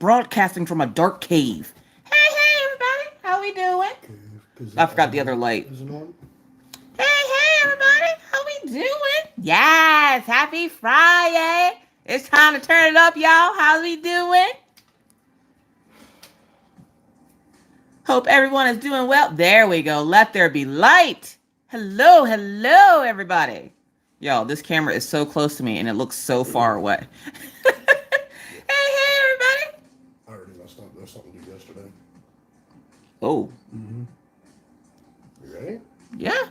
broadcasting from a dark cave. Hey, everybody. How we doing? I forgot the other light. Hey, everybody. How we doing? Yes, happy Friday. It's time to turn it up, y'all. How we doing? Hope everyone is doing well. There we go. Let there be light. Hello, everybody. Yo, this camera is so close to me and it looks so far away. Hey, everybody. I already messed up. There's something to do yesterday. Oh. Mm-hmm. You ready? Yeah.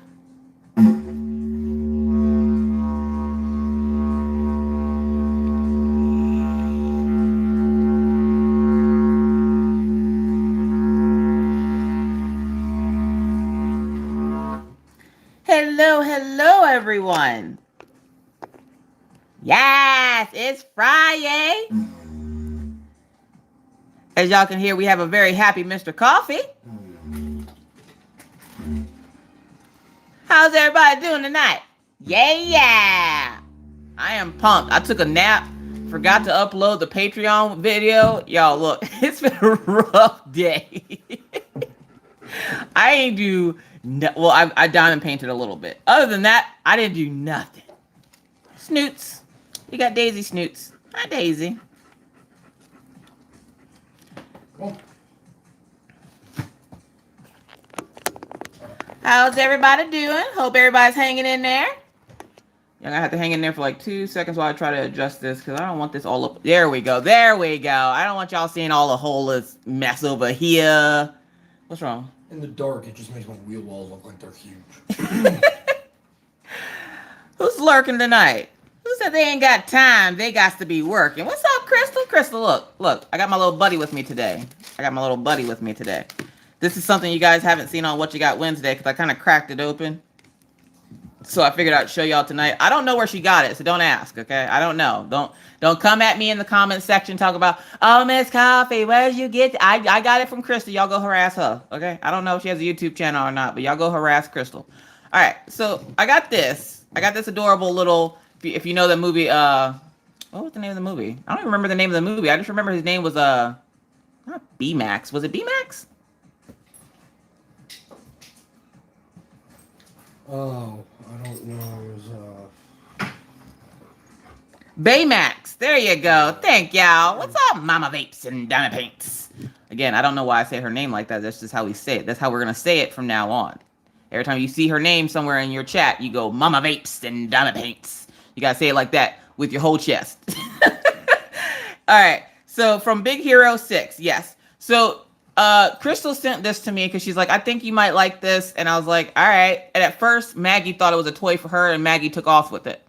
Hello, everyone. Yes, it's Friday. As y'all can hear, we have a very happy Mr. Coffee. How's everybody doing tonight? Yeah. I am pumped. I took a nap. Forgot to upload the Patreon video. Y'all, look, it's been a rough day. I ain't do... Well, I diamond painted a little bit. Other than that, I didn't do nothing. Snoots. You got Daisy Snoots. Hi, Daisy. Cool. How's everybody doing? Hope everybody's hanging in there. You're gonna have to hang in there for like 2 seconds while I try to adjust this because I don't want this all up. There we go. I don't want y'all seeing all the whole mess over here. What's wrong? In the dark, it just makes my wheel walls look like they're huge. Who's lurking tonight? Who said they ain't got time? They got to be working. What's up, Crystal? Crystal, look. I got my little buddy with me today. This is something you guys haven't seen on What You Got Wednesday because I kind of cracked it open. So I figured I'd show y'all tonight. I don't know where she got it, so don't ask, okay? I don't know. Don't come at me in the comment section talk about, oh, Miss Coffee, where did you get it? I got it from Crystal. Y'all go harass her, okay? I don't know if she has a YouTube channel or not, but y'all go harass Crystal. All right, so I got this. Adorable little, if you know the movie, what was the name of the movie? I don't even remember the name of the movie. I just remember his name was, not B-Max. Was it B-Max? Oh, I don't know. It was, Baymax. There you go. Thank y'all. What's up, Mama Vapes and Diamond Paints? Again, I don't know why I say her name like that. That's just how we say it. That's how we're going to say it from now on. Every time you see her name somewhere in your chat, you go, Mama Vapes and Diamond Paints. You got to say it like that with your whole chest. All right. So from Big Hero 6. Yes. So Crystal sent this to me because she's like, I think you might like this. And I was like, all right. And at first, Maggie thought it was a toy for her, and Maggie took off with it.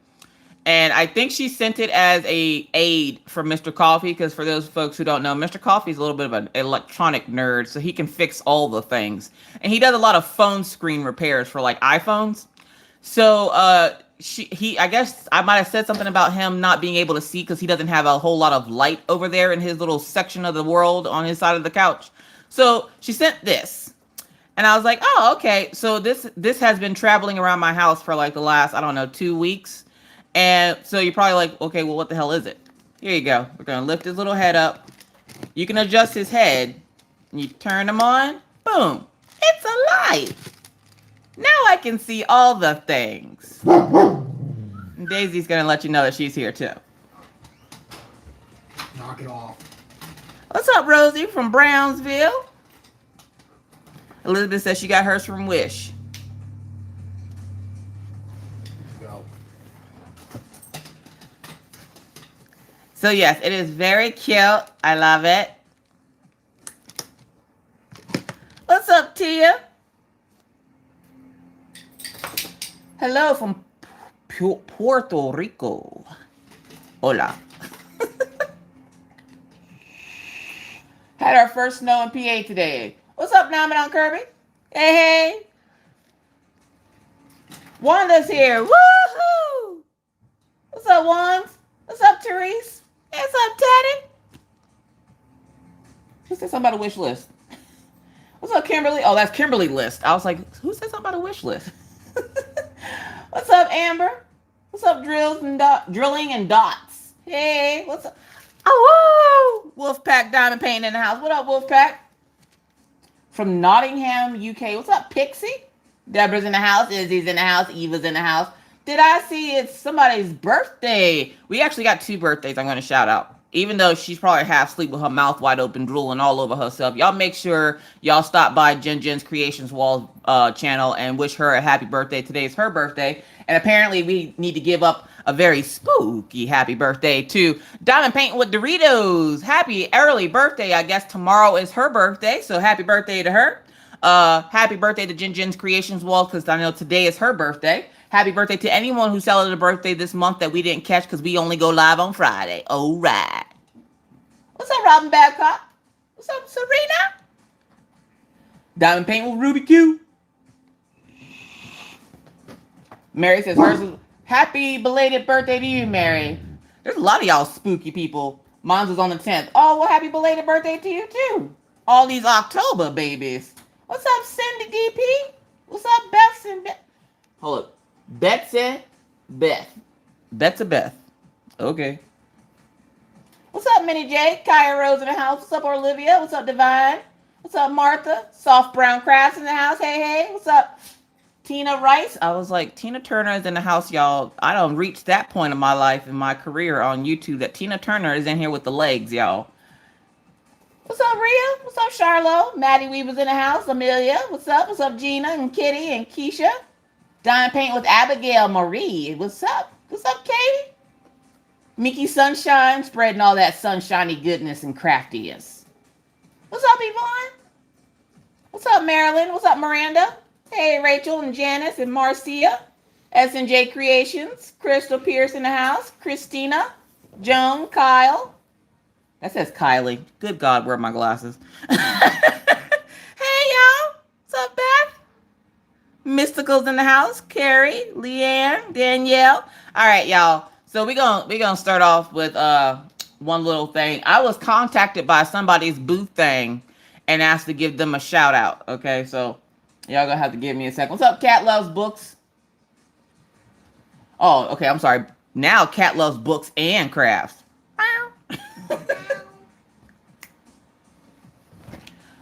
And I think she sent it as a aid for Mr. Coffee, because for those folks who don't know, Mr. Coffee is a little bit of an electronic nerd, so he can fix all the things. And he does a lot of phone screen repairs for like iPhones. So I guess I might have said something about him not being able to see because he doesn't have a whole lot of light over there in his little section of the world on his side of the couch. So she sent this. And I was like, oh, okay. So this has been traveling around my house for like the last, I don't know, 2 weeks. And so you're probably like, okay, well, what the hell is it? Here you go. We're going to lift his little head up. You can adjust his head. And you turn him on. Boom. It's a light. Now I can see all the things. And Daisy's going to let you know that she's here too. knock it off. What's up, Rosie from Brownsville? Elizabeth says she got hers from Wish. Go. So yes, it is very cute. I love it. What's up, Tia? Hello from Puerto Rico. Hola. Had our first snow in PA today. What's up, Naman on Kirby? Hey, hey. Wanda's here. Woohoo! What's up, Wands? What's up, Therese? Hey, what's up, Teddy? Who said something about a wish list? What's up, Kimberly? Oh, that's Kimberly list. I was like, who said something about a wish list? What's up, Amber? What's up, drilling and dots? Hey, what's up? Oh, Wolfpack Diamond Painting in the house. What up, Wolfpack? From Nottingham, UK. What's up, Pixie? Deborah's in the house. Izzy's in the house. Eva's in the house. Did I see it's somebody's birthday? We actually got 2 birthdays I'm going to shout out. Even though she's probably half asleep with her mouth wide open, drooling all over herself. Y'all make sure y'all stop by Jen's Creations Wall channel and wish her a happy birthday. Today is her birthday. And apparently we need to give up a very spooky happy birthday to Diamond Painting with Doritos. Happy early birthday. I guess tomorrow is her birthday. So happy birthday to her. Happy birthday to Jen's Creations Wall, because I know today is her birthday. Happy birthday to anyone who celebrated a birthday this month that we didn't catch because we only go live on Friday. All right. What's up, Robin Babcock? What's up, Serena? Diamond Paint with Ruby Q. Mary says hers is happy belated birthday to you, Mary. There's a lot of y'all spooky people. Mine's was on the 10th. Oh, well, happy belated birthday to you, too. All these October babies. What's up, Cindy DP? What's up, Beth and Beth? Hold up. Betsy Beth. Betsy Beth. Okay. What's up, Minnie J? Kaya Rose in the house. What's up, Olivia? What's up, Divine? What's up, Martha? Soft Brown Crafts in the house. Hey, hey. What's up, Tina Rice? I was like, Tina Turner is in the house, y'all. I don't reach that point in my life, in my career on YouTube, that Tina Turner is in here with the legs, y'all. What's up, Rhea? What's up, Charlo? Maddie Weaver's in the house. Amelia. What's up? What's up, Gina and Kitty and Keisha? Diamond Paint with Abigail Marie. What's up? What's up, Katie? Mickey Sunshine, spreading all that sunshiny goodness and craftiness. What's up, Yvonne? What's up, Marilyn? What's up, Miranda? Hey, Rachel and Janice and Marcia. S&J Creations. Crystal Pierce in the house. Christina. Joan. Kyle. That says Kylie. Good God, where are my glasses? Hey, y'all. What's up, Beth? Mystical's in the house. Carrie, Leanne, Danielle. All right, y'all. So we're gonna start off with one little thing. I was contacted by somebody's booth thing and asked to give them a shout out. Okay, so y'all gonna have to give me a second. What's up, Cat Loves Books? Oh, okay. I'm sorry. Now Cat Loves Books and Crafts.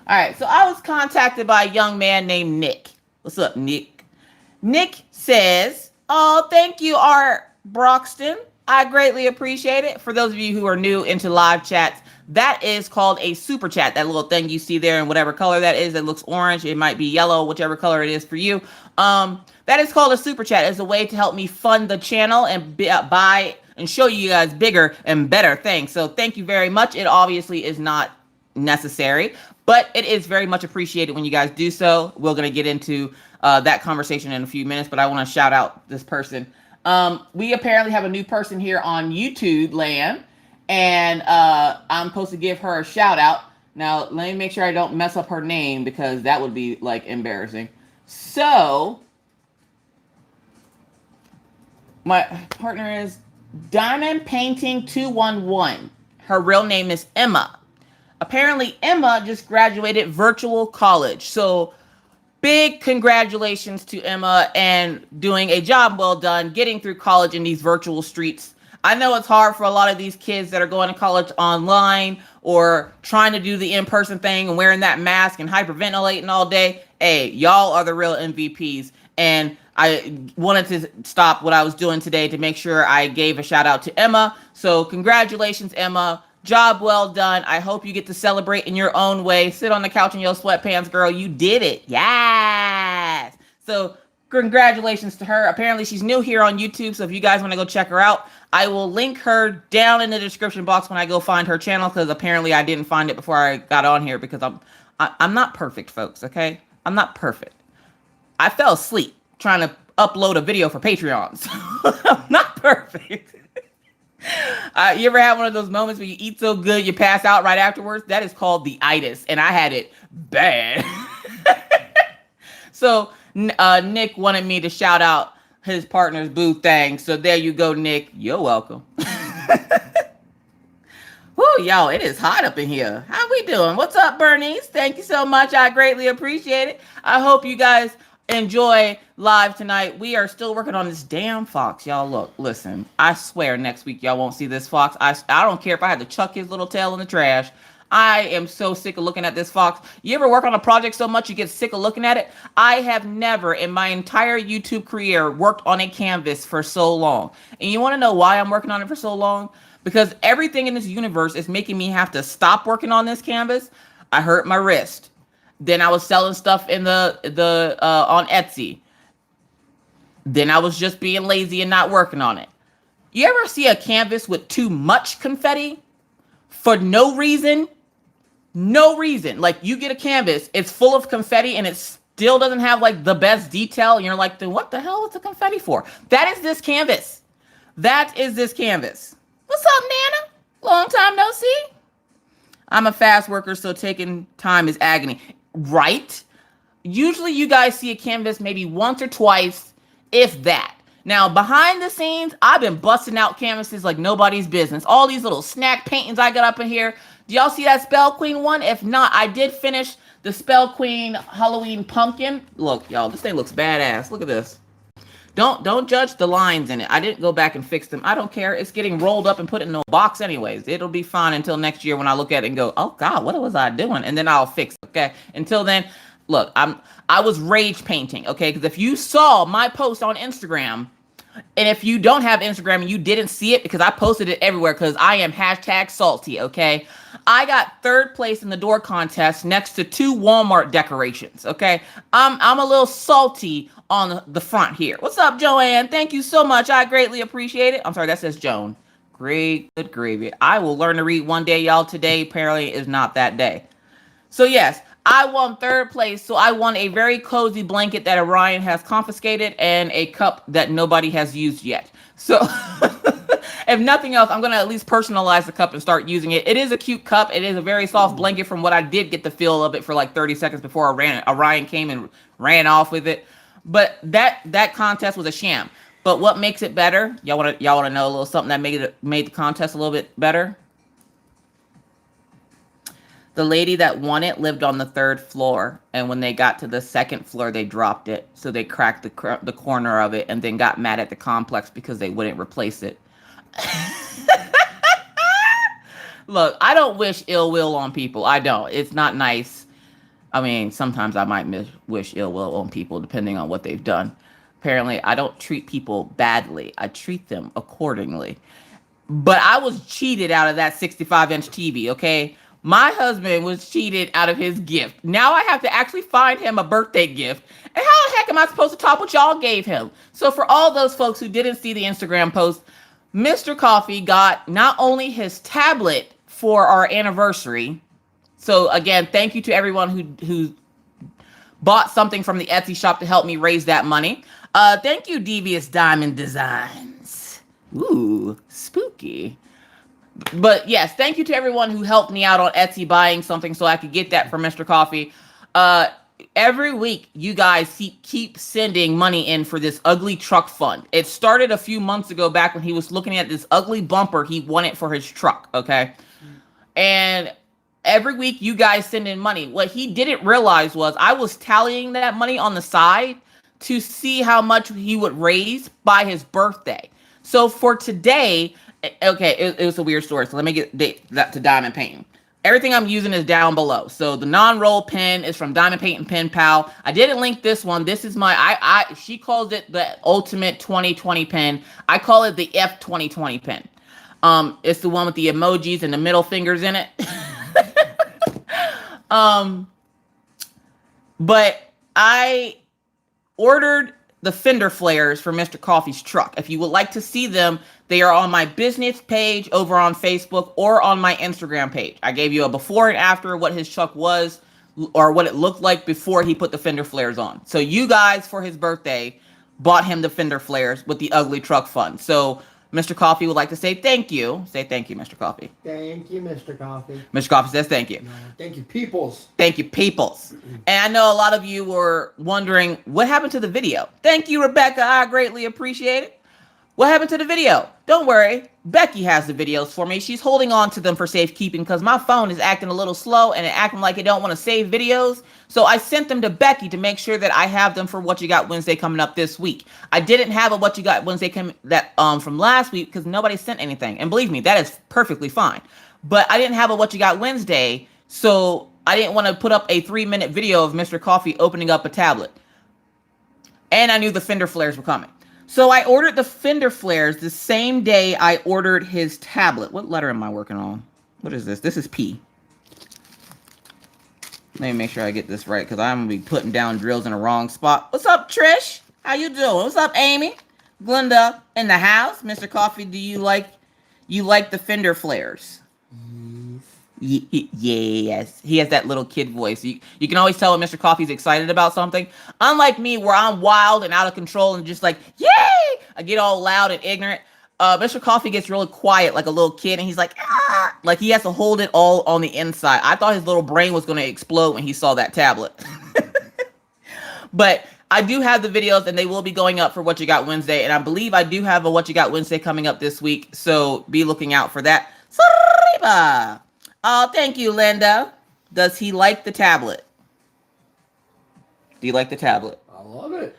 All right, so I was contacted by a young man named Nick. What's up, Nick? Nick says, oh, thank you, Art Broxton. I greatly appreciate it. For those of you who are new into live chats, that is called a super chat. That little thing you see there in whatever color that is, that looks orange. It might be yellow, whichever color it is for you. That is called a super chat. It's a way to help me fund the channel and buy and show you guys bigger and better things. So thank you very much. It obviously is not necessary, but it is very much appreciated when you guys do so. We're going to get into that conversation in a few minutes, but I want to shout out this person. We apparently have a new person here on YouTube land, and I'm supposed to give her a shout out. Now, let me make sure I don't mess up her name, because that would be like embarrassing. So my partner is Diamond Painting 211. Her real name is Emma. Apparently, Emma just graduated virtual college. So big congratulations to Emma and doing a job well done, getting through college in these virtual streets. I know it's hard for a lot of these kids that are going to college online or trying to do the in-person thing and wearing that mask and hyperventilating all day. Hey, y'all are the real MVPs. And I wanted to stop what I was doing today to make sure I gave a shout out to Emma. So congratulations, Emma. Job well done. I hope you get to celebrate in your own way. Sit on the couch in your sweatpants, girl. You did it. Yes. So congratulations to her. Apparently she's new here on YouTube. So if you guys want to go check her out, I will link her down in the description box when I go find her channel, because apparently I didn't find it before I got on here, because I'm not perfect, folks. Okay. I'm not perfect. I fell asleep trying to upload a video for Patreon. So I'm not perfect. You ever have one of those moments where you eat so good you pass out right afterwards? That is called the itis, and I had it bad. So Nick wanted me to shout out his partner's booth thing. So there you go, Nick. You're welcome. Woo, y'all, it is hot up in here. How we doing? What's up, Bernice? Thank you so much. I greatly appreciate it. I hope you guys enjoy live tonight. We are still working on this damn fox. Y'all look, listen, I swear next week y'all won't see this fox. I don't care if I had to chuck his little tail in the trash. I am so sick of looking at this fox. You ever work on a project so much you get sick of looking at it? I have never in my entire YouTube career worked on a canvas for so long. And you want to know why I'm working on it for so long? Because everything in this universe is making me have to stop working on this canvas. I hurt my wrist. Then I was selling stuff in the on Etsy. Then I was just being lazy and not working on it. You ever see a canvas with too much confetti for no reason? No reason. Like you get a canvas, it's full of confetti and it still doesn't have like the best detail. And you're like, then what the hell is the confetti for? That is this canvas. That is this canvas. What's up, Nana? Long time no see. I'm a fast worker, so taking time is agony. Right? Usually you guys see a canvas maybe once or twice, if that. Now, behind the scenes, I've been busting out canvases like nobody's business. All these little snack paintings I got up in here. Do y'all see that Spell Queen one? If not, I did finish the Spell Queen Halloween pumpkin. Look, y'all, this thing looks badass. Look at this. Don't judge the lines in it. I didn't go back and fix them. I don't care. It's getting rolled up and put in a box anyways. It'll be fine until next year when I look at it and go, oh God, what was I doing? And then I'll fix it, okay? Until then, look, I was rage painting, okay? Because if you saw my post on Instagram, and if you don't have Instagram and you didn't see it, because I posted it everywhere because I am #salty, okay? I got 3rd place in the door contest next to 2 Walmart decorations, okay? I'm a little salty on the front here. What's up, Joanne? Thank you so much. I greatly appreciate it. I'm sorry, that says Joan. Great, good gravy. I will learn to read one day, y'all. Today apparently is not that day. So yes, I won 3rd place. So I won a very cozy blanket that Orion has confiscated and a cup that nobody has used yet. So if nothing else, I'm going to at least personalize the cup and start using it. It is a cute cup. It is a very soft blanket from what I did get the feel of it for like 30 seconds before Orion came and ran off with it. But that contest was a sham. But what makes it better? Y'all want to know a little something that made the contest a little bit better? The lady that won it lived on the 3rd floor, and when they got to the 2nd floor, they dropped it. So they cracked the corner of it and then got mad at the complex because they wouldn't replace it. Look, I don't wish ill will on people. I don't. It's not nice. I mean, sometimes I might wish ill will on people depending on what they've done. Apparently, I don't treat people badly. I treat them accordingly. But I was cheated out of that 65-inch TV, okay? My husband was cheated out of his gift. Now I have to actually find him a birthday gift. And how the heck am I supposed to top what y'all gave him? So for all those folks who didn't see the Instagram post, Mr. Coffee got not only his tablet for our anniversary. So again, thank you to everyone who bought something from the Etsy shop to help me raise that money. Thank you, Devious Diamond Designs. Ooh, spooky. But yes, thank you to everyone who helped me out on Etsy buying something so I could get that for Mr. Coffee. Every week, you guys keep sending money in for this ugly truck fund. It started a few months ago back when he was looking at this ugly bumper he wanted for his truck, okay? And every week, you guys send in money. What he didn't realize was I was tallying that money on the side to see how much he would raise by his birthday. So for today, okay, it was a weird story. So let me get that to Diamond Painting. Everything I'm using is down below. So the non-roll pen is from Diamond Painting Pen Pal. I didn't link this one. This is my, she calls it the Ultimate 2020 pen. I call it the F2020 pen. It's the one with the emojis and the middle fingers in it. But I ordered the fender flares for Mr. Coffee's truck. If you would like to see them, they are on my business page over on Facebook or on my Instagram page. I gave you a before and after what his truck was or what it looked like before he put the fender flares on. So you guys, for his birthday, bought him the fender flares with the ugly truck fund. So Mr. Coffee would like to say thank you. Say thank you, Mr. Coffee. Thank you, Mr. Coffee. Mr. Coffee says thank you. No, thank you, peoples. Thank you, peoples. And I know a lot of you were wondering what happened to the video. Thank you, Rebecca. I greatly appreciate it. What happened to the video? Don't worry. Becky has the videos for me. She's holding on to them for safekeeping because my phone is acting a little slow and it acting like it don't want to save videos. So I sent them to Becky to make sure that I have them for What You Got Wednesday coming up this week. I didn't have a What You Got Wednesday from last week because nobody sent anything. And believe me, that is perfectly fine. But I didn't have a What You Got Wednesday, so I didn't want to put up a 3-minute video of Mr. Coffee opening up a tablet. And I knew the fender flares were coming. So I ordered the fender flares the same day I ordered his tablet. What letter am I working on? What is this? This is P. Let me make sure I get this right because I'm going to be putting down drills in the wrong spot. What's up, Trish? How you doing? What's up, Amy? Glenda in the house. Mr. Coffee, do you like the fender flares? Yes. He has that little kid voice. You can always tell when Mr. Coffee's excited about something. Unlike me, where I'm wild and out of control and just like, yay! I get all loud and ignorant. Mr. Coffee gets really quiet like a little kid and he's like, ah! Like he has to hold it all on the inside. I thought his little brain was going to explode when he saw that tablet. But I do have the videos and they will be going up for What You Got Wednesday. And I believe I do have a What You Got Wednesday coming up this week. So be looking out for that. Sariba! Oh, thank you, Linda. Does he like the tablet? Do you like the tablet? I love it.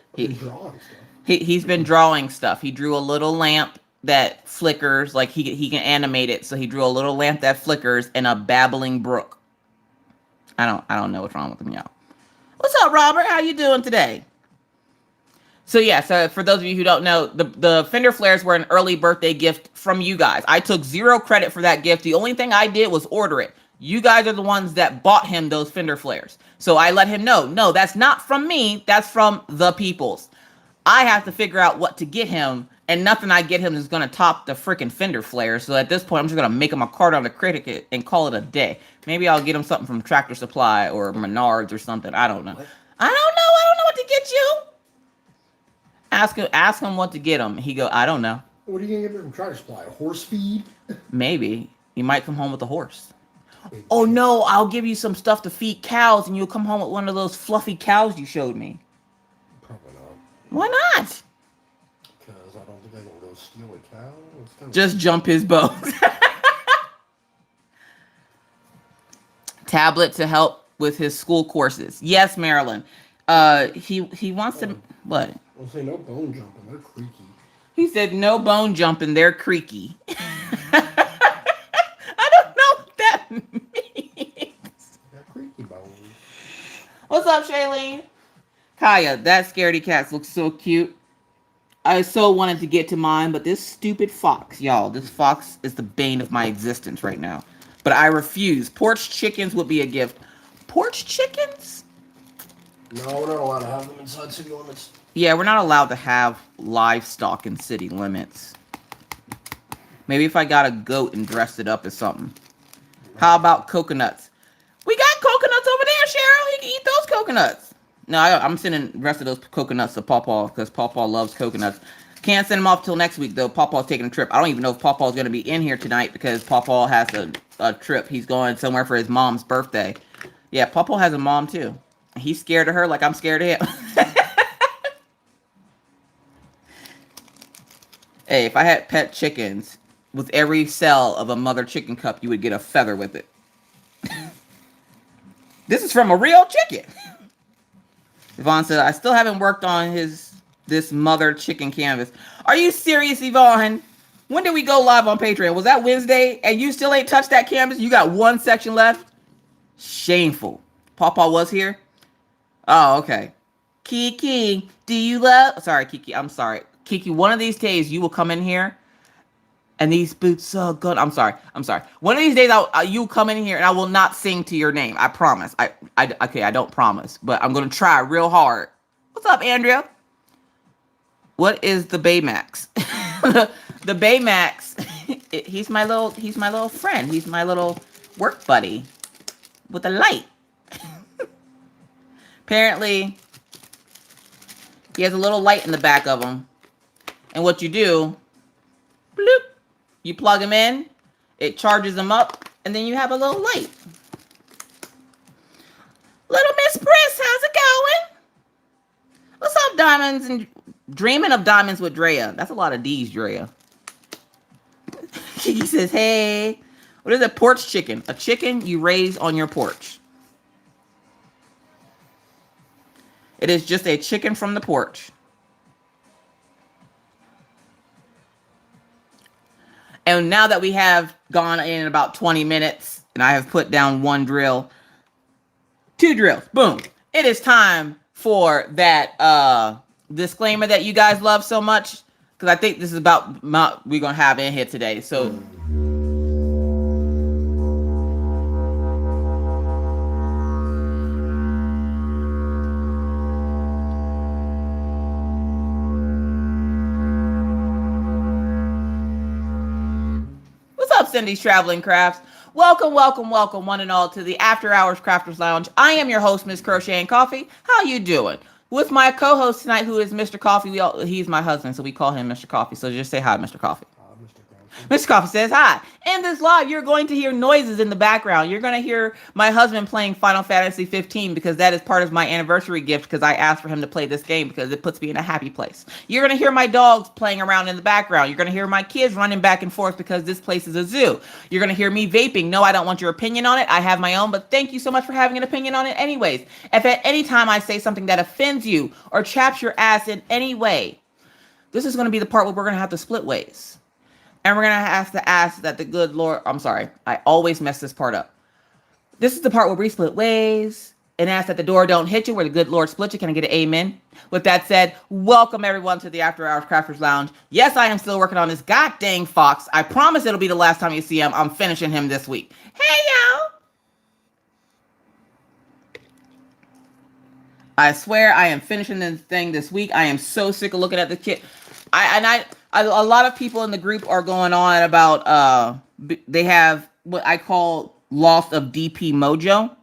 He's been drawing stuff. He drew a little lamp that flickers, like he can animate it. So he drew a little lamp that flickers and a babbling brook. I don't know what's wrong with him, y'all. What's up, Robert? How you doing today? So yeah, so for those of you who don't know, the fender flares were an early birthday gift from you guys. I took 0 credit for that gift. The only thing I did was order it. You guys are the ones that bought him those fender flares. So I let him know, no, that's not from me. That's from the peoples. I have to figure out what to get him, and nothing I get him is going to top the freaking fender flares. So at this point, I'm just going to make him a card on the credit kit and call it a day. Maybe I'll get him something from Tractor Supply or Menards or something. I don't know. I don't know what to get you. Ask him what to get him. He go, I don't know. What are you going to get from Tractor Supply? A horse feed? Maybe. He might come home with a horse. Oh, no, I'll give you some stuff to feed cows, and you'll come home with one of those fluffy cows you showed me. Probably not. Why not? Because I don't think I can go steal a cow. Just jump his boat. Tablet to help with his school courses. Yes, Marilyn. He wants to... What? I'll say no bone jumping. They're creaky. He said no bone jumping. They're creaky. I don't know what that means. They're creaky bones. What's up, Shailene? Kaya, that scaredy cat looks so cute. I so wanted to get to mine, but this stupid fox, y'all, this fox is the bane of my existence right now. But I refuse. Porch chickens would be a gift. Porch chickens? No, we're not allowed to have them inside city limits. Yeah, we're not allowed to have livestock in city limits. Maybe if I got a goat and dressed it up as something. How about coconuts? We got coconuts over there, Cheryl. He can eat those coconuts. No, I'm sending the rest of those coconuts to Pawpaw because Pawpaw loves coconuts. Can't send them off till next week, though. Pawpaw's taking a trip. I don't even know if Pawpaw's going to be in here tonight because Pawpaw has a trip. He's going somewhere for his mom's birthday. Yeah, Pawpaw has a mom, too. He's scared of her like I'm scared of him. Hey, if I had pet chickens, with every cell of a mother chicken cup, you would get a feather with it. This is from a real chicken. Yvonne said, I still haven't worked on this mother chicken canvas. Are you serious, Yvonne? When did we go live on Patreon? Was that Wednesday? And you still ain't touched that canvas? You got one section left? Shameful. Pawpaw was here? Oh, okay. Kiki, do you love... Sorry, Kiki. I'm sorry. Kiki, one of these days you will come in here and these boots are good. I'm sorry. One of these days you'll come in here and I will not sing to your name. I promise. Okay, I don't promise, but I'm going to try real hard. What's up, Andrea? What is the Baymax? The Baymax, he's my little friend. He's my little work buddy with a light. Apparently, he has a little light in the back of him. And what you do, bloop, you plug him in, it charges him up, and then you have a little light. Little Miss Briss, how's it going? What's up, Diamonds and Dreaming of Diamonds with Drea. That's a lot of D's, Drea. Kiki says, hey. What is a porch chicken? A chicken you raise on your porch. It is just a chicken from the porch. And now that we have gone in about 20 minutes, and I have put down 1 drill, 2 drills, boom. It is time for that disclaimer that you guys love so much. Because I think this is about we're going to have in here today. So... Cindy's Traveling Crafts. Welcome, welcome, welcome, one and all, to the After Hours Crafters Lounge. I am your host, Miss Crocheting Coffee. How you doing? With my co-host tonight, who is Mr. Coffee. He's my husband, so we call him Mr. Coffee. So just say hi, Mr. Coffee. Mr. Coffee says hi. In this live, you're going to hear noises in the background. You're going to hear my husband playing Final Fantasy 15 because that is part of my anniversary gift because I asked for him to play this game because it puts me in a happy place. You're going to hear my dogs playing around in the background. You're going to hear my kids running back and forth because this place is a zoo. You're going to hear me vaping. No, I don't want your opinion on it. I have my own, but thank you so much for having an opinion on it anyways. If at any time I say something that offends you or chaps your ass in any way, this is going to be the part where we're going to have to split ways. And we're going to have to ask that the good Lord, I'm sorry, I always mess this part up. This is the part where we split ways and ask that the door don't hit you, where the good Lord split you. Can I get an amen? With that said, welcome everyone to the After Hours Crafters Lounge. Yes, I am still working on this god dang fox. I promise it'll be the last time you see him. I'm finishing him this week. Hey, y'all. I swear I am finishing this thing this week. I am so sick of looking at the kid. A lot of people in the group are going on about they have what I call loss of DP mojo.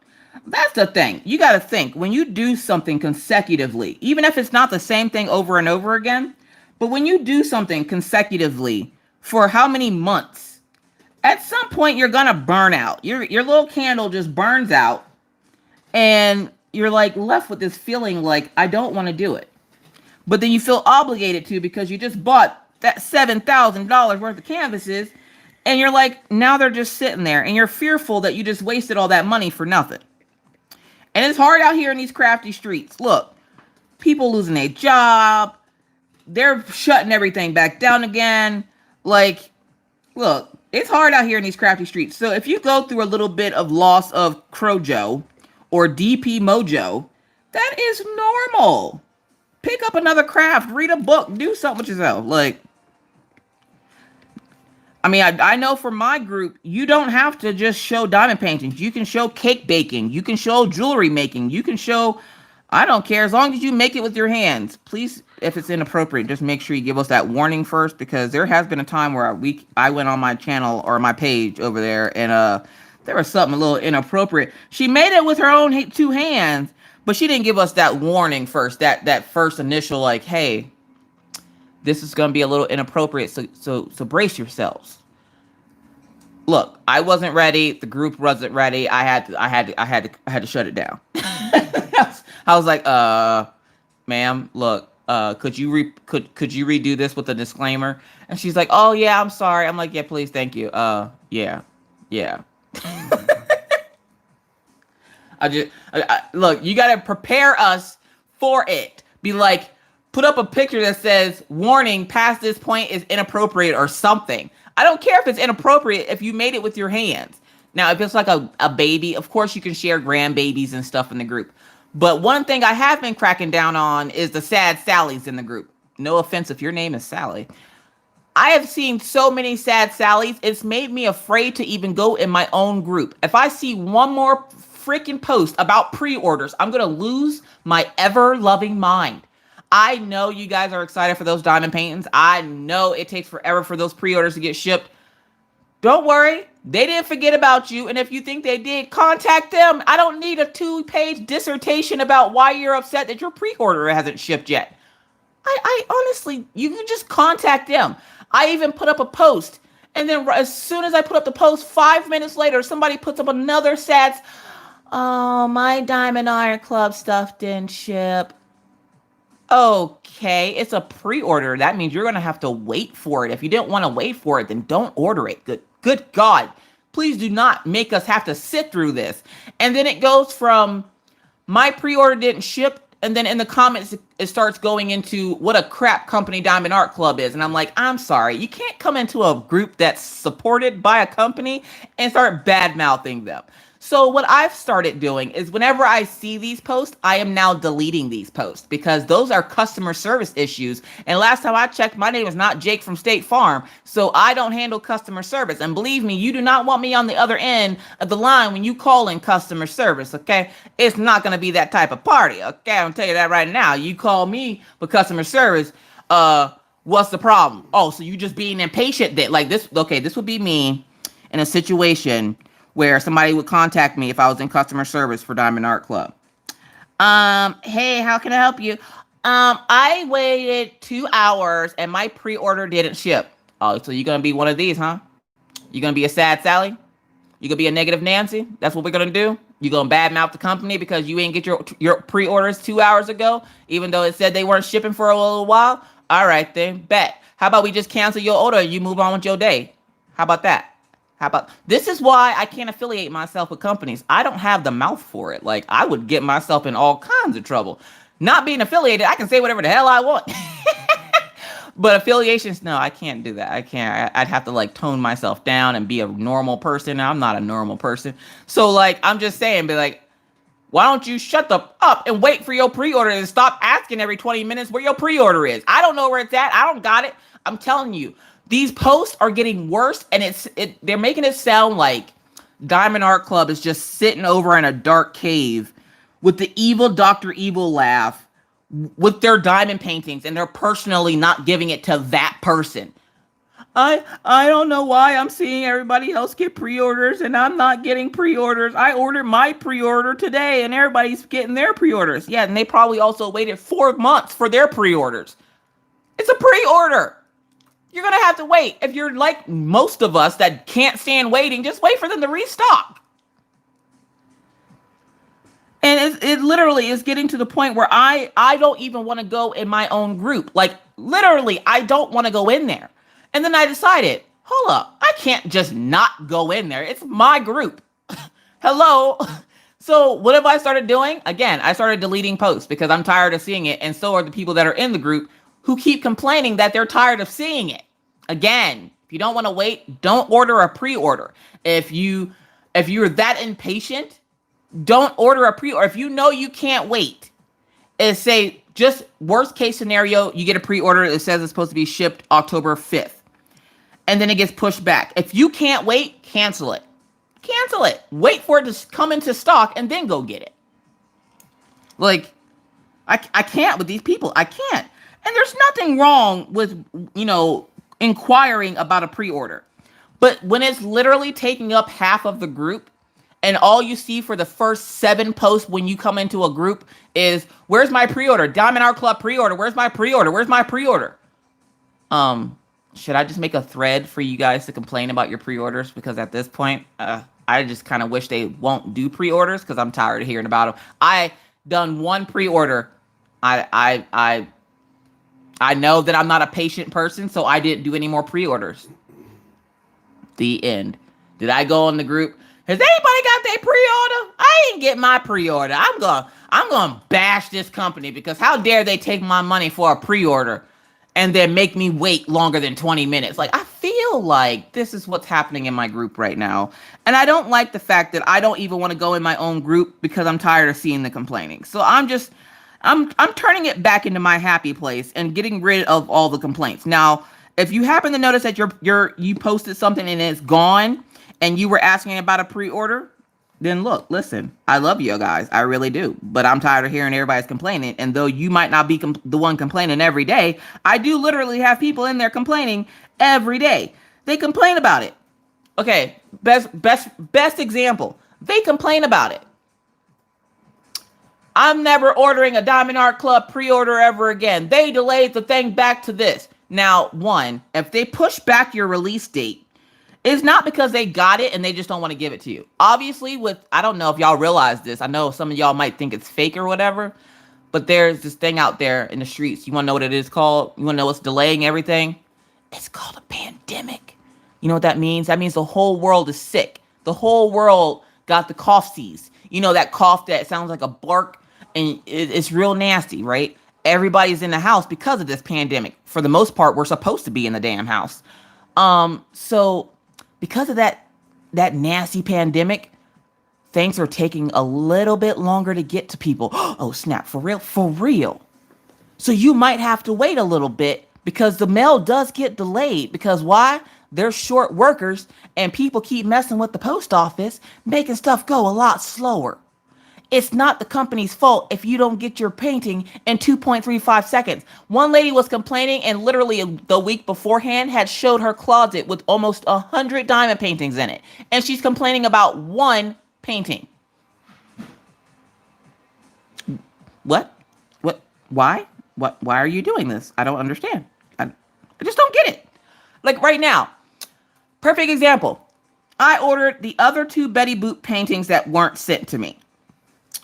That's the thing. You got to think when you do something consecutively, even if it's not the same thing over and over again, but when you do something consecutively for how many months, at some point you're gonna burn out. Your little candle just burns out, and you're like left with this feeling like I don't want to do it, but then you feel obligated to because you just bought that $7,000 worth of canvases, and you're like, now they're just sitting there, and you're fearful that you just wasted all that money for nothing. And it's hard out here in these crafty streets. Look, people losing their job, they're shutting everything back down again. Like, look, it's hard out here in these crafty streets. So if you go through a little bit of loss of Crojo or DP mojo, that is normal. Pick up another craft, read a book, do something with yourself. Like, I mean, I know for my group, you don't have to just show diamond paintings. You can show cake baking. You can show jewelry making. You can show, I don't care, as long as you make it with your hands. Please, if it's inappropriate, just make sure you give us that warning first, because there has been a time where I went on my channel or my page over there, and there was something a little inappropriate. She made it with her own 2 hands, but she didn't give us that warning first, that first initial, like, hey, this is going to be a little inappropriate, so brace yourselves. Look, I wasn't ready. The group wasn't ready. I had to shut it down. I was like, ma'am, look, could you redo this with a disclaimer? And she's like, oh yeah, I'm sorry. I'm like, yeah, please, thank you. Yeah. Look, you got to prepare us for it. Be like, put up a picture that says, warning, past this point is inappropriate or something. I don't care if it's inappropriate if you made it with your hands. Now, if it's like a baby, of course you can share grandbabies and stuff in the group. But one thing I have been cracking down on is the sad Sallys in the group. No offense if your name is Sally. I have seen so many sad Sallys, it's made me afraid to even go in my own group. If I see one more freaking post about pre-orders, I'm going to lose my ever-loving mind. I know you guys are excited for those diamond paintings. I know it takes forever for those pre-orders to get shipped. Don't worry. They didn't forget about you. And if you think they did, contact them. I don't need a 2-page dissertation about why you're upset that your pre-order hasn't shipped yet. I honestly, you can just contact them. I even put up a post. And then as soon as I put up the post, 5 minutes later, somebody puts up another sad, oh, my Diamond Iron Club stuff didn't ship. Okay, it's a pre-order. That means you're gonna have to wait for it. If you didn't want to wait for it, then don't order it. Good God. Please do not make us have to sit through this. And then it goes from my pre-order didn't ship, and then in the comments it starts going into what a crap company Diamond Art Club is. And I'm like, I'm sorry, you can't come into a group that's supported by a company and start bad-mouthing them. So what I've started doing is whenever I see these posts, I am now deleting these posts because those are customer service issues. And last time I checked, my name is not Jake from State Farm, so I don't handle customer service. And believe me, you do not want me on the other end of the line when you call in customer service, okay? It's not going to be that type of party, okay? I'm tell you that right now. You call me for customer service, what's the problem? Oh, so you just being impatient then. Like this, okay, this would be me in a situation where somebody would contact me if I was in customer service for Diamond Art Club. Hey, how can I help you? I waited 2 hours and my pre-order didn't ship. Oh, so you're gonna be one of these, huh? You're gonna be a sad Sally? You gonna be a negative Nancy? That's what we're gonna do? You gonna badmouth the company because you ain't get your pre-orders 2 hours ago, even though it said they weren't shipping for a little while? All right then, bet. How about we just cancel your order and you move on with your day? How about that? This is why I can't affiliate myself with companies. I don't have the mouth for it. Like, I would get myself in all kinds of trouble. Not being affiliated, I can say whatever the hell I want. But affiliations, no, I can't do that. I can't. I'd have to like tone myself down and be a normal person. I'm not a normal person. So like, I'm just saying, be like, why don't you shut up and wait for your pre-order and stop asking every 20 minutes where your pre-order is? I don't know where it's at. I don't got it. I'm telling you. These posts are getting worse, and they're making it sound like Diamond Art Club is just sitting over in a dark cave with the evil Dr. Evil laugh with their diamond paintings, and they're personally not giving it to that person. I don't know why I'm seeing everybody else get pre-orders and I'm not getting pre-orders. I ordered my pre-order today and everybody's getting their pre-orders. Yeah, and they probably also waited 4 months for their pre-orders. It's a pre-order. You're going to have to wait. If you're like most of us that can't stand waiting, just wait for them to restock. And it literally is getting to the point where I don't even want to go in my own group. Like, literally, I don't want to go in there. And then I decided, hold up, I can't just not go in there. It's my group. Hello. So what have I started doing? Again, I started deleting posts because I'm tired of seeing it. And so are the people that are in the group who keep complaining that they're tired of seeing it. Again, if you don't want to wait, don't order a pre-order. If you're that impatient, don't order a pre-order. If you know you can't wait, and say just worst case scenario, you get a pre-order that says it's supposed to be shipped October 5th. And then it gets pushed back. If you can't wait, cancel it. Cancel it. Wait for it to come into stock and then go get it. Like, I can't with these people. I can't. And there's nothing wrong with, inquiring about a pre-order. But when it's literally taking up half of the group and all you see for the first 7 posts when you come into a group is, where's my pre-order? Diamond Art Club pre-order. Where's my pre-order? Where's my pre-order? Should I just make a thread for you guys to complain about your pre-orders? Because at this point, I just kind of wish they won't do pre-orders because I'm tired of hearing about them. I done one pre-order. I know that I'm not a patient person, so I didn't do any more pre-orders. The end. Did I go in the group? Has anybody got their pre-order? I ain't get my pre-order. I'm gonna bash this company because how dare they take my money for a pre-order and then make me wait longer than 20 minutes. Like, I feel like this is what's happening in my group right now. And I don't like the fact that I don't even want to go in my own group because I'm tired of seeing the complaining. So I'm turning it back into my happy place and getting rid of all the complaints. Now, if you happen to notice that you posted something and it's gone and you were asking about a pre-order, then listen, I love you guys. I really do. But I'm tired of hearing everybody's complaining. And though you might not be the one complaining every day, I do literally have people in there complaining every day. They complain about it. Okay, best example. They complain about it. I'm never ordering a Diamond Art Club pre-order ever again. They delayed the thing back to this. Now, one, if they push back your release date, it's not because they got it and they just don't want to give it to you. Obviously, I don't know if y'all realize this. I know some of y'all might think it's fake or whatever, But there's this thing out there in the streets. You want to know what it is called? You want to know what's delaying everything? It's called a pandemic. You know what that means? That means the whole world is sick. The whole world got the coughsies. You know, that cough that sounds like a bark, and it's real nasty, right? Everybody's in the house because of this pandemic. For the most part, we're supposed to be in the damn house. So because of that nasty pandemic, things are taking a little bit longer to get to people. Oh, snap. For real? For real. So you might have to wait a little bit because the mail does get delayed. Because why? They're short workers and people keep messing with the post office, making stuff go a lot slower. It's not the company's fault if you don't get your painting in 2.35 seconds. One lady was complaining and literally the week beforehand had showed her closet with almost 100 diamond paintings in it. And she's complaining about one painting. What? Why? Why are you doing this? I don't understand. I just don't get it. Like right now, perfect example. I ordered the other 2 Betty Boop paintings that weren't sent to me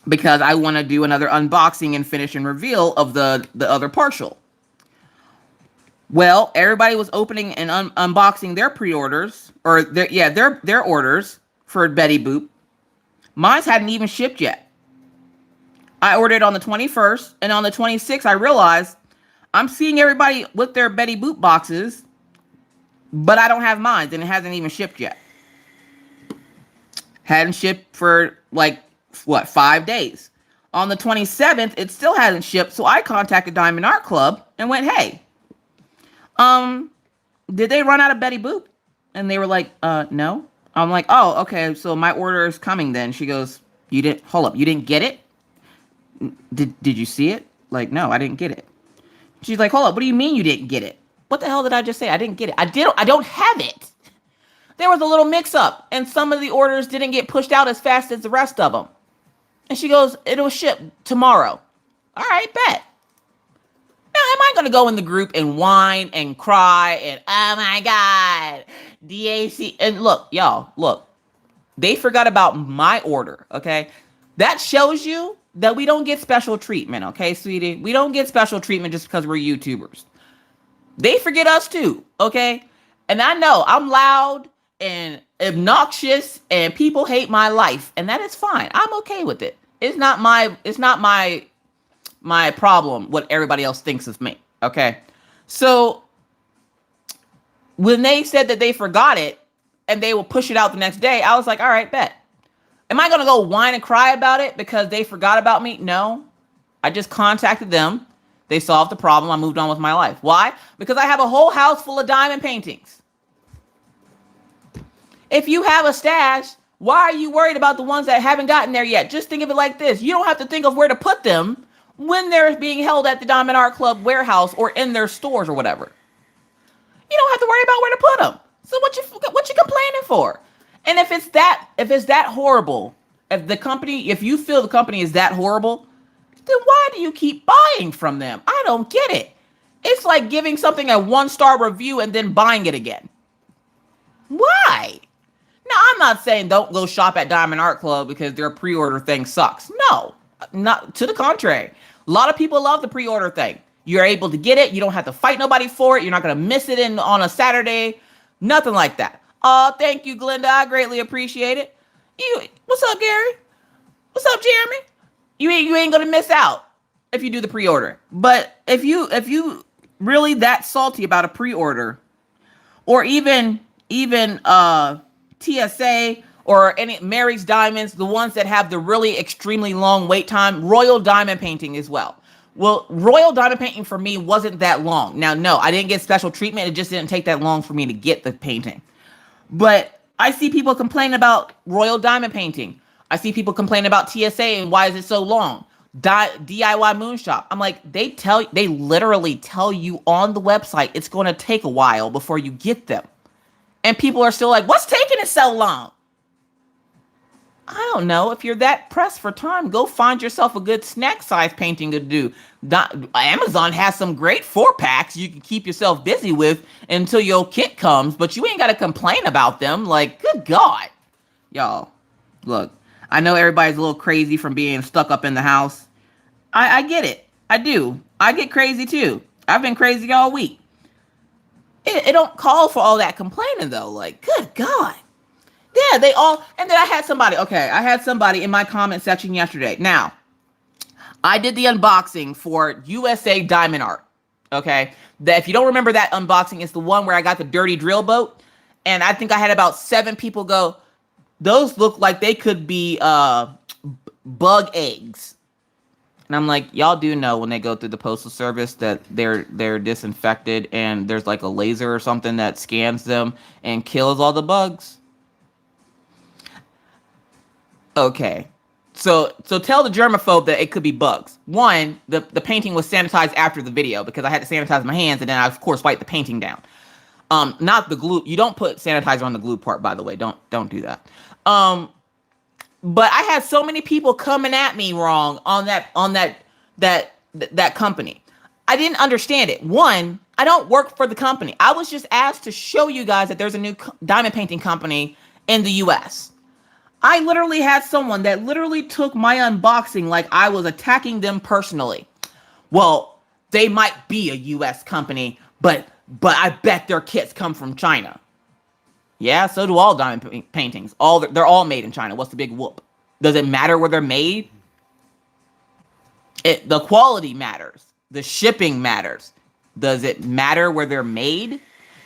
because I want to do another unboxing and finish and reveal of the other partial. Well, everybody was opening and unboxing their pre-orders or their orders for Betty Boop. Mine hadn't even shipped yet. I ordered on the 21st, and on the 26th, I realized I'm seeing everybody with their Betty Boop boxes, but I don't have mine, and it hasn't even shipped yet. Hadn't shipped for, 5 days. On the 27th, it still hasn't shipped, so I contacted Diamond Art Club and went, hey, did they run out of Betty Boop? And they were like, no. I'm like, oh, okay, so my order is coming then. She goes, you didn't get it? Did you see it? Like, no, I didn't get it. She's like, hold up, what do you mean you didn't get it? What the hell did I just say? I didn't get it. I don't have it. There was a little mix up and some of the orders didn't get pushed out as fast as the rest of them. And she goes, it'll ship tomorrow. All right, bet. Now, am I going to go in the group and whine and cry and, oh my God, DAC. And look, y'all, they forgot about my order, okay? That shows you that we don't get special treatment, okay, sweetie? We don't get special treatment just because we're YouTubers. They forget us too, okay? And I know I'm loud and obnoxious and people hate my life, and that is fine. I'm okay with it. It's not my problem what everybody else thinks of me, okay? So when they said that they forgot it and they will push it out the next day, I was like, all right, bet. Am I going to go whine and cry about it because they forgot about me? No. I just contacted them. They solved the problem. I moved on with my life. Why? Because I have a whole house full of diamond paintings. If you have a stash, why are you worried about the ones that haven't gotten there yet? Just think of it like this. You don't have to think of where to put them when they're being held at the Diamond Art Club warehouse or in their stores or whatever. You don't have to worry about where to put them. So what you complaining for? And if it's that horrible, if you feel the company is that horrible, then why do you keep buying from them? I don't get it. It's like giving something a 1-star review and then buying it again. Why? Now, I'm not saying don't go shop at Diamond Art Club because their pre-order thing sucks. No, not to the contrary. A lot of people love the pre-order thing. You're able to get it. You don't have to fight nobody for it. You're not going to miss it on a Saturday. Nothing like that. Thank you, Glenda. I greatly appreciate it. What's up, Gary? What's up, Jeremy? You ain't gonna miss out if you do the pre-order. But if you really that salty about a pre-order, or even TSA or any Mary's Diamonds, the ones that have the really extremely long wait time, Royal Diamond Painting as well. Well, Royal Diamond Painting for me wasn't that long. Now, no, I didn't get special treatment. It just didn't take that long for me to get the painting. But I see people complain about Royal Diamond Painting. I see people complain about TSA and why is it so long? DIY Moonshop. I'm like, they literally tell you on the website it's going to take a while before you get them. And people are still like, what's taking it so long? I don't know. If you're that pressed for time, go find yourself a good snack size painting to do. Amazon has some great 4-packs you can keep yourself busy with until your kit comes, but you ain't got to complain about them. Like, good God. Y'all, look, I know everybody's a little crazy from being stuck up in the house. I get it. I do. I get crazy too. I've been crazy all week. It don't call for all that complaining though. Like, good God. Yeah, they all, and then I had somebody in my comment section yesterday. Now, I did the unboxing for USA Diamond Art. Okay. That, if you don't remember that unboxing, it's the one where I got the dirty drill boat. And I think I had about 7 people go, those look like they could be bug eggs. And I'm like, y'all do know when they go through the postal service that they're disinfected and there's like a laser or something that scans them and kills all the bugs. Okay. So tell the germaphobe that it could be bugs. One, the painting was sanitized after the video because I had to sanitize my hands and then I of course wipe the painting down. Not the glue. You don't put sanitizer on the glue part, by the way. Don't do that. But I had so many people coming at me wrong on that company. I didn't understand it. One, I don't work for the company. I was just asked to show you guys that there's a new diamond painting company in the US. I literally had someone that literally took my unboxing like I was attacking them personally. Well, they might be a US company, but I bet their kits come from China. Yeah, so do all diamond paintings. They're all made in China. What's the big whoop? Does it matter where they're made? The quality matters. The shipping matters. Does it matter where they're made?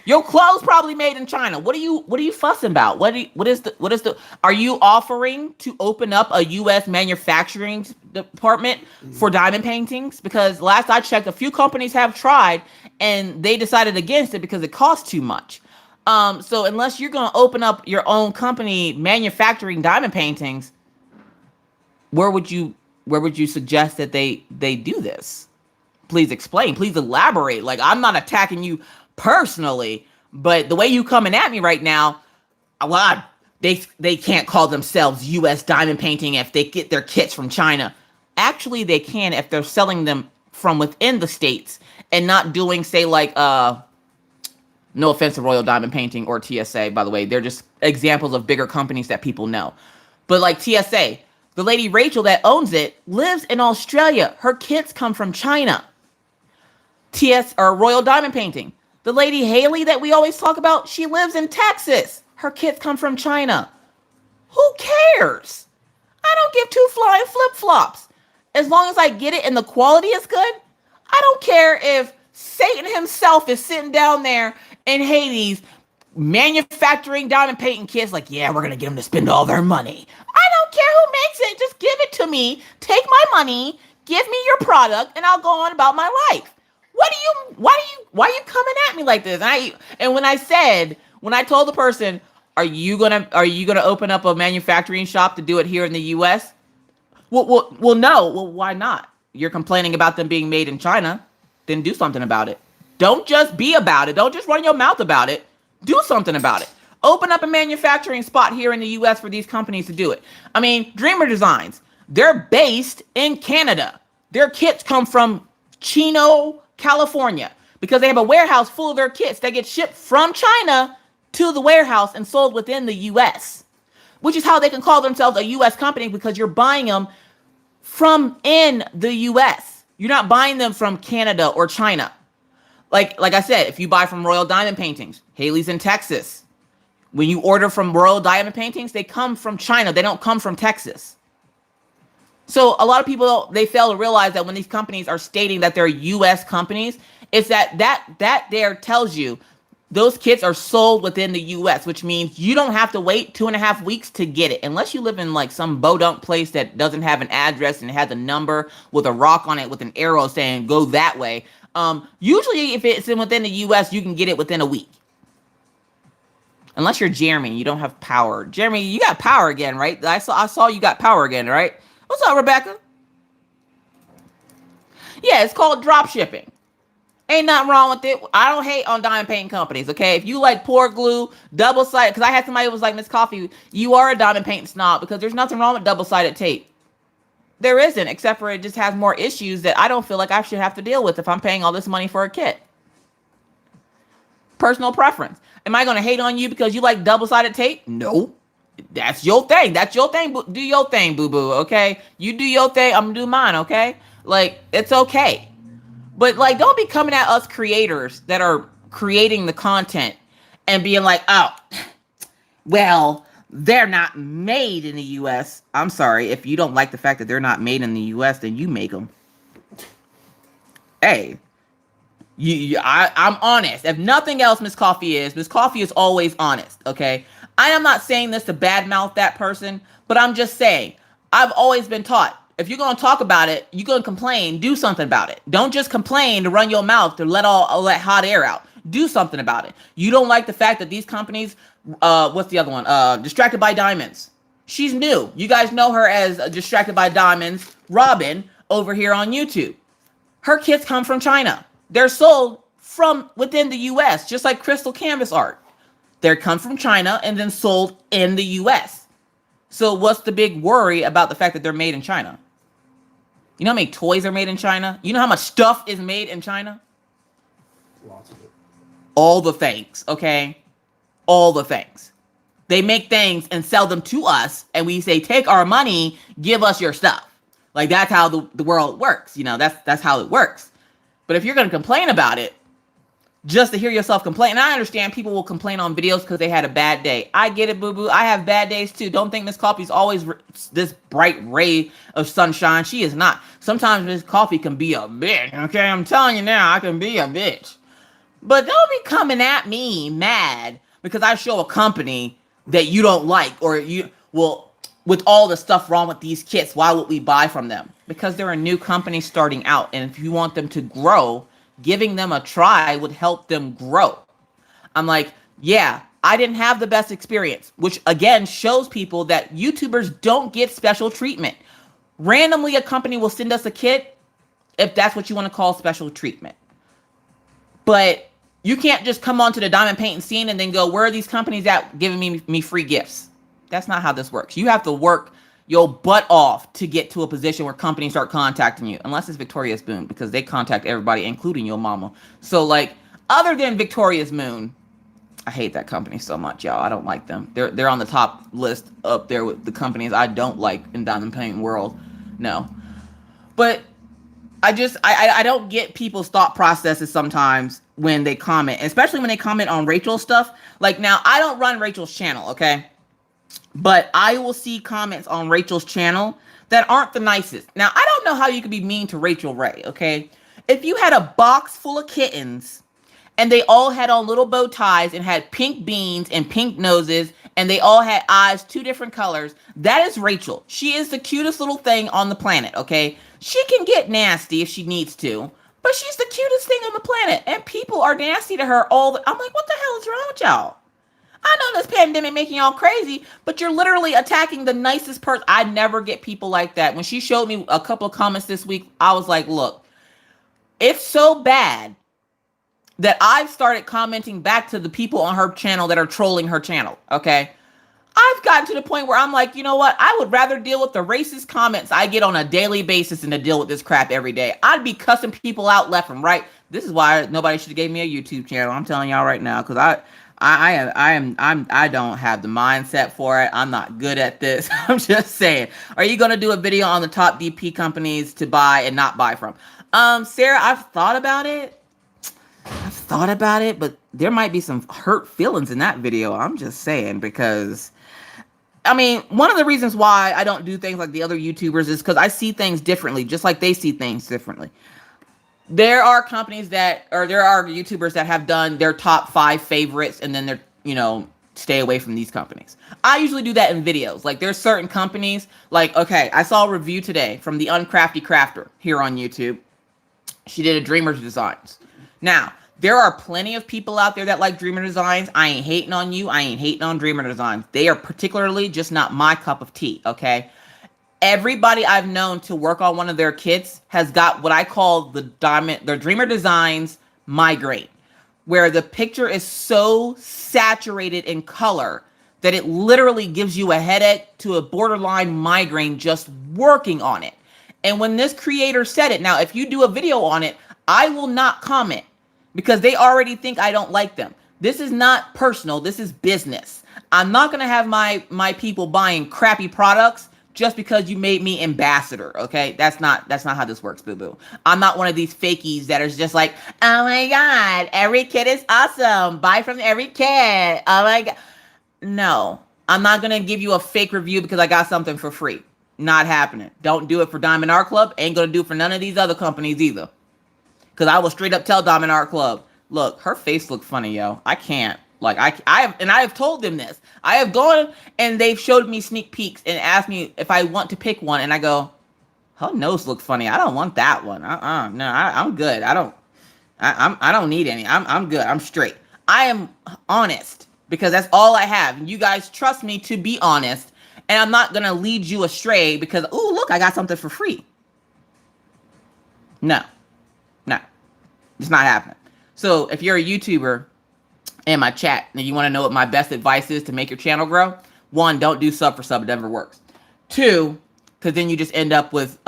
Your clothes probably made in China. What are you fussing about? Are you offering to open up a US manufacturing department for diamond paintings? Because last I checked, a few companies have tried and they decided against it because it costs too much. So unless you're going to open up your own company manufacturing diamond paintings, where would you suggest that they do this? Please explain. Please elaborate. Like, I'm not attacking you personally, but the way you coming at me right now, well, they can't call themselves US diamond painting if they get their kits from China. Actually, they can if they're selling them from within the states and not doing, say, like, no offense to Royal Diamond Painting or TSA, by the way. They're just examples of bigger companies that people know. But like TSA, the lady Rachel that owns it lives in Australia. Her kits come from China. Royal Diamond Painting. The lady Haley that we always talk about, she lives in Texas. Her kits come from China. Who cares? I don't give two flying flip-flops. As long as I get it and the quality is good, I don't care if Satan himself is sitting down there in Hades manufacturing diamond painting kits like, yeah, we're going to get them to spend all their money. I don't care who makes it. Just give it to me. Take my money. Give me your product and I'll go on about my life. Why are you coming at me like this? And when I told the person, are you gonna open up a manufacturing shop to do it here in the US? Well, no. Well, why not? You're complaining about them being made in China. Then do something about it. Don't just be about it. Don't just run your mouth about it. Do something about it. Open up a manufacturing spot here in the US for these companies to do it. I mean, Dreamer Designs, they're based in Canada. Their kits come from Chino, California, because they have a warehouse full of their kits that get shipped from China to the warehouse and sold within the US, which is how they can call themselves a US company, because you're buying them from in the US. You're not buying them from Canada or China. Like I said, if you buy from Royal Diamond Paintings, Haley's in Texas. When you order from Royal Diamond Paintings, they come from China. They don't come from Texas. So a lot of people, they fail to realize that when these companies are stating that they're US companies, it's that there tells you those kits are sold within the US, which means you don't have to wait 2.5 weeks to get it. Unless you live in like some bodunk place that doesn't have an address and it has a number with a rock on it with an arrow saying go that way. Usually if it's within the US, you can get it within a week. Unless you're Jeremy, you don't have power. Jeremy, you got power again, right? I saw you got power again, right? What's up, Rebecca? Yeah, it's called drop shipping. Ain't nothing wrong with it. I don't hate on diamond painting companies, okay? If you like pour glue, double-sided, because I had somebody who was like, Miss Coffee, you are a diamond painting snob, because there's nothing wrong with double-sided tape. There isn't, except for it just has more issues that I don't feel like I should have to deal with if I'm paying all this money for a kit. Personal preference. Am I going to hate on you because you like double-sided tape? No. That's your thing. That's your thing. Do your thing, boo-boo, okay? You do your thing. I'm going to do mine, okay? Like, it's okay. But like, don't be coming at us creators that are creating the content and being like, oh, well, they're not made in the US. I'm sorry. If you don't like the fact that they're not made in the US, then you make them. Hey, I'm honest. If nothing else, Miss Coffee is always honest. Okay. I am not saying this to badmouth that person, but I'm just saying, I've always been taught, if you're going to talk about it, you're going to complain, do something about it. Don't just complain to run your mouth to let hot air out. Do something about it. You don't like the fact that these companies, what's the other one? Distracted by Diamonds. She's new. You guys know her as Distracted by Diamonds, Robin, over here on YouTube. Her kits come from China. They're sold from within the US, just like Crystal Canvas art. They come from China and then sold in the US. So what's the big worry about the fact that they're made in China? You know how many toys are made in China? You know how much stuff is made in China? Lots of it. All the things, okay? All the things. They make things and sell them to us, and we say, take our money, give us your stuff. Like, that's how the world works. You know, that's how it works. But if you're going to complain about it, just to hear yourself complain, and I understand people will complain on videos because they had a bad day. I get it, boo-boo. I have bad days, too. Don't think Miss Coffee's always this bright ray of sunshine. She is not. Sometimes Miss Coffee can be a bitch, okay? I'm telling you now, I can be a bitch. But don't be coming at me mad because I show a company that you don't like, or you, well, with all the stuff wrong with these kits, why would we buy from them? Because they're a new company starting out. And if you want them to grow, giving them a try would help them grow. I'm like, yeah, I didn't have the best experience, which again shows people that YouTubers don't get special treatment. Randomly, a company will send us a kit if that's what you want to call special treatment. But you can't just come onto the diamond painting scene and then go, where are these companies at giving me free gifts? That's not how this works. You have to work your butt off to get to a position where companies start contacting you, unless it's Victoria's Moon, because they contact everybody, including your mama. So like, other than Victoria's Moon, I hate that company so much, y'all. I don't like them. They're on the top list up there with the companies I don't like in diamond painting world. No, but I don't get people's thought processes sometimes when they comment, especially when they comment on Rachel's stuff. Like, now I don't run Rachel's channel, okay? But I will see comments on Rachel's channel that aren't the nicest. Now, I don't know how you could be mean to Rachel Ray, okay? If you had a box full of kittens and they all had on little bow ties and had pink beans and pink noses and they all had eyes, 2 different colors, that is Rachel. She is the cutest little thing on the planet, okay? She can get nasty if she needs to, but she's the cutest thing on the planet. And people are nasty to her all the... I'm like, what the hell is wrong with y'all? I know this pandemic making y'all crazy, but you're literally attacking the nicest person. I never get people like that. When she showed me a couple of comments this week, I was like, look, it's so bad that I've started commenting back to the people on her channel that are trolling her channel, okay? I've gotten to the point where I'm like, you know what? I would rather deal with the racist comments I get on a daily basis than to deal with this crap every day. I'd be cussing people out left and right. This is why nobody should have gave me a YouTube channel. I'm telling y'all right now, because I don't have the mindset for it. I'm not good at this. I'm just saying. Are you gonna do a video on the top DP companies to buy and not buy from? Sarah, I've thought about it. But there might be some hurt feelings in that video. I'm just saying, because I mean, one of the reasons why I don't do things like the other YouTubers is because I see things differently, just like they see things differently. There are companies that, or there are YouTubers that have done their top 5 favorites and then they're, you know, stay away from these companies. I usually do that in videos. Like, there's certain companies, like, okay, I saw a review today from the Uncrafty Crafter here on YouTube. She did a Dreamer's Designs. Now, there are plenty of people out there that like Dreamer Designs. I ain't hating on you. I ain't hating on Dreamer Designs. They are particularly just not my cup of tea, okay? Everybody I've known to work on one of their kits has got what I call the Dreamer Designs migraine, where the picture is so saturated in color that it literally gives you a headache to a borderline migraine just working on it. And when this creator said it, now if you do a video on it, I will not comment because they already think I don't like them. This is not personal. This is business. I'm not going to have my people buying crappy products just because you made me ambassador, okay? That's not how this works, boo-boo. I'm not one of these fakies that is just like, oh my God, every kid is awesome. Buy from every kid. Oh my God. No, I'm not going to give you a fake review because I got something for free. Not happening. Don't do it for Diamond Art Club. Ain't going to do it for none of these other companies either. Because I will straight up tell Diamond Art Club, look, her face look funny, yo. I can't. Like, I have told them this. I have gone and they've showed me sneak peeks and asked me if I want to pick one. And I go, her nose looks funny. I don't want that one. No, I'm good. I don't need any. I'm good. I'm straight. I am honest because that's all I have. And you guys trust me to be honest. And I'm not going to lead you astray because, oh, look, I got something for free. No, it's not happening. So if you're a YouTuber in my chat and you want to know what my best advice is to make your channel grow, 1, don't do sub for sub. It never works. 2, because then you just end up with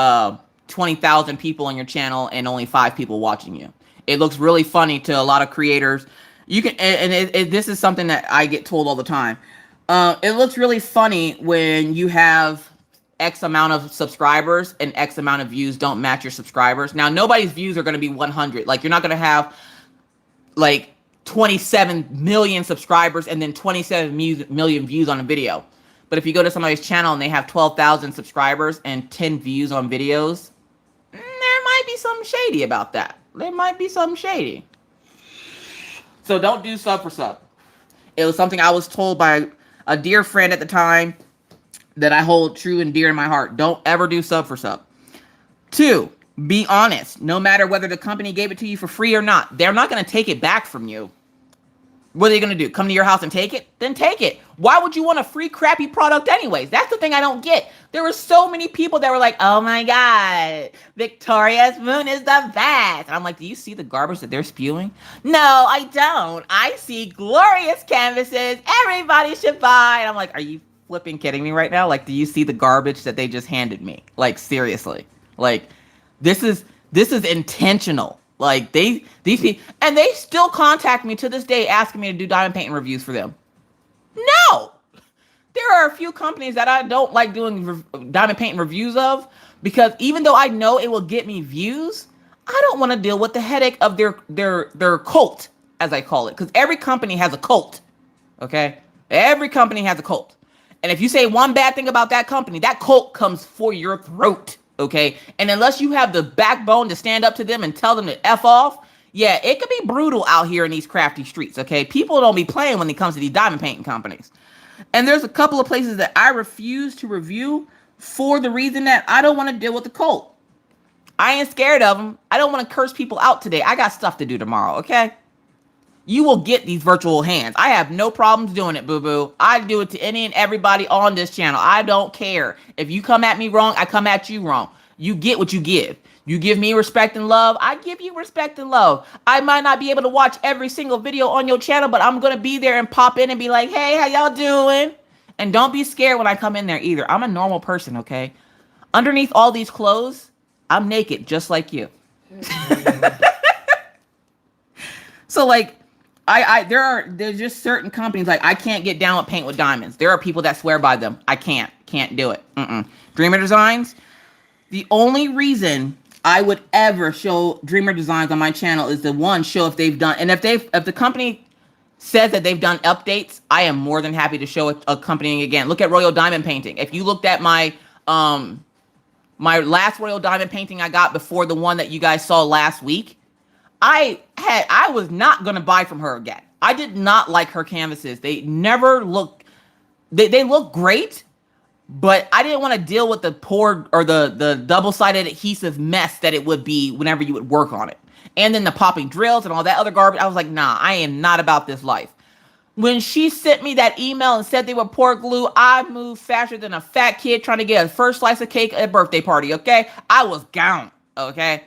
20,000 people on your channel and only 5 people watching you. It looks really funny to a lot of creators. You can, and this is something that I get told all the time. It looks really funny when you have X amount of subscribers and X amount of views don't match your subscribers. Now, nobody's views are going to be 100. Like, you're not going to have like 27 million subscribers and then 27 million views on a video. But if you go to somebody's channel and they have 12,000 subscribers and 10 views on videos, there might be something shady about that. There might be something shady. So don't do sub for sub. It was something I was told by a dear friend at the time that I hold true and dear in my heart. Don't ever do sub for sub. 2, be honest. No matter whether the company gave it to you for free or not, they're not going to take it back from you. What are they going to do? Come to your house and take it? Then take it. Why would you want a free crappy product anyways? That's the thing I don't get. There were so many people that were like, oh my God, Victoria's Moon is the best. And I'm like, do you see the garbage that they're spewing? No, I don't. I see glorious canvases. Everybody should buy. And I'm like, are you flipping kidding me right now? Like, do you see the garbage that they just handed me? Like, seriously. Like, this is intentional. Like, these people, and they still contact me to this day asking me to do diamond painting reviews for them. No, there are a few companies that I don't like doing diamond painting reviews of because even though I know it will get me views, I don't want to deal with the headache of their cult, as I call it, because every company has a cult. Okay, every company has a cult, and if you say one bad thing about that company, that cult comes for your throat. Okay, and unless you have the backbone to stand up to them and tell them to F off, yeah, it could be brutal out here in these crafty streets, okay? People don't be playing when it comes to these diamond painting companies. And there's a couple of places that I refuse to review for the reason that I don't want to deal with the cult. I ain't scared of them. I don't want to curse people out today. I got stuff to do tomorrow, okay? You will get these virtual hands. I have no problems doing it, boo-boo. I do it to any and everybody on this channel. I don't care. If you come at me wrong, I come at you wrong. You get what you give. You give me respect and love, I give you respect and love. I might not be able to watch every single video on your channel, but I'm going to be there and pop in and be like, hey, how y'all doing? And don't be scared when I come in there either. I'm a normal person, okay? Underneath all these clothes, I'm naked just like you. So, like, there's just certain companies, like, I can't get down with paint with diamonds. There are people that swear by them. I can't do it. Dreamer Designs, the only reason I would ever show Dreamer Designs on my channel is the one, show if they've done, and if the company says that they've done updates, I am more than happy to show it accompanying again. Look at Royal Diamond Painting. If you looked at my last Royal Diamond painting I got before the one that you guys saw last week, I was not going to buy from her again. I did not like her canvases. They never look, they look great, but I didn't want to deal with the poor or the double-sided adhesive mess that it would be whenever you would work on it. And then the popping drills and all that other garbage. I was like, nah, I am not about this life. When she sent me that email and said they were pour glue, I moved faster than a fat kid trying to get a first slice of cake at a birthday party, okay? I was gone, okay?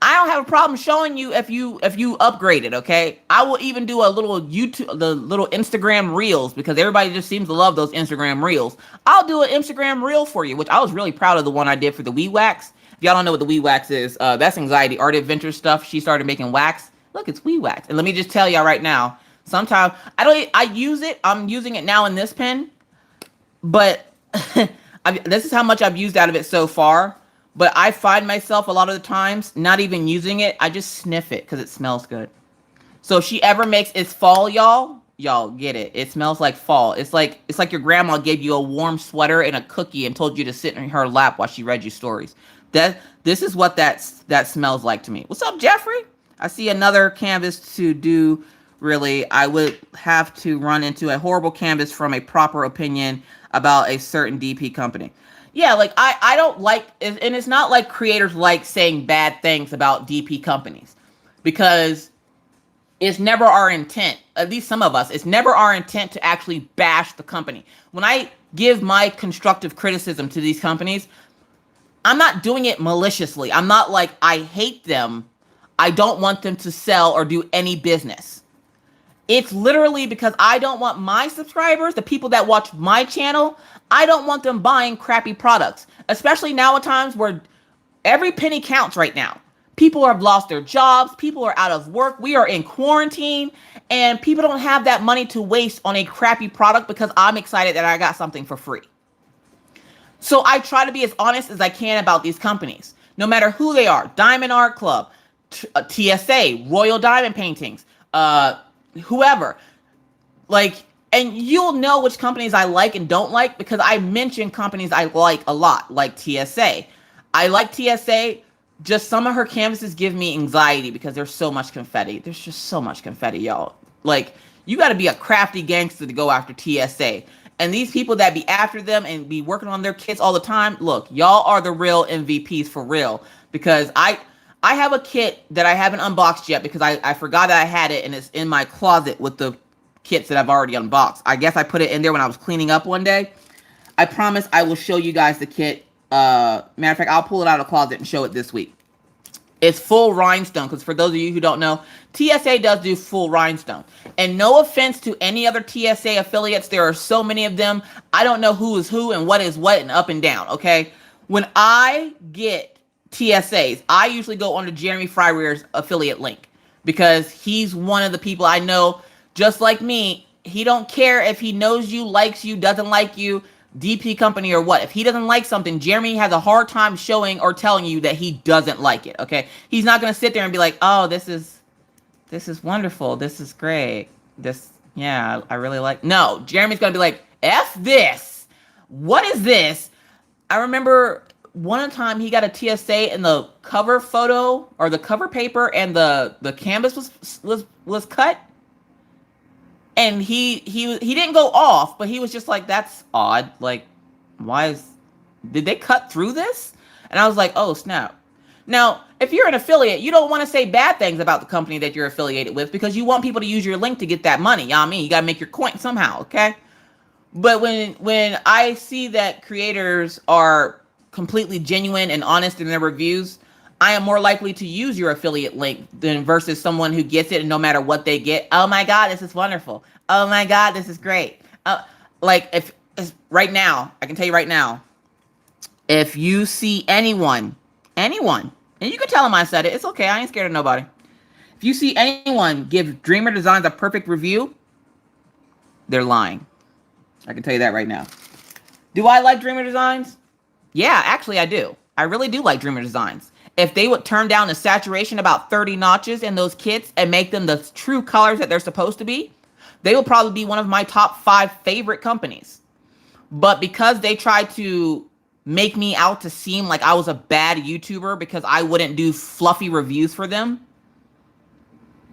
I don't have a problem showing you if you upgrade it, okay? I will even do a little the little Instagram reels, because everybody just seems to love those Instagram reels. I'll do an Instagram reel for you, which I was really proud of the one I did for the Wee Wax. If y'all don't know what the Wee Wax is, that's Anxiety Art Adventure stuff. She started making wax. Look, it's Wee Wax. And let me just tell y'all right now, sometimes I use it. I'm using it now in this pen, but this is how much I've used out of it so far. But I find myself a lot of the times not even using it. I just sniff it because it smells good. So if she ever makes it's fall, y'all get it. It smells like fall. It's like your grandma gave you a warm sweater and a cookie and told you to sit in her lap while she read you stories. This is what that smells like to me. What's up, Jeffrey? I see another canvas to do. Really, I would have to run into a horrible canvas from a proper opinion about a certain DP company. Yeah, like I don't like, and it's not like creators like saying bad things about DP companies, because it's never our intent, at least some of us, it's never our intent to actually bash the company. When I give my constructive criticism to these companies, I'm not doing it maliciously. I'm not like, I hate them. I don't want them to sell or do any business. It's literally because I don't want my subscribers, the people that watch my channel, I don't want them buying crappy products, especially now at times where every penny counts right now. People have lost their jobs. People are out of work. We are in quarantine, and people don't have that money to waste on a crappy product because I'm excited that I got something for free. So I try to be as honest as I can about these companies, no matter who they are. Diamond Art Club, TSA, Royal Diamond Paintings, whoever. Like, and you'll know which companies I like and don't like because I mention companies I like a lot, like TSA. I like TSA. Just some of her canvases give me anxiety because there's so much confetti. There's just so much confetti, y'all. Like, you got to be a crafty gangster to go after TSA. And these people that be after them and be working on their kits all the time, look, y'all are the real MVPs for real. Because I have a kit that I haven't unboxed yet because I forgot that I had it and it's in my closet with the kits that I've already unboxed. I guess I put it in there when I was cleaning up one day. I promise I will show you guys the kit. Matter of fact, I'll pull it out of the closet and show it this week. It's full rhinestone, because for those of you who don't know, TSA does do full rhinestone. And no offense to any other TSA affiliates, there are so many of them. I don't know who is who and what is what and up and down, okay? When I get TSAs, I usually go on to Jeremy Fryrear's affiliate link, because he's one of the people I know, just like me, he don't care if he knows you, likes you, doesn't like you, DP company or what. If he doesn't like something, Jeremy has a hard time showing or telling you that he doesn't like it, okay? He's not going to sit there and be like, oh, this is wonderful. This is great. Yeah, I really like. No, Jeremy's going to be like, F this. What is this? I remember one time he got a TSA and the cover photo or the cover paper and the canvas was cut. And he didn't go off, but he was just like, that's odd. Like, did they cut through this? And I was like, oh, snap. Now, if you're an affiliate, you don't want to say bad things about the company that you're affiliated with because you want people to use your link to get that money. You know what I mean? You got to make your coin somehow, okay? But when I see that creators are completely genuine and honest in their reviews, I am more likely to use your affiliate link than versus someone who gets it and no matter what they get, oh my God, this is wonderful. Oh my God, this is great. Like if right now, I can tell you right now, if you see anyone, and you can tell them I said it, it's okay, I ain't scared of nobody. If you see anyone give Dreamer Designs a perfect review, they're lying. I can tell you that right now. Do I like Dreamer Designs? Yeah, actually I do. I really do like Dreamer Designs. If they would turn down the saturation about 30 notches in those kits and make them the true colors that they're supposed to be, they will probably be one of my top 5 favorite companies. But because they tried to make me out to seem like I was a bad YouTuber because I wouldn't do fluffy reviews for them,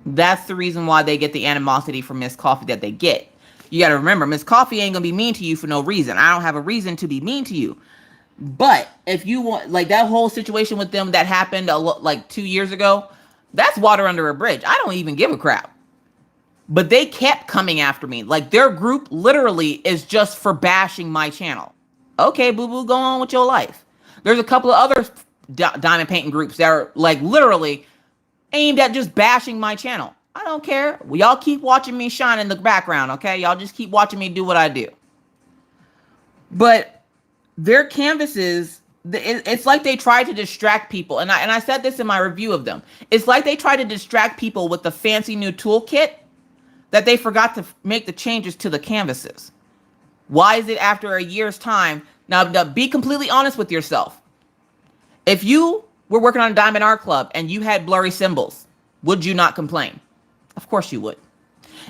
that's the reason why they get the animosity from Miss Coffee that they get. You got to remember, Miss Coffee ain't going to be mean to you for no reason. I don't have a reason to be mean to you. But if you want, like that whole situation with them that happened like 2 years ago, that's water under a bridge. I don't even give a crap. But they kept coming after me. Like their group literally is just for bashing my channel. Okay, boo-boo, go on with your life. There's a couple of other diamond painting groups that are like literally aimed at just bashing my channel. I don't care. Y'all keep watching me shine in the background, okay? Y'all just keep watching me do what I do. But their canvases, it's like they try to distract people. And I said this in my review of them. It's like they try to distract people with the fancy new toolkit that they forgot to make the changes to the canvases. Why is it after a year's time Now, be completely honest with yourself. If you were working on a Diamond Art Club and you had blurry symbols, would you not complain? Of course you would.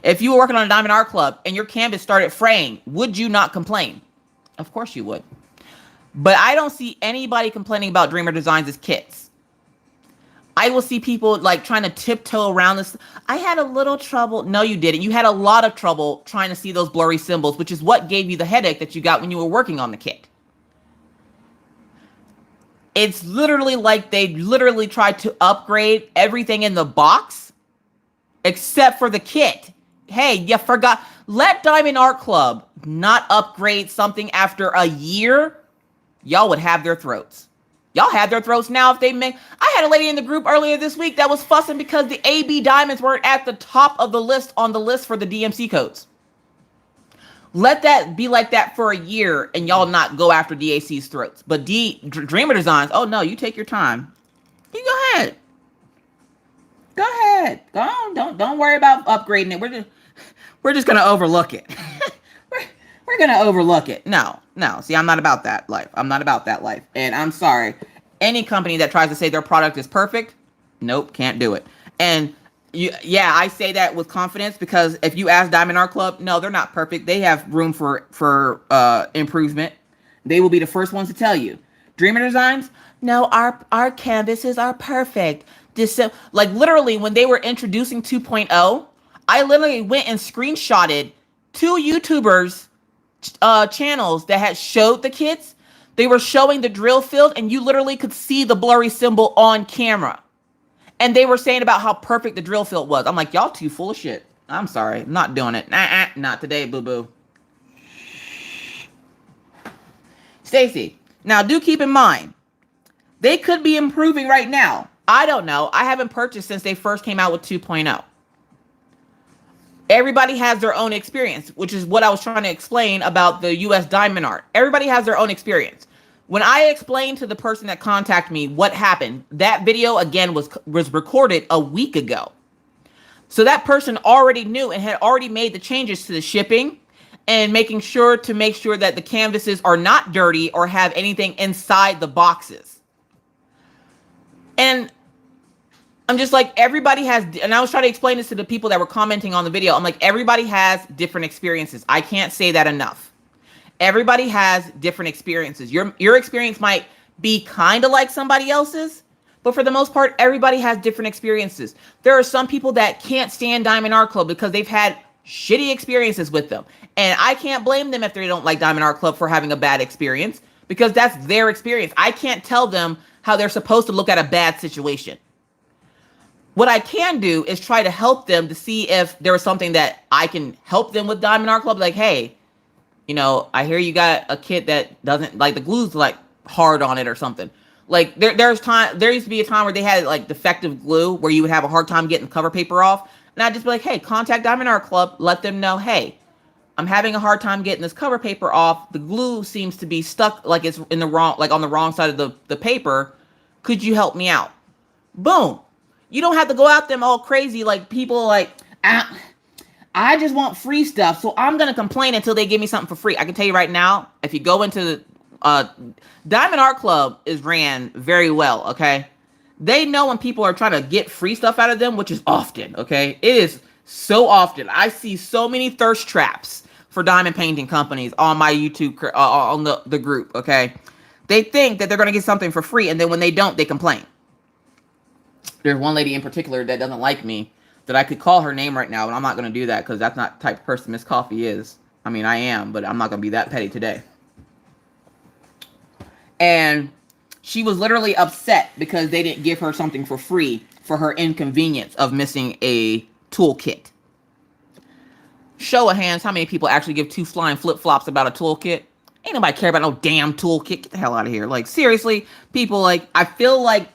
If you were working on a Diamond Art Club and your canvas started fraying, would you not complain? Of course you would. But I don't see anybody complaining about Dreamer Designs' kits. I will see people like trying to tiptoe around this. I had a little trouble. No, you didn't. You had a lot of trouble trying to see those blurry symbols, which is what gave you the headache that you got when you were working on the kit. It's literally like they literally tried to upgrade everything in the box except for the kit. Hey, you forgot. Let Diamond Art Club not upgrade something after a year. Y'all would have their throats. Y'all have their throats now if they make... I had a lady in the group earlier this week that was fussing because the AB diamonds weren't at the top of the list on the list for the DMC codes. Let that be like that for a year and y'all not go after DAC's throats. But Dreamer Designs, oh no, you take your time. You go ahead. Go ahead. Go on. Don't worry about upgrading it. We're just gonna overlook it. we're gonna overlook it. No. See, I'm not about that life. I'm not about that life. And I'm sorry. Any company that tries to say their product is perfect, nope, can't do it. And yeah, I say that with confidence because if you ask Diamond Art Club, no, they're not perfect. They have room for improvement. They will be the first ones to tell you. Dreamer Designs, no, our canvases are perfect. Like literally when they were introducing 2.0, I literally went and screenshotted 2 YouTubers channels that had showed the kits. They were showing the drill field and you literally could see the blurry symbol on camera. And they were saying about how perfect the drill field was. I'm like, y'all too full of shit. I'm sorry. I'm not doing it. Not today, boo-boo. Stacy, now do keep in mind, they could be improving right now. I don't know. I haven't purchased since they first came out with 2.0. Everybody has their own experience, which is what I was trying to explain about the US Diamond Art. Everybody has their own experience. When I explained to the person that contacted me what happened, that video again was recorded a week ago. So that person already knew and had already made the changes to the shipping and making sure that the canvases are not dirty or have anything inside the boxes. And I'm just like, everybody has, and I was trying to explain this to the people that were commenting on the video. I'm like, everybody has different experiences. I can't say that enough. Everybody has different experiences. Your experience might be kind of like somebody else's, but for the most part, everybody has different experiences. There are some people that can't stand Diamond Art Club because they've had shitty experiences with them. And I can't blame them if they don't like Diamond Art Club for having a bad experience because that's their experience. I can't tell them how they're supposed to look at a bad situation. What I can do is try to help them to see if there is something that I can help them with Diamond Art Club. Like, hey, you know, I hear you got a kit that doesn't, like, the glue's like hard on it or something. Like there used to be a time where they had like defective glue where you would have a hard time getting cover paper off. And I'd just be like, hey, contact Diamond Art Club. Let them know, hey, I'm having a hard time getting this cover paper off. The glue seems to be stuck like it's in the wrong, like on the wrong side of the paper. Could you help me out? Boom. You don't have to go out them all crazy like people like, I just want free stuff, so I'm going to complain until they give me something for free. I can tell you right now, if you go into Diamond Art Club is ran very well, okay? They know when people are trying to get free stuff out of them, which is often, okay? It is so often. I see so many thirst traps for diamond painting companies on my YouTube, on the group, okay? They think that they're going to get something for free, and then when they don't, they complain. There's one lady in particular that doesn't like me, that I could call her name right now, but I'm not going to do that because that's not the type of person Miss Coffee is. I mean, I am, but I'm not going to be that petty today. And she was literally upset because they didn't give her something for free for her inconvenience of missing a toolkit. Show of hands, how many people actually give 2 flying flip-flops about a toolkit? Ain't nobody care about no damn toolkit. Get the hell out of here. Like, seriously, people, like, I feel like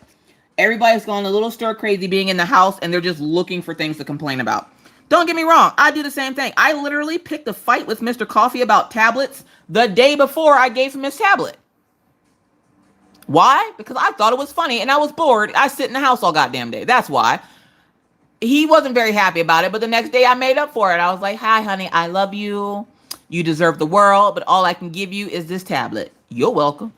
everybody's going a little stir crazy being in the house and they're just looking for things to complain about. Don't get me wrong. I do the same thing. I literally picked a fight with Mr. Coffee about tablets the day before I gave him his tablet. Why? Because I thought it was funny and I was bored. I sit in the house all goddamn day. That's why. He wasn't very happy about it, but the next day I made up for it. I was like, hi, honey, I love you. You deserve the world, but all I can give you is this tablet. You're welcome.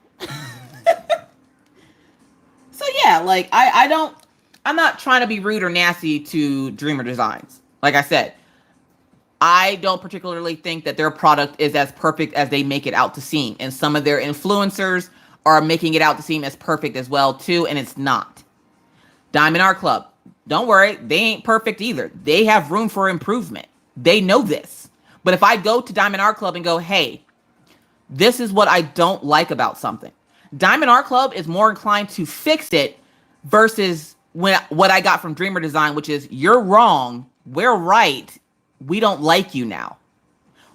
So yeah, like I'm not trying to be rude or nasty to Dreamer Designs. Like I said, I don't particularly think that their product is as perfect as they make it out to seem. And some of their influencers are making it out to seem as perfect as well too, and it's not. Diamond Art Club, don't worry, they ain't perfect either. They have room for improvement. They know this. But if I go to Diamond Art Club and go, hey, this is what I don't like about something, Diamond Art Club is more inclined to fix it versus what I got from Dreamer Design, which is, you're wrong, we're right, we don't like you now.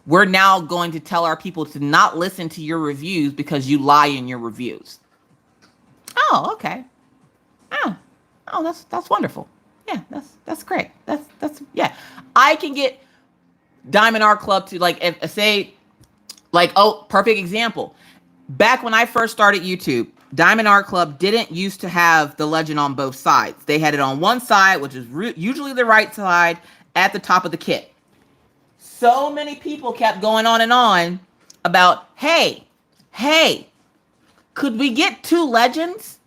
We're now going to tell our people to not listen to your reviews because you lie in your reviews. Oh, okay. Oh, that's wonderful. Yeah, that's great. That's yeah. I can get Diamond Art Club to, like, if say, like, oh, perfect example. Back when I first started YouTube, Diamond Art Club didn't used to have the legend on both sides. They had it on one side, which is usually the right side, at the top of the kit. So many people kept going on and on about, hey, could we get 2 legends?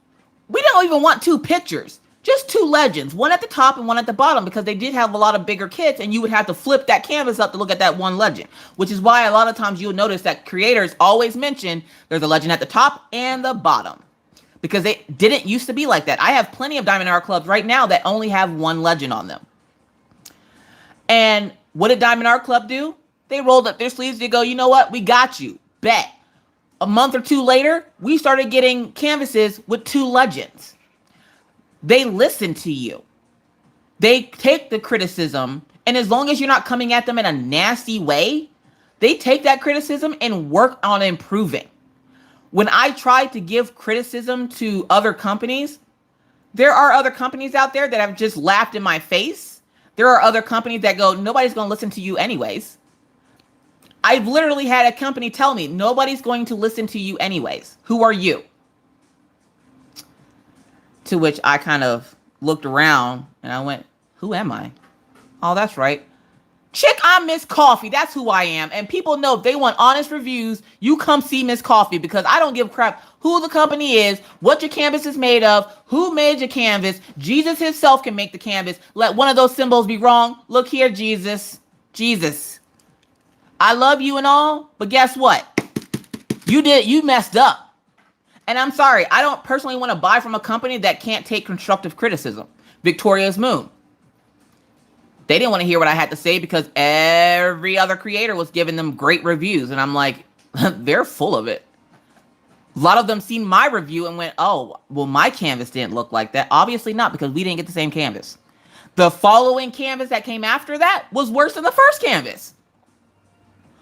We don't even want 2 pictures. Just 2 legends, one at the top and one at the bottom, because they did have a lot of bigger kits and you would have to flip that canvas up to look at that one legend, which is why a lot of times you'll notice that creators always mention there's a legend at the top and the bottom, because they didn't used to be like that. I have plenty of Diamond Art Clubs right now that only have 1 legend on them. And what did Diamond Art Club do? They rolled up their sleeves to go, you know what? We got you. Bet. A month or 2 later, we started getting canvases with 2 legends. They listen to you. They take the criticism, and as long as you're not coming at them in a nasty way, they take that criticism and work on improving. When I try to give criticism to other companies, there are other companies out there that have just laughed in my face. There are other companies that go, nobody's going to listen to you anyways. I've literally had a company tell me, nobody's going to listen to you anyways. Who are you? To which I kind of looked around and I went, who am I? Oh, that's right. Chick, I'm Miss Coffee. That's who I am. And people know if they want honest reviews, you come see Miss Coffee, because I don't give a crap who the company is, what your canvas is made of, who made your canvas. Jesus himself can make the canvas. Let one of those symbols be wrong. Look here, Jesus. Jesus. I love you and all, but guess what? You messed up. And I'm sorry, I don't personally want to buy from a company that can't take constructive criticism. Victoria's Moon. They didn't want to hear what I had to say because every other creator was giving them great reviews. And I'm like, they're full of it. A lot of them seen my review and went, oh, well, my canvas didn't look like that. Obviously not, because we didn't get the same canvas. The following canvas that came after that was worse than the first canvas.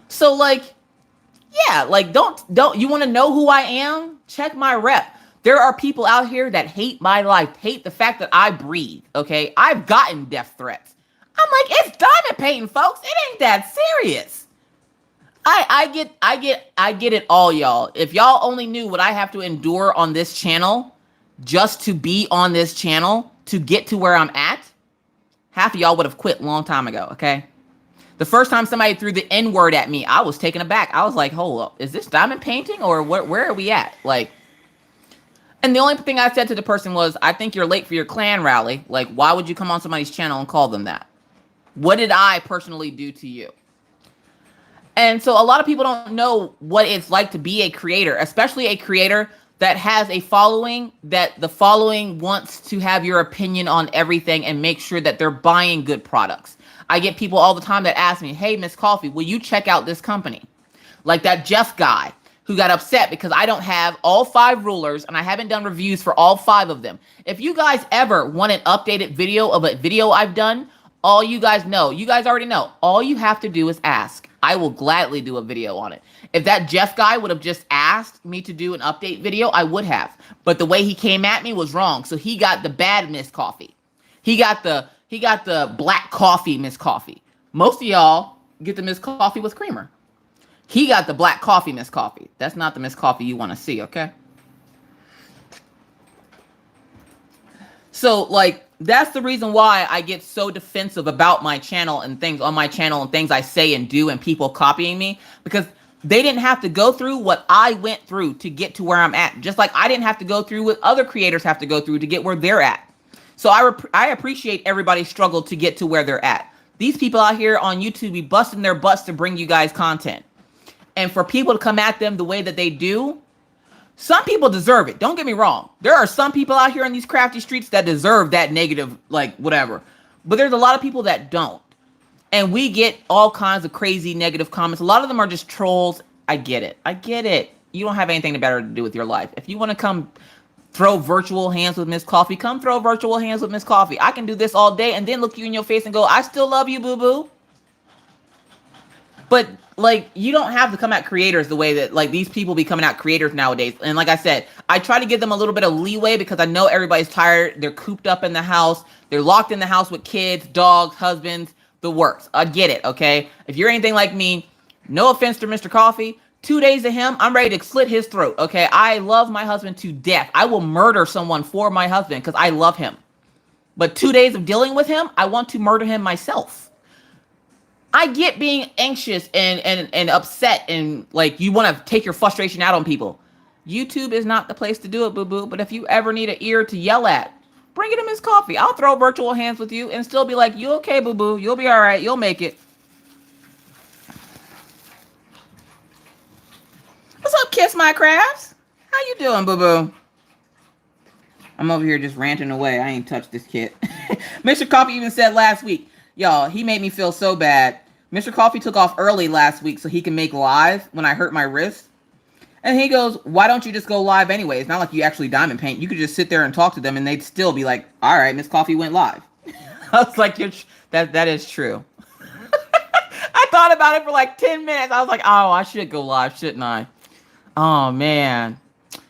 So, like, yeah, like, don't you want to know who I am? Check my rep. There are people out here that hate my life, hate the fact that I breathe, okay? I've gotten death threats. I'm like, it's diamond painting, folks. It ain't that serious. I get it all, y'all. If y'all only knew what I have to endure on this channel just to be on this channel to get to where I'm at, half of y'all would have quit a long time ago, okay? The first time somebody threw the N-word at me, I was taken aback. I was like, hold up, is this diamond painting or where are we at? Like, and the only thing I said to the person was, I think you're late for your clan rally. Like, why would you come on somebody's channel and call them that? What did I personally do to you? And so a lot of people don't know what it's like to be a creator, especially a creator that has a following, that the following wants to have your opinion on everything and make sure that they're buying good products. I get people all the time that ask me, hey, Miss Coffee, will you check out this company? Like that Jeff guy who got upset because I don't have all 5 rulers and I haven't done reviews for all 5 of them. If you guys ever want an updated video of a video I've done, all you guys know, you guys already know, all you have to do is ask. I will gladly do a video on it. If that Jeff guy would have just asked me to do an update video, I would have. But the way he came at me was wrong. So he got the bad Miss Coffee. He got the black coffee Miss Coffee. Most of y'all get the Miss Coffee with creamer. He got the black coffee Miss Coffee. That's not the Miss Coffee you want to see, okay? So, like, that's the reason why I get so defensive about my channel and things on my channel and things I say and do and people copying me. Because They didn't have to go through what I went through to get to where I'm at. Just like I didn't have to go through what other creators have to go through to get where they're at. So I appreciate everybody's struggle to get to where they're at. These people out here on YouTube be busting their butts to bring you guys content. And for people to come at them the way that they do, some people deserve it. Don't get me wrong. There are some people out here in these crafty streets that deserve that negative, like, whatever. But there's a lot of people that don't. And we get all kinds of crazy negative comments. A lot of them are just trolls. I get it. I get it. You don't have anything better to do with your life. If you want to come throw virtual hands with Miss Coffee, come throw virtual hands with Miss Coffee. I can do this all day and then look you in your face and go, I still love you, boo-boo. But, like, you don't have to come at creators the way that, like, these people be coming at creators nowadays. And like I said, I try to give them a little bit of leeway because I know everybody's tired. They're cooped up in the house. They're locked in the house with kids, dogs, husbands, the works. I get it, okay? If you're anything like me, no offense to Mr. Coffee, 2 days to him, I'm ready to slit his throat, okay? I love my husband to death. I will murder someone for my husband because I love him. But 2 days of dealing with him, I want to murder him myself. I get being anxious and upset and, like, you want to take your frustration out on people. YouTube is not the place to do it, boo-boo. But if you ever need an ear to yell at, bring it to Miss Coffee. I'll throw virtual hands with you and still be like, you okay, boo-boo? You'll be all right. You'll make it. What's up, Kiss My Crafts? How you doing, boo-boo? I'm over here just ranting away. I ain't touched this kit. Mr. Coffee even said last week, y'all, he made me feel so bad. Mr. Coffee took off early last week so he can make live when I hurt my wrist. And he goes, why don't you just go live anyway? It's not like you actually diamond paint. You could just sit there and talk to them and they'd still be like, all right, Miss Coffee went live. I was like, that is true. I thought about it for like 10 minutes. I was like, oh, I should go live, shouldn't I? Oh, man.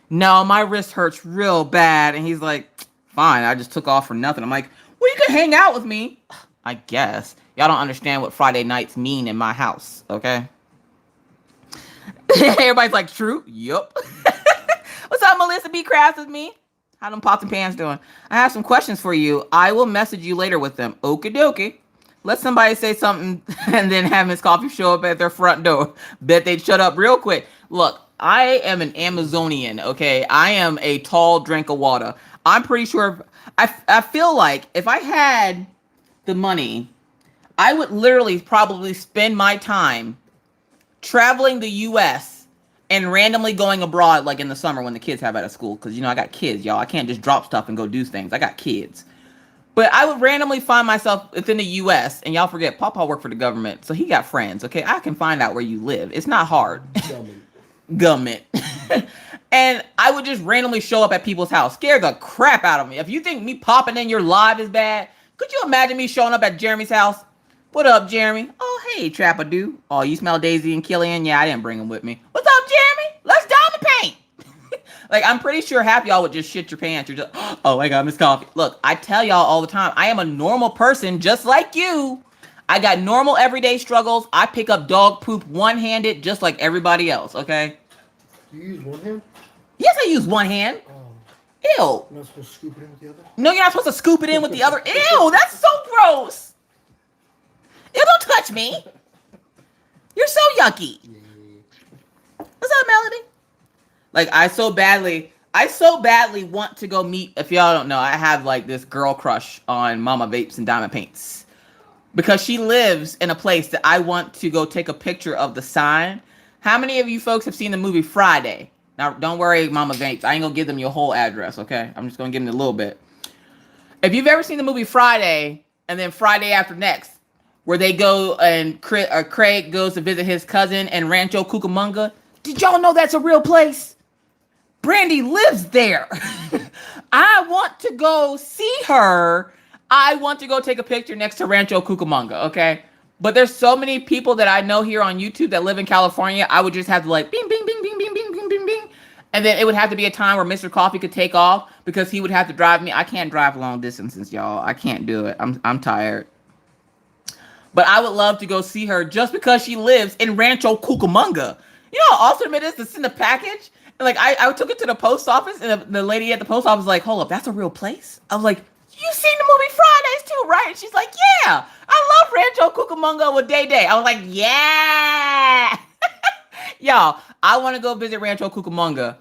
No, my wrist hurts real bad. And he's like, fine, I just took off for nothing. I'm like, well, you can hang out with me. I guess. Y'all don't understand what Friday nights mean in my house, okay? Everybody's like, true? Yup. What's up, Melissa B. Crafts with me? How them pots and pans doing? I have some questions for you. I will message you later with them. Okie dokie. Let somebody say something and then have Miss Coffee show up at their front door. Bet they'd shut up real quick. Look, I am an Amazonian, okay? I am a tall drink of water. I'm pretty sure, I feel like if I had the money, I would literally probably spend my time traveling the U.S. and randomly going abroad, like in the summer when the kids have out of school. Because, you know, I got kids, y'all. I can't just drop stuff and go do things. I got kids. But I would randomly find myself within the U.S. And y'all forget, Papa worked for the government. So he got friends, okay? I can find out where you live. It's not hard. Government. And I would just randomly show up at people's house. Scare the crap out of me. If you think me popping in your live is bad, could you imagine me showing up at Jeremy's house? What up, Jeremy? Oh, hey, Trappadoo. Oh, you smell Daisy and Killian? Yeah, I didn't bring them with me. What's up, Jeremy? Let's diamond paint. Like, I'm pretty sure half y'all would just shit your pants. You're just, oh my God, Miss Coffee. Look, I tell y'all all the time, I am a normal person just like you. I got normal everyday struggles. I pick up dog poop one-handed just like everybody else, okay? Do you use one hand? Yes, I use one hand. Ew. You're not supposed to scoop it in with the other? No, you're not supposed to scoop it in with the other. Ew, that's so gross. Ew, don't touch me. You're so yucky. What's up, Melody? Like, I so badly want to go meet, if y'all don't know, I have like this girl crush on Mama Vapes and Diamond Paints. Because she lives in a place that I want to go take a picture of the sign. How many of you folks have seen the movie Friday? Now, don't worry, Mama Vapes. I ain't going to give them your whole address, okay? I'm just going to give them a little bit. If you've ever seen the movie Friday, and then Friday After Next, where they go and Craig goes to visit his cousin in Rancho Cucamonga, did y'all know that's a real place? Brandy lives there. I want to go see her. I want to go take a picture next to Rancho Cucamonga, okay? But there's so many people that I know here on YouTube that live in California. I would just have to like bing, bing, bing, bing, bing, bing, bing, bing, bing. And then it would have to be a time where Mr. Coffee could take off because he would have to drive me. I can't drive long distances, y'all. I can't do it. I'm tired. But I would love to go see her just because she lives in Rancho Cucamonga. You know how awesome it is to send a package? And like I took it to the post office and the lady at the post office was like, hold up, that's a real place? I was like, you seen the movie Fridays too, right? And she's like, yeah, I love Rancho Cucamonga with Day Day. I was like, yeah. Y'all, I want to go visit Rancho Cucamonga.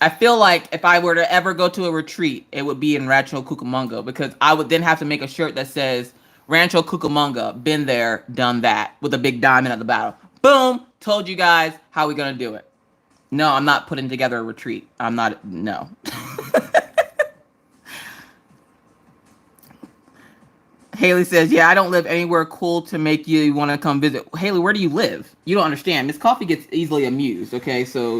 I feel like if I were to ever go to a retreat, it would be in Rancho Cucamonga because I would then have to make a shirt that says Rancho Cucamonga, been there, done that, with a big diamond at the bottom. Boom! Told you guys how we gonna do it. No, I'm not putting together a retreat. I'm not. No. Haley says, yeah, I don't live anywhere cool to make you want to come visit. Haley, where do you live? You don't understand. Miss Coffee gets easily amused, okay? So,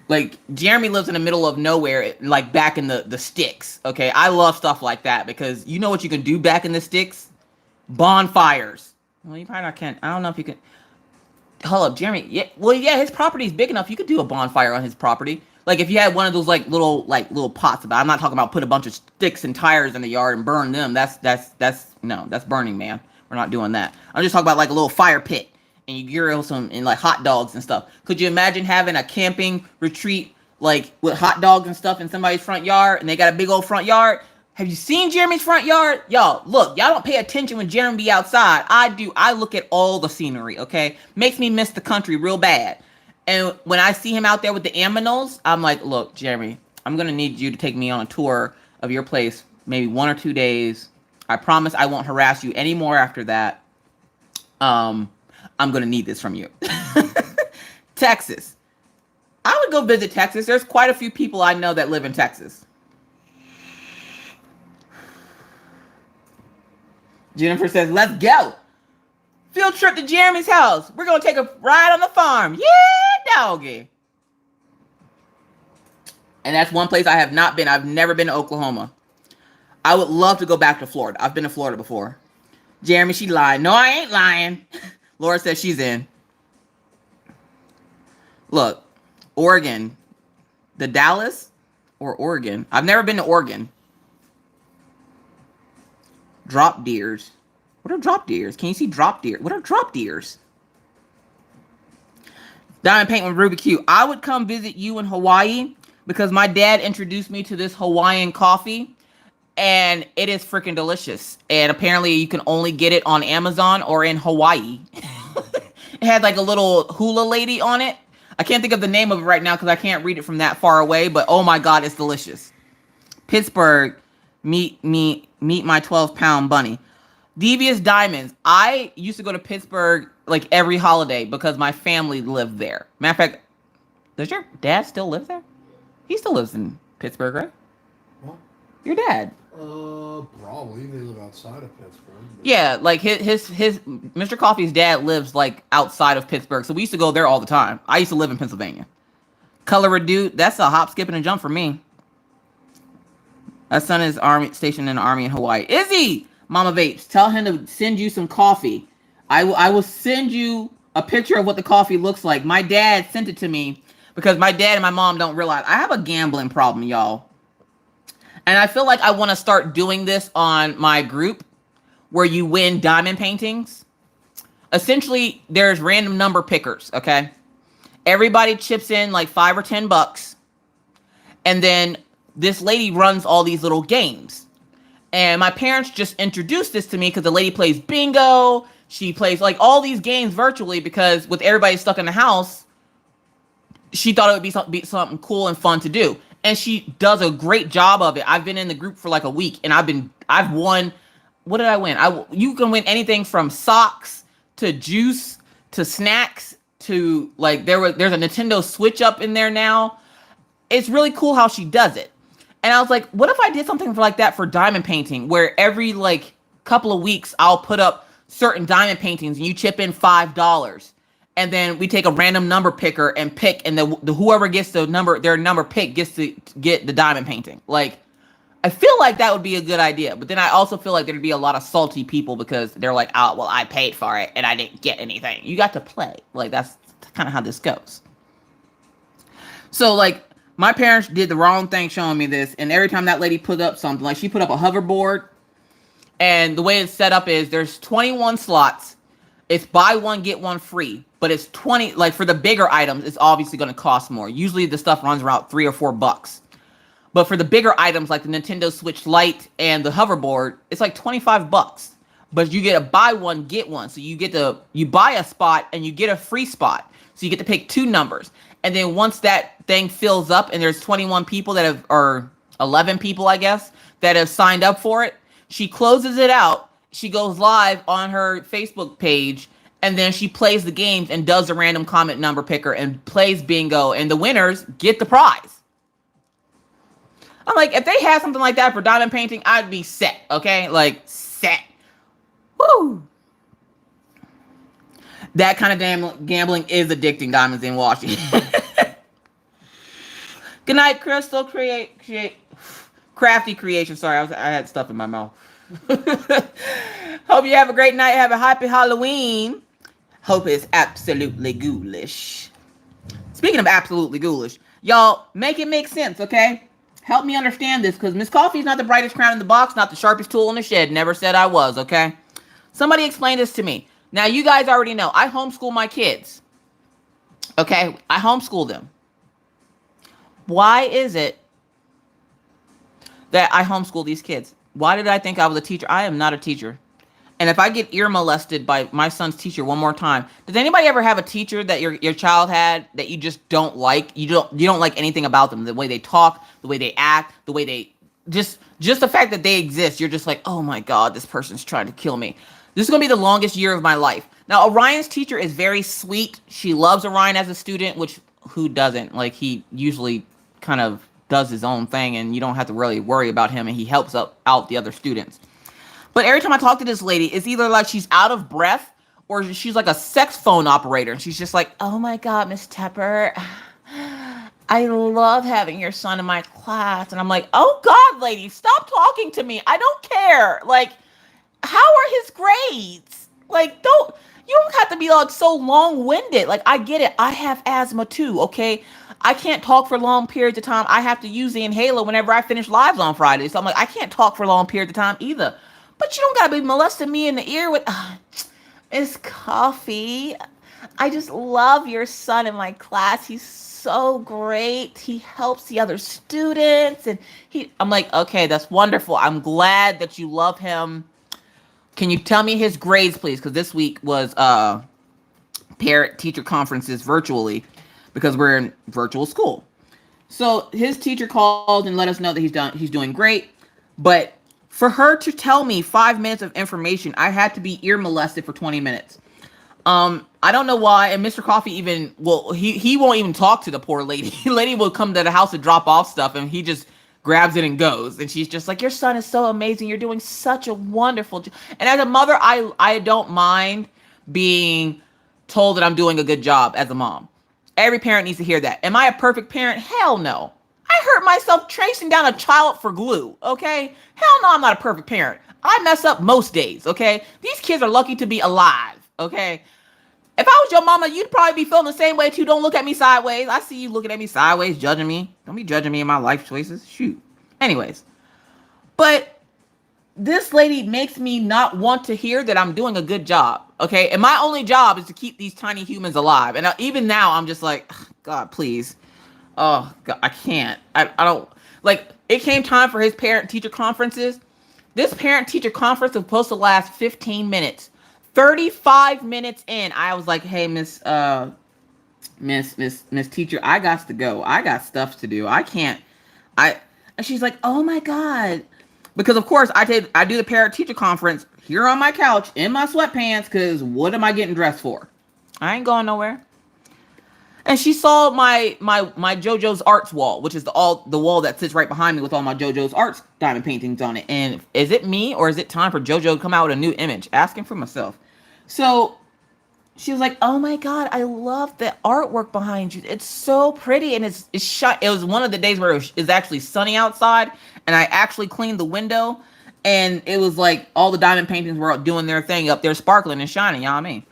like Jeremy lives in the middle of nowhere, like back in the sticks, okay? I love stuff like that because you know what you can do back in the sticks? Bonfires. Well, you probably not can. I don't know if you can. Hold up, Jeremy. Yeah, well, yeah, his property is big enough. You could do a bonfire on his property. Like if you had one of those little pots. But I'm not talking about put a bunch of sticks and tires in the yard and burn them. That's burning, man. We're not doing that. I'm just talking about like a little fire pit and you grill some and like hot dogs and stuff. Could you imagine having a camping retreat like with hot dogs and stuff in somebody's front yard and they got a big old front yard? Have you seen Jeremy's front yard? Y'all, look, y'all don't pay attention when Jeremy be outside. I do. I look at all the scenery, okay? Makes me miss the country real bad. And when I see him out there with the aminos, I'm like, look, Jeremy, I'm going to need you to take me on a tour of your place, maybe 1 or 2 days. I promise I won't harass you anymore after that. I'm going to need this from you. Texas. I would go visit Texas. There's quite a few people I know that live in Texas. Jennifer says, let's go. Field trip to Jeremy's house. We're going to take a ride on the farm. Yeah, doggy. And that's one place I have not been. I've never been to Oklahoma. I would love to go back to Florida. I've been to Florida before. Jeremy, she lied. No, I ain't lying. Laura says she's in. Look, Oregon. The Dallas or Oregon? I've never been to Oregon. Drop deers. What are drop deers? Can you see drop deer? What are drop deers? Diamond Paint with Ruby Q. I would come visit you in Hawaii because my dad introduced me to this Hawaiian coffee and it is freaking delicious. And apparently you can only get it on Amazon or in Hawaii. It had like a little hula lady on it. I can't think of the name of it right now because I can't read it from that far away, but oh my God, it's delicious. Pittsburgh, meet my 12-pound bunny. Devious Diamonds. I used to go to Pittsburgh like every holiday because my family lived there. Matter of fact, does your dad still live there? He still lives in Pittsburgh, right? What? Your dad. Probably. They live outside of Pittsburgh. Yeah, like his Mr. Coffee's dad lives like outside of Pittsburgh. So we used to go there all the time. I used to live in Pennsylvania. Color Reduce. That's a hop, skip, and a jump for me. My son is stationed in the army in Hawaii. Izzy! Mama Vapes, tell him to send you some coffee. I will send you a picture of what the coffee looks like. My dad sent it to me because my dad and my mom don't realize I have a gambling problem, y'all. And I feel like I want to start doing this on my group where you win diamond paintings. Essentially, there's random number pickers, okay? Everybody chips in like $5 or $10. And then this lady runs all these little games. And my parents just introduced this to me because the lady plays bingo. She plays like all these games virtually because with everybody stuck in the house, she thought it would be something cool and fun to do. And she does a great job of it. I've been in the group for like a week and I've won. What did I win? You can win anything from socks to juice to snacks to like there's a Nintendo Switch up in there now. It's really cool how she does it. And I was like, what if I did something like that for diamond painting where every like couple of weeks I'll put up certain diamond paintings and you chip in $5 and then we take a random number picker and pick and the whoever gets their number pick gets to get the diamond painting. Like, I feel like that would be a good idea. But then I also feel like there'd be a lot of salty people because they're like, oh, well, I paid for it and I didn't get anything. You got to play. Like, that's kind of how this goes. So like, my parents did the wrong thing showing me this, and every time that lady put up something, like she put up a hoverboard, and the way it's set up is there's 21 slots. It's buy one, get one free, but it's 20, like for the bigger items, it's obviously going to cost more. Usually the stuff runs around $3 or $4. But for the bigger items like the Nintendo Switch Lite and the hoverboard, it's like $25. But you get a buy one, get one. So you buy a spot and you get a free spot. So you get to pick 2 numbers. And then once that thing fills up and there's 21 people that have, or 11 people, I guess, that have signed up for it, she closes it out. She goes live on her Facebook page, and then she plays the games and does a random comment number picker and plays bingo, and the winners get the prize. I'm like, if they had something like that for diamond painting, I'd be set, okay? Like, set. Woo! That kind of gambling is addicting, Diamonds in Washington. Good night, Crystal. Crafty Creation. Sorry, I had stuff in my mouth. Hope you have a great night. Have a happy Halloween. Hope it's absolutely ghoulish. Speaking of absolutely ghoulish, y'all, make it make sense, okay? Help me understand this, because Miss Coffee's not the brightest crown in the box, not the sharpest tool in the shed. Never said I was, okay? Somebody explain this to me. Now, you guys already know, I homeschool my kids. Okay? I homeschool them. Why is it that I homeschool these kids? Why did I think I was a teacher? I am not a teacher. And if I get ear molested by my son's teacher one more time, does anybody ever have a teacher that your child had that you just don't like? You don't like anything about them. The way they talk, the way they act, the way they just the fact that they exist. You're just like, oh my God, this person's trying to kill me. This is going to be the longest year of my life. Now, Orion's teacher is very sweet. She loves Orion as a student, which who doesn't? Like, he usually kind of does his own thing, and you don't have to really worry about him, and he helps out the other students. But every time I talk to this lady, it's either like she's out of breath or she's like a sex phone operator. And she's just like, oh my God, Miss Tepper, I love having your son in my class. And I'm like, oh God, lady, stop talking to me. I don't care. Like, how are his grades? Like, you don't have to be like so long-winded. Like, I get it. I have asthma too, okay? I can't talk for long periods of time. I have to use the inhaler whenever I finish lives on Friday. So I'm like, I can't talk for long periods of time either. But you don't gotta be molesting me in the ear with, Miss Coffee, I just love your son in my class. He's so great. He helps the other students. And I'm like, okay, that's wonderful. I'm glad that you love him. Can you tell me his grades, please? Because this week was parent-teacher conferences virtually because we're in virtual school. So his teacher called and let us know that he's doing great. But for her to tell me 5 minutes of information, I had to be ear molested for 20 minutes. I don't know why. And Mr. Coffee he won't even talk to the poor lady. The lady will come to the house to drop off stuff, and he just grabs it and goes. And she's just like, your son is so amazing. You're doing such a wonderful job. And as a mother, I don't mind being told that I'm doing a good job as a mom. Every parent needs to hear that. Am I a perfect parent? Hell no. I hurt myself tracing down a child for glue, okay? Hell no, I'm not a perfect parent. I mess up most days, okay? These kids are lucky to be alive, okay? If I was your mama, you'd probably be feeling the same way too. Don't look at me sideways. I see you looking at me sideways, judging me. Don't be judging me in my life choices. Shoot. Anyways. But this lady makes me not want to hear that I'm doing a good job, okay? And my only job is to keep these tiny humans alive. And even now, I'm just like, God, please. Oh, God, I can't. I don't, like, it came time for his parent-teacher conferences. This parent-teacher conference was supposed to last 15 minutes. 35 minutes in, I was like, hey, Miss Teacher, I got to go. I got stuff to do. I can't. And she's like, oh, my God. Because, of course, I do the parent-teacher conference here on my couch in my sweatpants because what am I getting dressed for? I ain't going nowhere. And she saw my JoJo's Arts wall, which is the wall that sits right behind me with all my JoJo's Arts diamond paintings on it. And is it me or is it time for JoJo to come out with a new image? Asking for myself. So she was like, "Oh my God, I love the artwork behind you. It's so pretty." And it's shut. It was one of the days where it was actually sunny outside, and I actually cleaned the window, and it was like all the diamond paintings were doing their thing up there, sparkling and shining. You know what I mean?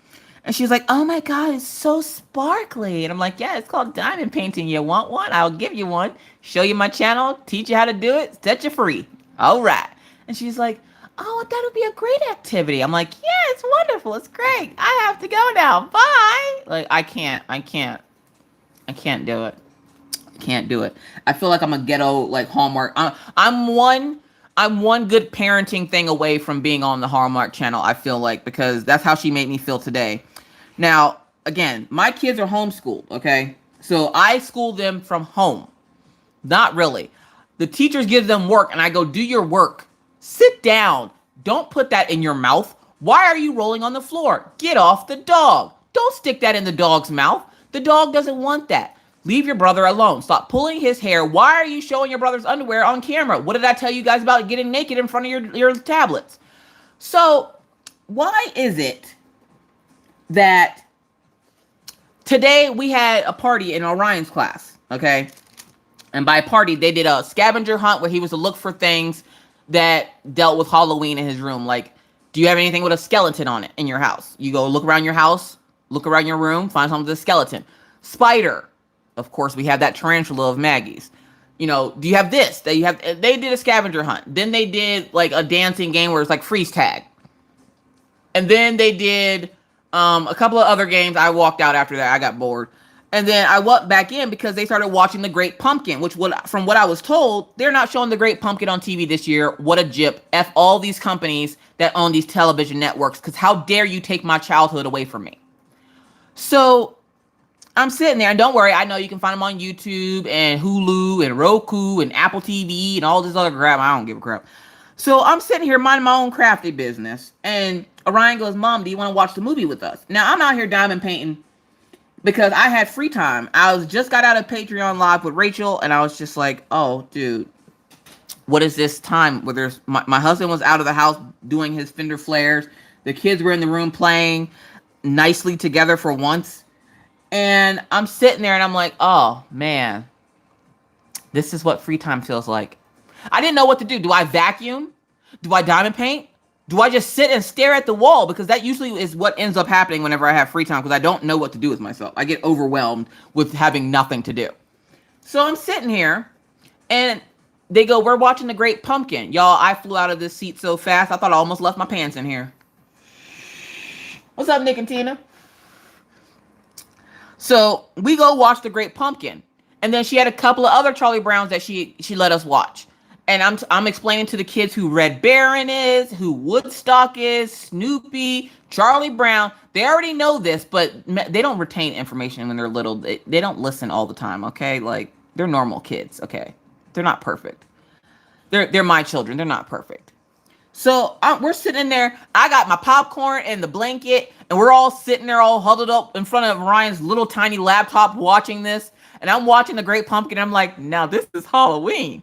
And she's like, oh my God, it's so sparkly. And I'm like, yeah, it's called diamond painting. You want one? I'll give you one. Show you my channel, teach you how to do it, set you free. All right. And she's like, oh, that would be a great activity. I'm like, yeah, it's wonderful. It's great. I have to go now. Bye. Like, I can't do it. I can't do it. I feel like I'm a ghetto, like, Hallmark. I'm one good parenting thing away from being on the Hallmark channel, I feel like, because that's how she made me feel today. Now, again, my kids are homeschooled, okay? So I school them from home. Not really. The teachers give them work and I go, do your work. Sit down. Don't put that in your mouth. Why are you rolling on the floor? Get off the dog. Don't stick that in the dog's mouth. The dog doesn't want that. Leave your brother alone. Stop pulling his hair. Why are you showing your brother's underwear on camera? What did I tell you guys about getting naked in front of your tablets? So why is it that today we had a party in Orion's class, okay? And by party, they did a scavenger hunt where he was to look for things that dealt with Halloween in his room. Like, do you have anything with a skeleton on it in your house? You go look around your house, look around your room, find something with a skeleton. Spider. Of course, we have that tarantula of Maggie's. You know, do you have this? They did a scavenger hunt. Then they did like a dancing game where it's like freeze tag. And then they did a couple of other games. I walked out after that. I got bored. And then I walked back in because they started watching The Great Pumpkin, which from what I was told, they're not showing The Great Pumpkin on TV this year. What a jip. F all these companies that own these television networks, because how dare you take my childhood away from me? So I'm sitting there, and don't worry, I know you can find them on YouTube and Hulu and Roku and Apple TV and all this other crap. I don't give a crap. So I'm sitting here minding my own crafty business, and Orion goes, Mom, do you want to watch the movie with us? Now, I'm out here diamond painting because I had free time. I just got out of Patreon Live with Rachel, and I was just like, oh, dude, what is this time where there's my husband was out of the house doing his fender flares. The kids were in the room playing nicely together for once. And I'm sitting there and I'm like, oh, man, this is what free time feels like. I didn't know what to do. Do I vacuum? Do I diamond paint? Do I just sit and stare at the wall? Because that usually is what ends up happening whenever I have free time, because I don't know what to do with myself. I get overwhelmed with having nothing to do. So I'm sitting here and they go, we're watching The Great Pumpkin. Y'all, I flew out of this seat so fast, I thought I almost left my pants in here. What's up, Nick and Tina? So we go watch The Great Pumpkin. And then she had a couple of other Charlie Browns that she let us watch. And I'm explaining to the kids who Red Baron is, who Woodstock is, Snoopy, Charlie Brown. They already know this, but they don't retain information when they're little. They don't listen all the time, okay? Like, they're normal kids, okay? They're not perfect. They're my children. They're not perfect. So we're sitting in there. I got my popcorn and the blanket, and we're all sitting there all huddled up in front of Ryan's little tiny laptop watching this. And I'm watching The Great Pumpkin. I'm like, now this is Halloween.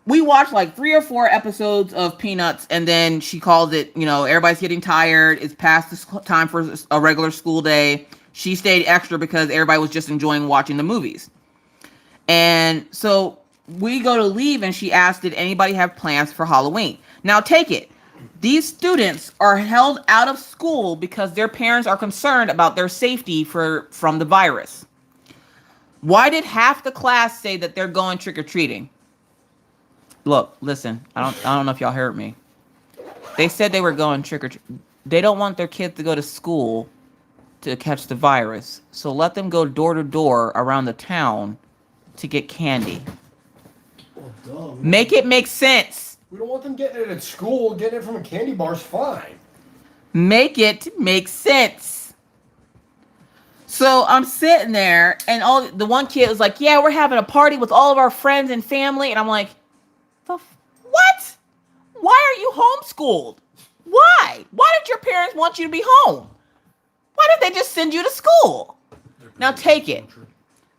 We watched like 3 or 4 episodes of Peanuts, and then she calls it, you know, everybody's getting tired. It's past the time for a regular school day. She stayed extra because everybody was just enjoying watching the movies. And so we go to leave, and she asked, did anybody have plans for Halloween? Now take it. These students are held out of school because their parents are concerned about their safety from the virus. Why did half the class say that they're going trick-or-treating? Look, listen, I don't know if y'all heard me. They said they were going trick-or-treating. They don't want their kids to go to school to catch the virus. So let them go door to door around the town to get candy. Well, Make it make sense. We don't want them getting it at school. Getting it from a candy bar is fine. Make it make sense. So I'm sitting there, and the one kid was like, yeah, we're having a party with all of our friends and family. And I'm like, what? Why are you homeschooled? Why? Why did your parents want you to be home? Why didn't they just send you to school? Now take it.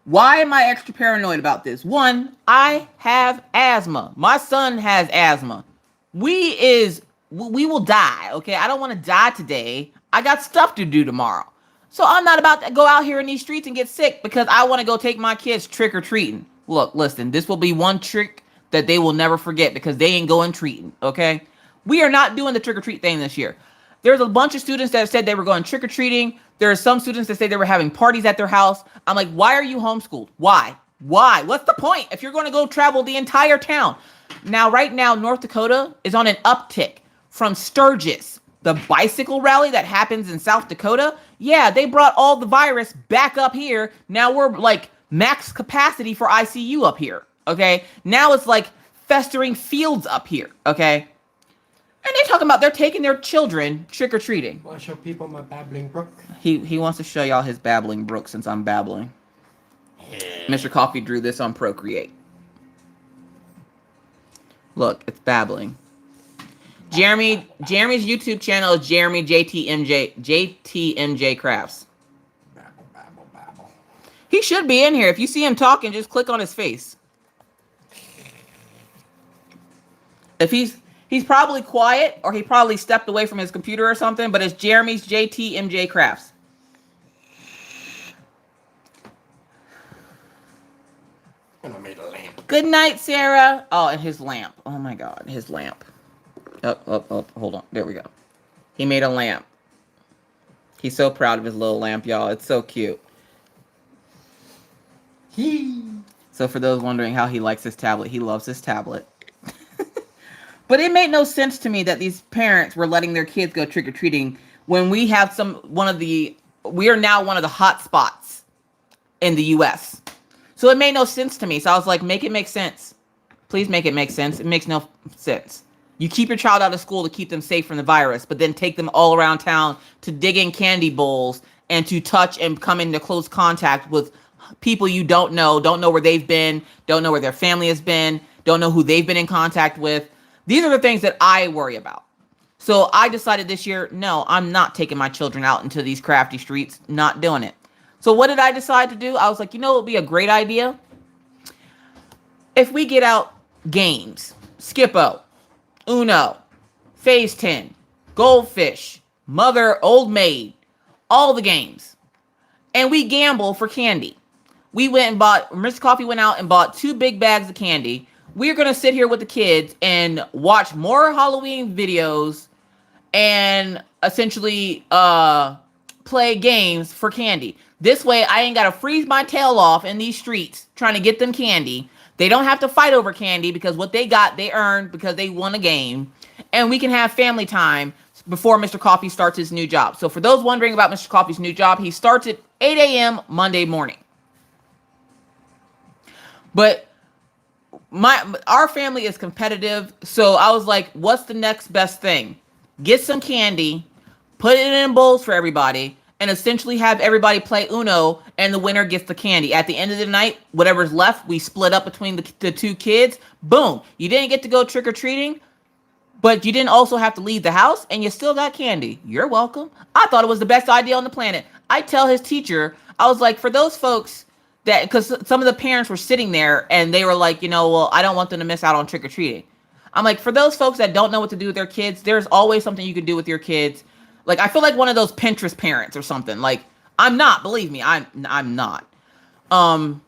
Why am I extra paranoid about this? 1, I have asthma. My son has asthma. We will die, okay? I don't want to die today. I got stuff to do tomorrow. So I'm not about to go out here in these streets and get sick because I want to go take my kids trick-or-treating. Look, listen, this will be one trick that they will never forget because they ain't going treating, okay? We are not doing the trick-or-treat thing this year. There's a bunch of students that said they were going trick-or-treating. There are some students that say they were having parties at their house. I'm like, why are you homeschooled? Why? What's the point if you're going to go travel the entire town? Now, right now, North Dakota is on an uptick from Sturgis, the bicycle rally that happens in South Dakota. Yeah, they brought all the virus back up here. Now we're like max capacity for ICU up here. Okay, now it's like festering fields up here. Okay, And they talking about they're taking their children trick-or-treating. Want to show people my babbling brook? He wants to show y'all his babbling brook since I'm babbling. Mr. Coffee drew this on Procreate. Look, it's babbling. Jeremy's YouTube channel is Jeremy JTMJ Crafts. Babble, babble, babble. He should be in here. If you see him talking, just click on his face. If he's probably quiet, or he probably stepped away from his computer or something, but it's Jeremy's JTMJ Crafts. And I made a lamp. Good night, Sarah. Oh, and his lamp. Oh my God, his lamp. Oh, hold on. There we go. He made a lamp. He's so proud of his little lamp, y'all. It's so cute. So for those wondering how he likes his tablet, he loves his tablet. But it made no sense to me that these parents were letting their kids go trick-or-treating when we have we are now one of the hot spots in the US. So it made no sense to me. So I was like, make it make sense. Please make it make sense. It makes no sense. You keep your child out of school to keep them safe from the virus, but then take them all around town to dig in candy bowls and to touch and come into close contact with people you don't know where they've been, don't know where their family has been, don't know who they've been in contact with. These are the things that I worry about. So I decided this year, no, I'm not taking my children out into these crafty streets, not doing it. So what did I decide to do? I was like, you know what would be a great idea? If we get out games, Skippo, Uno, Phase 10, Goldfish, Mother, Old Maid, all the games. And we gamble for candy. We went and Mr. Coffee went out and bought 2 big bags of candy. We're going to sit here with the kids and watch more Halloween videos and essentially play games for candy. This way, I ain't got to freeze my tail off in these streets trying to get them candy. They don't have to fight over candy because what they got, they earned because they won a game. And we can have family time before Mr. Coffee starts his new job. So for those wondering about Mr. Coffee's new job, he starts at 8 a.m. Monday morning. But our family is competitive, so I was like, what's the next best thing? Get some candy, put it in bowls for everybody, and essentially have everybody play Uno, and the winner gets the candy. At the end of the night, whatever's left, we split up between the 2 kids. Boom. You didn't get to go trick-or-treating, but you didn't also have to leave the house, and you still got candy. You're welcome. I thought it was the best idea on the planet. I tell his teacher, I was like, for those folks that, because some of the parents were sitting there and they were like, well, I don't want them to miss out on trick-or-treating. I'm like, for those folks that don't know what to do with their kids, there's always something you can do with your kids. Like, I feel like one of those Pinterest parents or something. Like, I'm not, believe me, I'm not. But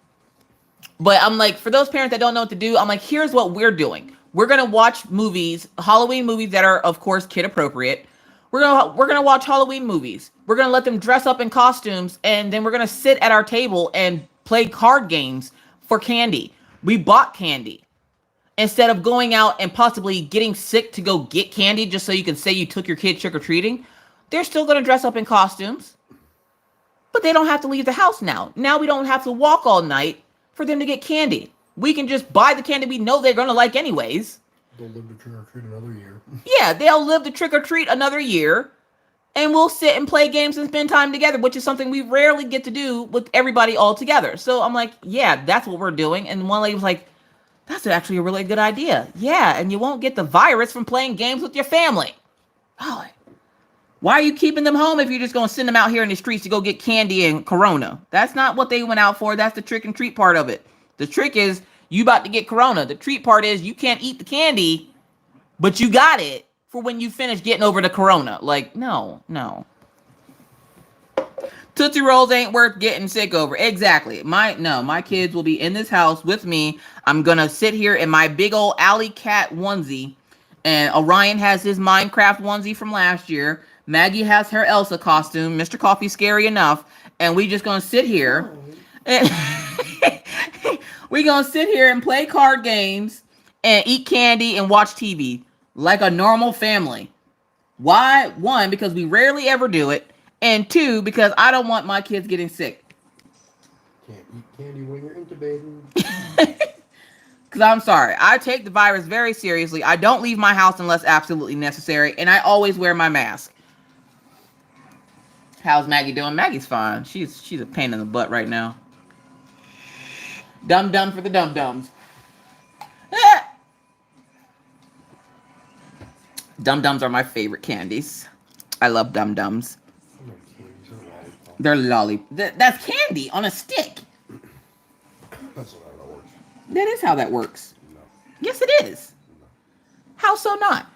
I'm like, for those parents that don't know what to do, I'm like, here's what we're doing. We're going to watch movies, Halloween movies that are, of course, kid appropriate. We're going to watch Halloween movies. We're going to let them dress up in costumes, and then we're going to sit at our table and play card games for candy. We bought candy. Instead of going out and possibly getting sick to go get candy just so you can say you took your kid trick-or-treating, they're still going to dress up in costumes. But they don't have to leave the house now. Now we don't have to walk all night for them to get candy. We can just buy the candy we know they're going to like anyways. They'll live to trick-or-treat another year. Yeah, they'll live to trick-or-treat another year. And we'll sit and play games and spend time together, which is something we rarely get to do with everybody all together. So I'm like, yeah, that's what we're doing. And one lady was like, that's actually a really good idea. Yeah, and you won't get the virus from playing games with your family. Oh, why are you keeping them home if you're just going to send them out here in the streets to go get candy and Corona? That's not what they went out for. That's the trick and treat part of it. The trick is you about to get Corona. The treat part is you can't eat the candy, but you got it for when you finish getting over the Corona. Like, no. Tootsie Rolls ain't worth getting sick over. Exactly. My kids will be in this house with me. I'm going to sit here in my big old alley cat onesie. And Orion has his Minecraft onesie from last year. Maggie has her Elsa costume. Mr. Coffee's scary enough. And we just going to sit here. And we're going to sit here and play card games and eat candy and watch TV like a normal family. Why? 1, because we rarely ever do it. And 2, because I don't want my kids getting sick. Can't eat candy when you're intubated. Because I'm sorry, I take the virus very seriously. I don't leave my house unless absolutely necessary, and I always wear my mask. How's Maggie doing? Maggie's fine. She's a pain in the butt right now. Dum dum for the dum dums. Dum dums are my favorite candies. I love dum dums. They're that's candy on a stick. That's not how that works. That is how that works. No. Yes, it is. No. How so not?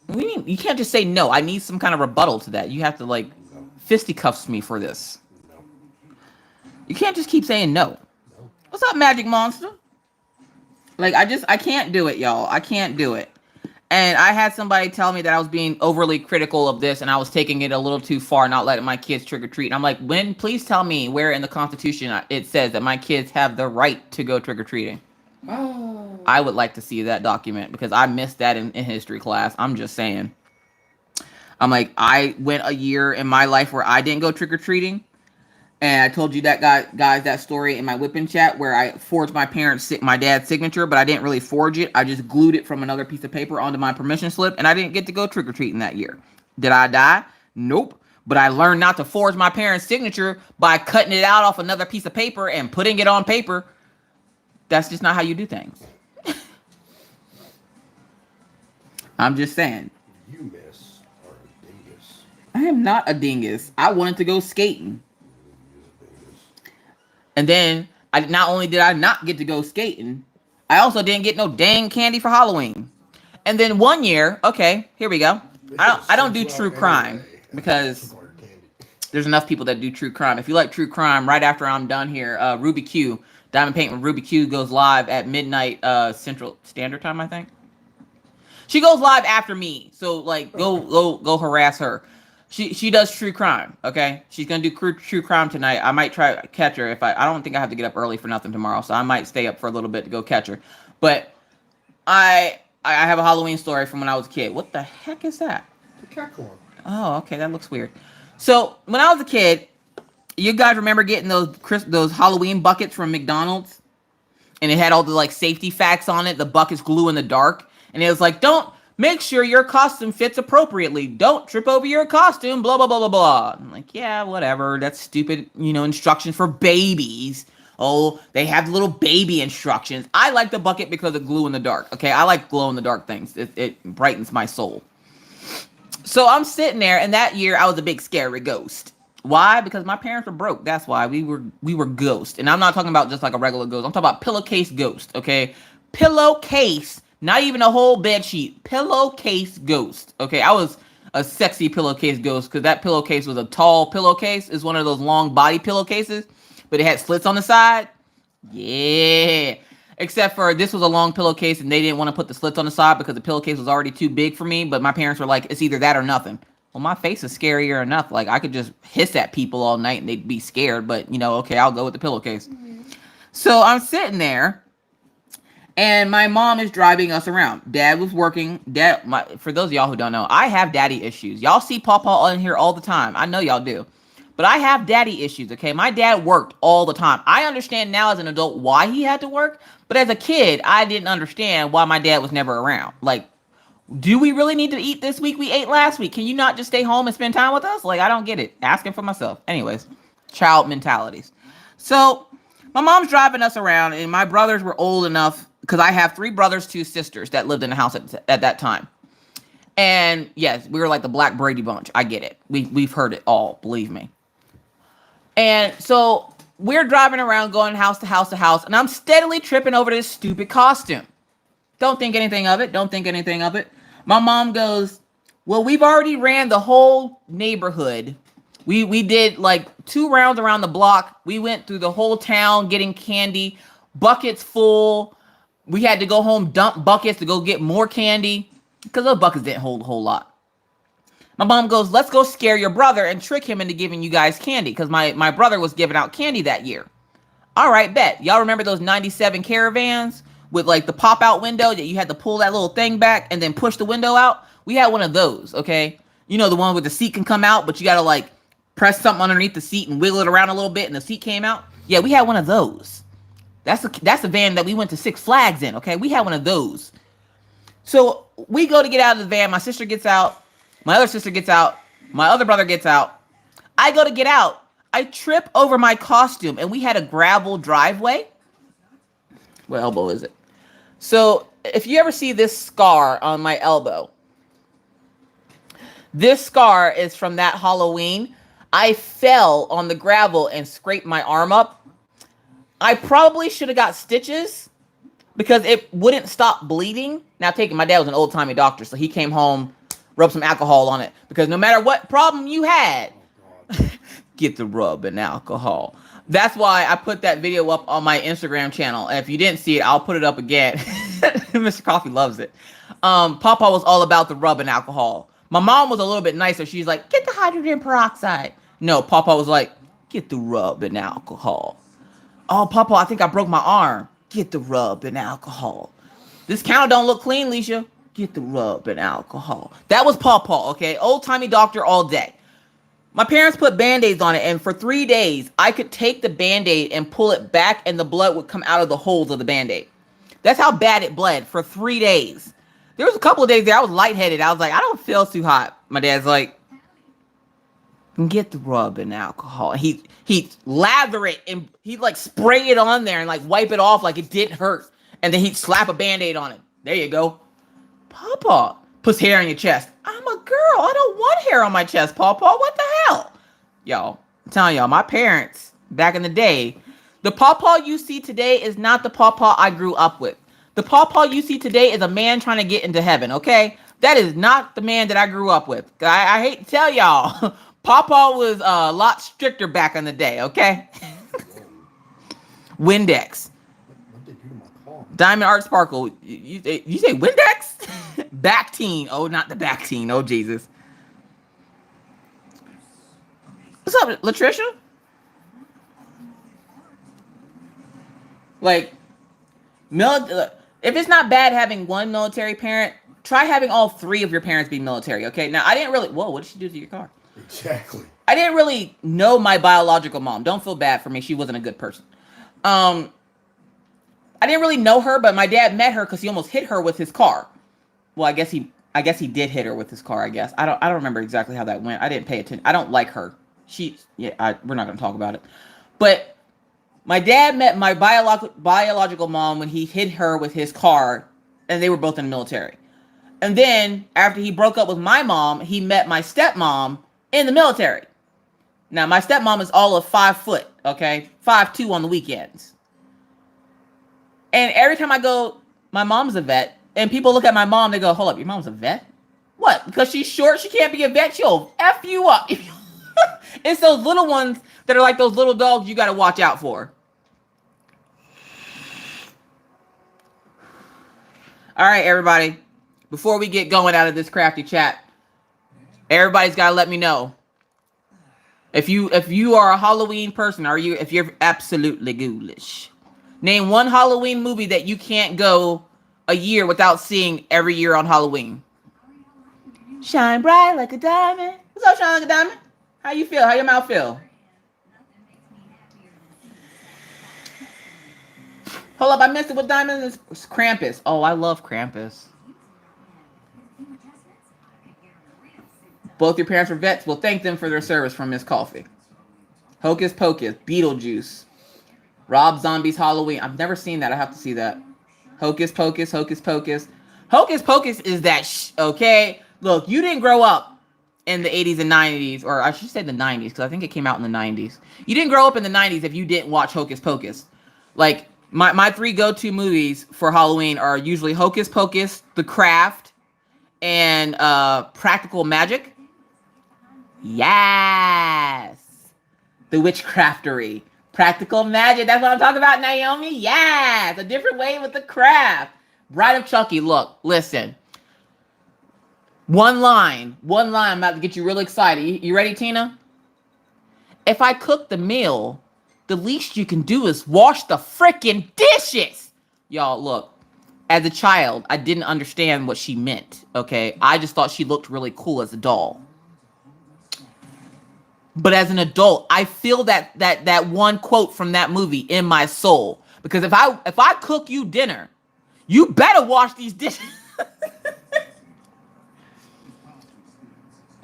No. You can't just say no. I need some kind of rebuttal to that. You have to like fisticuffs me for this. No. You can't just keep saying no. No. What's up, Magic Monster? Like, I can't do it, y'all. I can't do it. And I had somebody tell me that I was being overly critical of this and I was taking it a little too far, not letting my kids trick or treat. And I'm like, please tell me where in the Constitution it says that my kids have the right to go trick or treating. Oh. I would like to see that document because I missed that in history class. I'm just saying. I'm like, I went a year in my life where I didn't go trick or treating. And I told you that guys, that story in my whipping chat where I forged my dad's signature, but I didn't really forge it. I just glued it from another piece of paper onto my permission slip, and I didn't get to go trick-or-treating that year. Did I die? Nope. But I learned not to forge my parents' signature by cutting it out off another piece of paper and putting it on paper. That's just not how you do things. I'm just saying. You, miss, are a dingus. I am not a dingus. I wanted to go skating. And then, not only did I not get to go skating, I also didn't get no dang candy for Halloween. And then one year, okay, here we go. I don't do true crime because there's enough people that do true crime. If you like true crime, right after I'm done here, Ruby Q, Diamond Paint with Ruby Q goes live at midnight Central Standard Time, I think. She goes live after me, so like go harass her. She does true crime, okay? She's gonna do true crime tonight. I might try to catch her if I don't think I have to get up early for nothing tomorrow, so I might stay up for a little bit to go catch her. But I have a Halloween story from when I was a kid. What the heck is that? The cat corn. Oh, okay, that looks weird. So when I was a kid, you guys remember getting those Halloween buckets from McDonald's, and it had all the like safety facts on it. The buckets glue in the dark, and it was like, don't. Make sure your costume fits appropriately. Don't trip over your costume, blah, blah, blah, blah, blah. I'm like, yeah, whatever. That's stupid, instructions for babies. Oh, they have little baby instructions. I like the bucket because of glue in the dark, okay? I like glow-in-the-dark things. It brightens my soul. So I'm sitting there, and that year, I was a big scary ghost. Why? Because my parents were broke. That's why. We were ghosts. And I'm not talking about just like a regular ghost. I'm talking about pillowcase ghost, okay? Pillowcase. Not even a whole bed sheet. Pillowcase ghost. Okay, I was a sexy pillowcase ghost because that pillowcase was a tall pillowcase. It's one of those long body pillowcases, but it had slits on the side. Yeah. Except for this was a long pillowcase and they didn't want to put the slits on the side because the pillowcase was already too big for me. But my parents were like, it's either that or nothing. Well, my face is scarier enough. Like I could just hiss at people all night and they'd be scared. But okay, I'll go with the pillowcase. Mm-hmm. So I'm sitting there. And my mom is driving us around. Dad was working. For those of y'all who don't know, I have daddy issues. Y'all see Pawpaw in here all the time. I know y'all do. But I have daddy issues, okay? My dad worked all the time. I understand now as an adult why he had to work. But as a kid, I didn't understand why my dad was never around. Like, do we really need to eat this week? We ate last week. Can you not just stay home and spend time with us? Like, I don't get it. Asking for myself. Anyways, child mentalities. So, my mom's driving us around, and my brothers were old enough. Because I have 3 brothers, 2 sisters that lived in the house at that time. And yes, we were like the Black Brady Bunch. I get it. We've heard it all, believe me. And so we're driving around going house to house to house. And I'm steadily tripping over this stupid costume. Don't think anything of it. Don't think anything of it. My mom goes, well, we've already ran the whole neighborhood. We did like 2 rounds around the block. We went through the whole town getting candy. Buckets full. We had to go home, dump buckets to go get more candy because those buckets didn't hold a whole lot. My mom goes, let's go scare your brother and trick him into giving you guys candy because my brother was giving out candy that year. All right, bet. Y'all remember those 97 Caravans with like the pop-out window that you had to pull that little thing back and then push the window out? We had one of those, okay? You know, the one where the seat can come out, but you got to like press something underneath the seat and wiggle it around a little bit and the seat came out? Yeah, we had one of those. That's the van that we went to Six Flags in, okay? We had one of those. So we go to get out of the van. My sister gets out. My other sister gets out. My other brother gets out. I go to get out. I trip over my costume, and we had a gravel driveway. What elbow is it? So if you ever see this scar on my elbow, this scar is from that Halloween. I fell on the gravel and scraped my arm up. I probably should have got stitches because it wouldn't stop bleeding. Now, my dad was an old-timey doctor, so he came home, rubbed some alcohol on it, because no matter what problem you had, get the rub and alcohol. That's why I put that video up on my Instagram channel. And if you didn't see it, I'll put it up again. Mr. Coffee loves it. Papa was all about the rub and alcohol. My mom was a little bit nicer. She's like, get the hydrogen peroxide. No, Papa was like, get the rub and alcohol. Oh, Papa, I think I broke my arm. Get the rub and alcohol. This counter don't look clean, Leisha. Get the rub and alcohol. That was Papa, okay? Old-timey doctor all day. My parents put Band-Aids on it, and for 3 days, I could take the Band-Aid and pull it back, and the blood would come out of the holes of the Band-Aid. That's how bad it bled for 3 days. There was a couple of days there I was lightheaded. I was like, I don't feel too hot. My dad's like, get the rub and alcohol. He'd lather it, and he'd like spray it on there and like wipe it off like it didn't hurt. And then he'd slap a Band-Aid on it. There you go. Papa puts hair on your chest. I'm a girl. I don't want hair on my chest, Papa. What the hell? Y'all, I'm telling y'all, my parents back in the day, the Papa you see today is not the Papa I grew up with. The Papa you see today is a man trying to get into heaven, okay? That is not the man that I grew up with. I hate to tell y'all, Papa was a lot stricter back in the day, okay? Windex. What did you do to my car? Diamond Art Sparkle. You say Windex? Bactine. Oh, not the Bactine. Oh, Jesus. What's up, Latricia? Like, if it's not bad having one military parent, try having all 3 of your parents be military, okay? Now, I didn't really... Whoa, what did she do to your car? Exactly. I didn't really know my biological mom. Don't feel bad for me. She wasn't a good person. I didn't really know her, but my dad met her because he almost hit her with his car. Well, I guess he did hit her with his car, I guess. I don't remember exactly how that went. I didn't pay attention. I don't like her. We're not going to talk about it. But my dad met my biological mom when he hit her with his car, and they were both in the military. And then after he broke up with my mom, he met my stepmom in the military. Now, my stepmom is all of 5 foot, okay? 5'2" on the weekends. And every time I go, my mom's a vet, and people look at my mom, they go, hold up, your mom's a vet? What? Because she's short, she can't be a vet? She'll F you up. It's those little ones that are like those little dogs you got to watch out for. All right, everybody. Before we get going out of this crafty chat, everybody's got to let me know. If you are a Halloween person, if you're absolutely ghoulish, name one Halloween movie that you can't go a year without seeing every year on Halloween. Shine bright like a diamond. What's up, shine like a diamond? How you feel? How your mouth feel? Hold up, I missed it. What diamond is? It's Krampus. Oh, I love Krampus. Both your parents were vets. Well, thank them for their service from Miss Coffee. Hocus Pocus, Beetlejuice, Rob Zombie's Halloween. I've never seen that. I have to see that. Hocus Pocus, Hocus Pocus. Hocus Pocus is that okay? Look, you didn't grow up in the 80s and 90s, or I should say the 90s, because I think it came out in the 90s. You didn't grow up in the 90s if you didn't watch Hocus Pocus. Like, my 3 go-to movies for Halloween are usually Hocus Pocus, The Craft, and Practical Magic. Yes! The Witchcraftery. Practical Magic. That's what I'm talking about, Naomi. Yes! A different way with the craft. Bride of Chucky. Look, listen. One line. I'm about to get you really excited. You ready, Tina? If I cook the meal, the least you can do is wash the freaking dishes. Y'all, look. As a child, I didn't understand what she meant, okay? I just thought she looked really cool as a doll. But as an adult, I feel that one quote from that movie in my soul. Because if I cook you dinner, you better wash these dishes.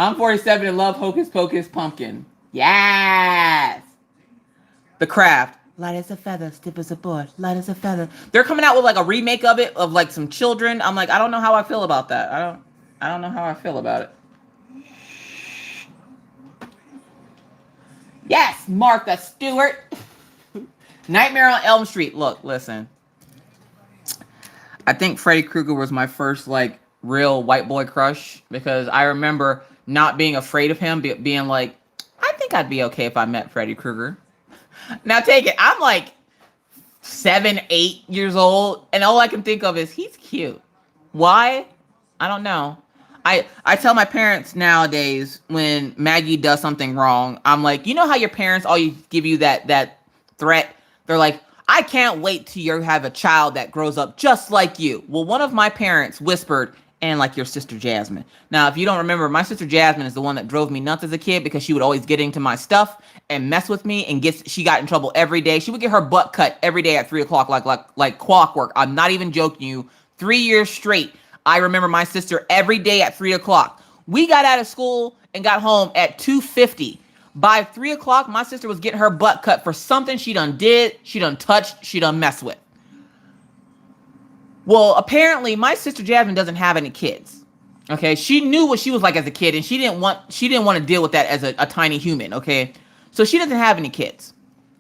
I'm 47 and love Hocus Pocus Pumpkin. Yes. The Craft. Light as a feather, stiff as a board, light as a feather. They're coming out with like a remake of it, of like some children. I'm like, I don't know how I feel about that. I don't know how I feel about it. Yes, Martha Stewart. Nightmare on Elm Street. Look, listen. I think Freddy Krueger was my first like real white boy crush, because I remember not being afraid of him, being like, I think I'd be okay if I met Freddy Krueger. Now take it. I'm like 7, 8 years old, and all I can think of is he's cute. Why? I don't know. I tell my parents nowadays when Maggie does something wrong, I'm like, you know how your parents always give you that threat? They're like, I can't wait till you have a child that grows up just like you. Well, one of my parents whispered, and like your sister Jasmine. Now, if you don't remember, my sister Jasmine is the one that drove me nuts as a kid, because she would always get into my stuff and mess with me, and she got in trouble every day. She would get her butt cut every day at 3 o'clock, like clockwork. I'm not even joking you. 3 years straight, I remember my sister every day at 3 o'clock. We got out of school and got home at 2:50. By 3 o'clock, my sister was getting her butt cut for something she done did, she done touched, she done messed with. Well, apparently my sister Jasmine doesn't have any kids. Okay, she knew what she was like as a kid, and she didn't want to deal with that as a tiny human. Okay, so she doesn't have any kids.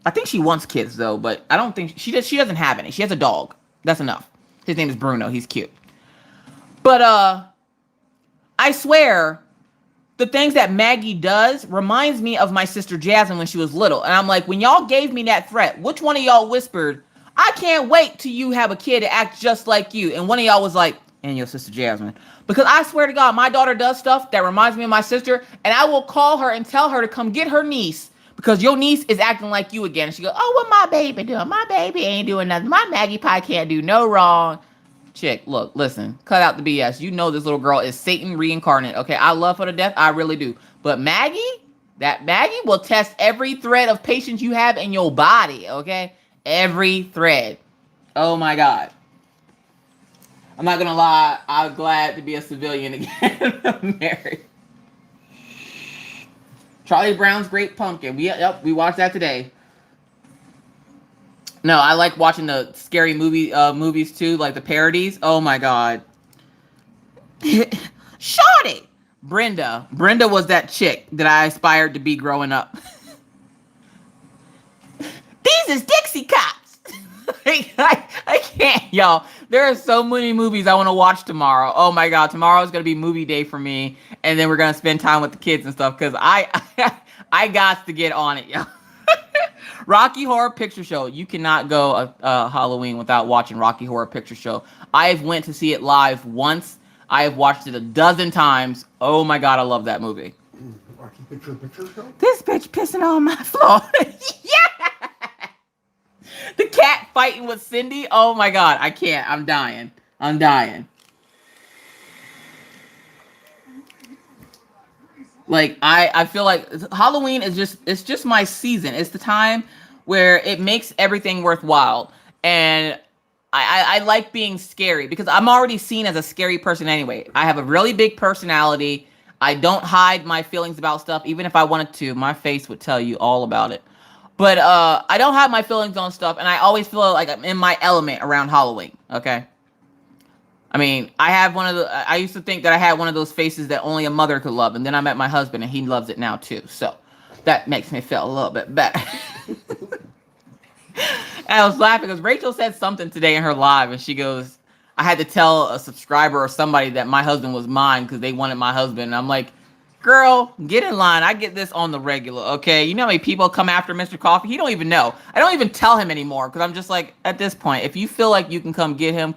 I think she wants kids though, but I don't think she doesn't have any. She has a dog. That's enough. His name is Bruno. He's cute. But I swear, the things that Maggie does reminds me of my sister Jasmine when she was little. And I'm like, when y'all gave me that threat, which one of y'all whispered, I can't wait till you have a kid to act just like you? And one of y'all was like, and your sister Jasmine. Because I swear to God, my daughter does stuff that reminds me of my sister, and I will call her and tell her to come get her niece, because your niece is acting like you again. And she goes, oh, what my baby doing? My baby ain't doing nothing. My Maggie Pie can't do no wrong. Chick, look, listen, cut out the BS. You know this little girl is Satan reincarnate. Okay, I love her to death. I really do. But Maggie, that Maggie will test every thread of patience you have in your body. Okay, every thread. Oh my God. I'm not gonna lie. I'm glad to be a civilian again. I'm married. Charlie Brown's Great Pumpkin. We watched that today. No, I like watching the scary movies too, like the parodies. Oh my God. Shorty! Brenda was that chick that I aspired to be growing up. These is Dixie Cops. I can't, y'all. There are so many movies I want to watch tomorrow. Oh my God, tomorrow is gonna be movie day for me, and then we're gonna spend time with the kids and stuff, because I got to get on it, y'all. Rocky Horror Picture Show. You cannot go Halloween without watching Rocky Horror Picture Show. I've went to see it live once. I have watched it a dozen times. Oh my God, I love that movie. Rocky Picture Show? This bitch pissing on my floor. Yeah! The cat fighting with Cindy. Oh my God, I can't. I'm dying. Like, I feel like Halloween is just my season. It's the time where it makes everything worthwhile. And I like being scary, because I'm already seen as a scary person anyway. I have a really big personality. I don't hide my feelings about stuff. Even if I wanted to, my face would tell you all about it. But I don't have my feelings on stuff, and I always feel like I'm in my element around Halloween, okay? I mean, I used to think that I had one of those faces that only a mother could love, and then I met my husband, and he loves it now too. So that makes me feel a little bit better. And I was laughing because Rachel said something today in her live, and she goes, I had to tell a subscriber or somebody that my husband was mine because they wanted my husband. And I'm like, girl, get in line. I get this on the regular, okay? You know how many people come after Mr. Coffee? He don't even know. I don't even tell him anymore, because I'm just like, at this point, if you feel like you can come get him,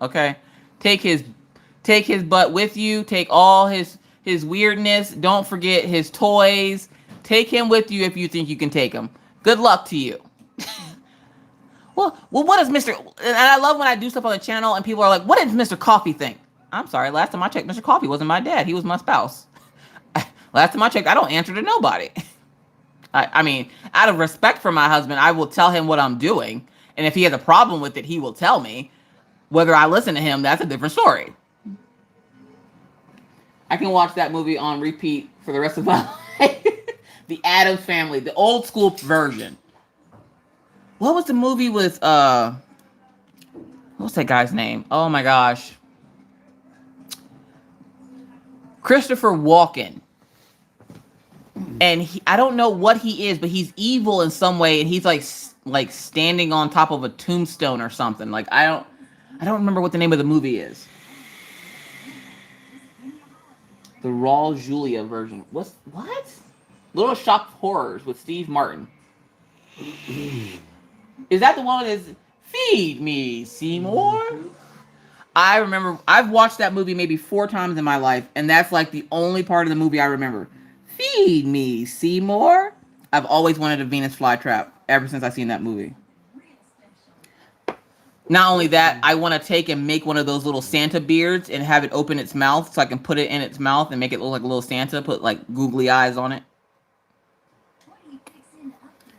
okay? Take his butt with you. Take all his weirdness. Don't forget his toys. Take him with you if you think you can take him. Good luck to you. Well, what is Mr. And I love when I do stuff on the channel and people are like, what does Mr. Coffee think? I'm sorry, last time I checked, Mr. Coffee wasn't my dad. He was my spouse. Last time I checked, I don't answer to nobody. I mean, out of respect for my husband, I will tell him what I'm doing. And if he has a problem with it, he will tell me. Whether I listen to him, that's a different story. I can watch that movie on repeat for the rest of my life. The Addams Family, the old school version. What was the movie with what's that guy's name? Oh my gosh. Christopher Walken. And I don't know what he is, but he's evil in some way, and he's like standing on top of a tombstone or something. Like I don't remember what the name of the movie is. The Raul Julia version. What? Little Shop of Horrors with Steve Martin. Is that the one that is Feed Me, Seymour? I remember I've watched that movie maybe 4 times in my life, and that's like the only part of the movie I remember. Feed me, Seymour. I've always wanted a Venus flytrap ever since I seen that movie. Not only that, I want to take and make one of those little Santa beards and have it open its mouth so I can put it in its mouth and make it look like a little Santa, put like googly eyes on it.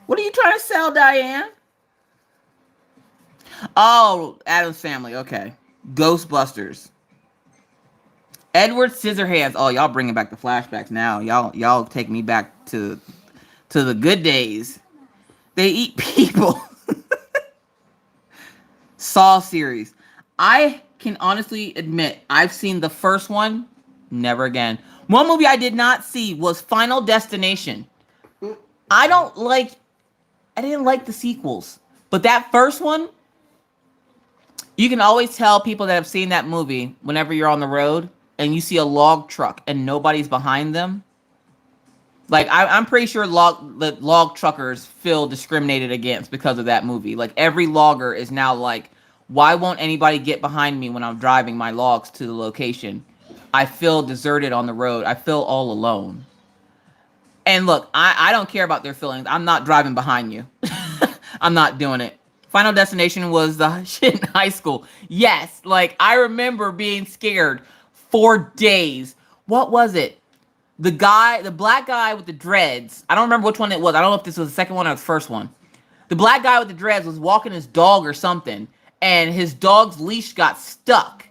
What are you trying to sell, Diane? Oh, Addams Family. Okay. Ghostbusters. Edward Scissorhands. Oh, y'all bringing back the flashbacks now. Y'all take me back to the good days. They eat people. Saw series. I can honestly admit I've seen the first one. Never again. One movie I did not see was Final Destination. I didn't like the sequels. But that first one, you can always tell people that have seen that movie whenever you're on the road and you see a log truck and nobody's behind them. Like, I'm pretty sure log truckers feel discriminated against because of that movie. Like, every logger is now like, why won't anybody get behind me when I'm driving my logs to the location? I feel deserted on the road. I feel all alone. And look, I don't care about their feelings. I'm not driving behind you. I'm not doing it. Final Destination was the shit in high school. Yes, like, I remember being scared for days. What was it? The black guy with the dreads. I don't remember which one it was. I don't know if this was the second one or the first one. The black guy with the dreads was walking his dog or something, and his dog's leash got stuck.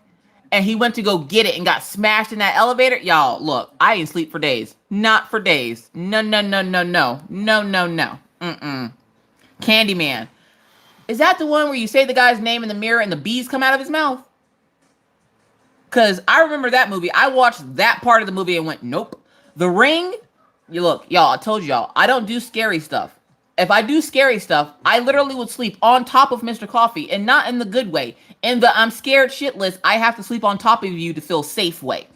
And he went to go get it and got smashed in that elevator. Y'all, look, I didn't sleep for days. Not for days. No. Candyman. Is that the one where you say the guy's name in the mirror and the bees come out of his mouth? Because I remember that movie. I watched that part of the movie and went, nope. The Ring, look, y'all, I told y'all, I don't do scary stuff. If I do scary stuff, I literally would sleep on top of Mr. Coffee, and not in the good way. In the I'm scared shitless, I have to sleep on top of you to feel safe way.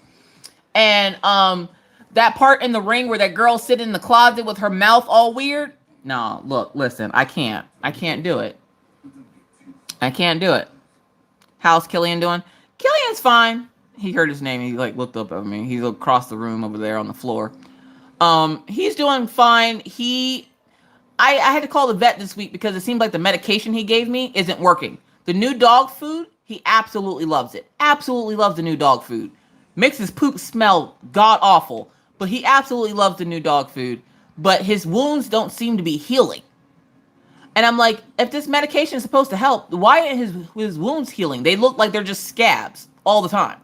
And that part in The Ring where that girl sitting in the closet with her mouth all weird. No, look, listen, I can't do it. I can't do it. How's Killian doing? Killian's fine. He heard his name. He like looked up at me. He's across the room over there on the floor. He's doing fine. I had to call the vet this week because it seemed like the medication he gave me isn't working. The new dog food, he absolutely loves it. Absolutely loves the new dog food. Makes his poop smell god awful, but he absolutely loves the new dog food. But his wounds don't seem to be healing. And I'm like, if this medication is supposed to help, why aren't his wounds healing? They look like they're just scabs all the time.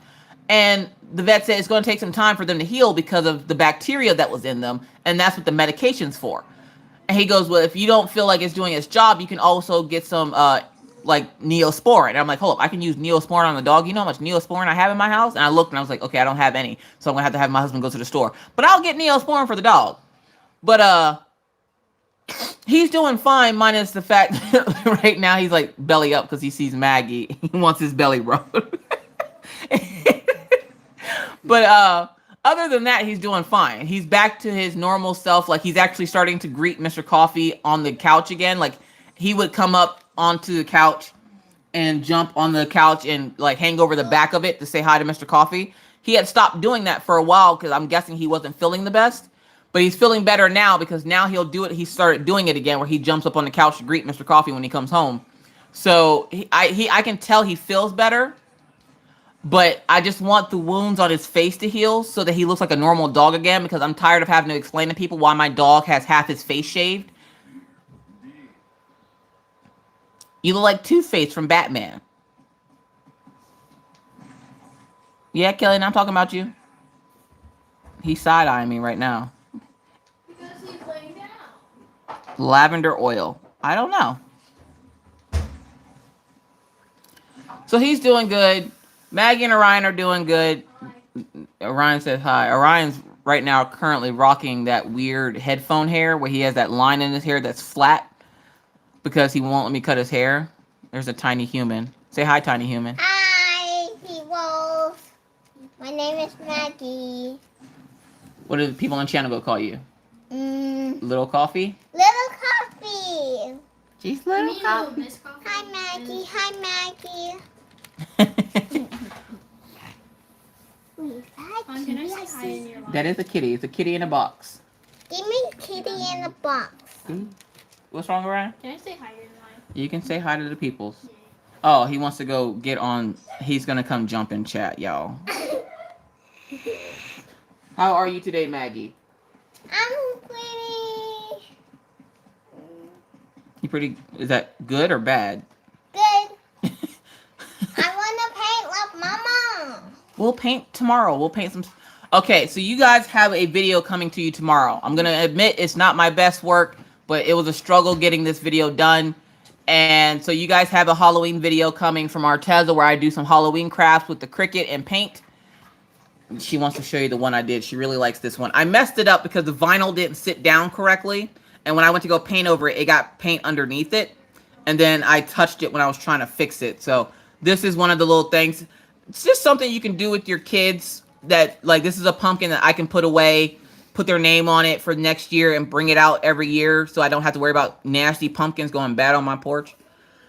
And the vet said it's going to take some time for them to heal because of the bacteria that was in them. And that's what the medication's for. And he goes, well, if you don't feel like it's doing its job, you can also get some, like, Neosporin. And I'm like, hold up, I can use Neosporin on the dog. You know how much Neosporin I have in my house? And I looked and I was like, okay, I don't have any. So I'm going to have my husband go to the store. But I'll get Neosporin for the dog. But, he's doing fine, minus the fact that right now he's, like, belly up because he sees Maggie. He wants his belly rubbed. But, other than that, he's doing fine. He's back to his normal self. Like, he's actually starting to greet Mr. Coffee on the couch again. Like, he would come up onto the couch and jump on the couch and, like, hang over the back of it to say hi to Mr. Coffee. He had stopped doing that for a while because I'm guessing he wasn't feeling the best. But he's feeling better now because now he'll do it. He started doing it again where he jumps up on the couch to greet Mr. Coffee when he comes home. So, I can tell he feels better. But I just want the wounds on his face to heal so that he looks like a normal dog again because I'm tired of having to explain to people why my dog has half his face shaved. You look like Two-Face from Batman. Yeah, Kelly, I'm talking about you. He's side-eyeing me right now. Because he's laying down. Lavender oil. I don't know. So he's doing good. Maggie and Orion are doing good. Orion says hi. Orion's right now currently rocking that weird headphone hair where he has that line in his hair that's flat because he won't let me cut his hair. There's a tiny human. Say hi, tiny human. Hi, people. My name is Maggie. What do the people on channel go call you? Little coffee? Little Coffee. She's You little mean coffee. Miss Coffee? Hi, Maggie. Hi, Maggie. Mom, can I say hi in your life? That is a kitty. It's a kitty in a box. Give me kitty in a box. What's wrong, Orion? Can I say hi in your life? You can say hi to the peoples. Oh, he wants to go get on. He's going to come jump in chat, y'all. How are you today, Maggie? I'm pretty You pretty. Is that good or bad? good. I want to paint like Mama. We'll paint tomorrow. We'll paint some. Okay, so you guys have a video coming to you tomorrow. I'm going to admit it's not my best work, but it was a struggle getting this video done. And so you guys have a Halloween video coming from Arteza where I do some Halloween crafts with the Cricut and paint. She wants to show you the one I did. She really likes this one. I messed it up because the vinyl didn't sit down correctly. And when I went to go paint over it, it got paint underneath it. And then I touched it when I was trying to fix it. So this is one of the little things. It's just something you can do with your kids that, like, this is a pumpkin that I can put away, put their name on it for next year and bring it out every year so I don't have to worry about nasty pumpkins going bad on my porch.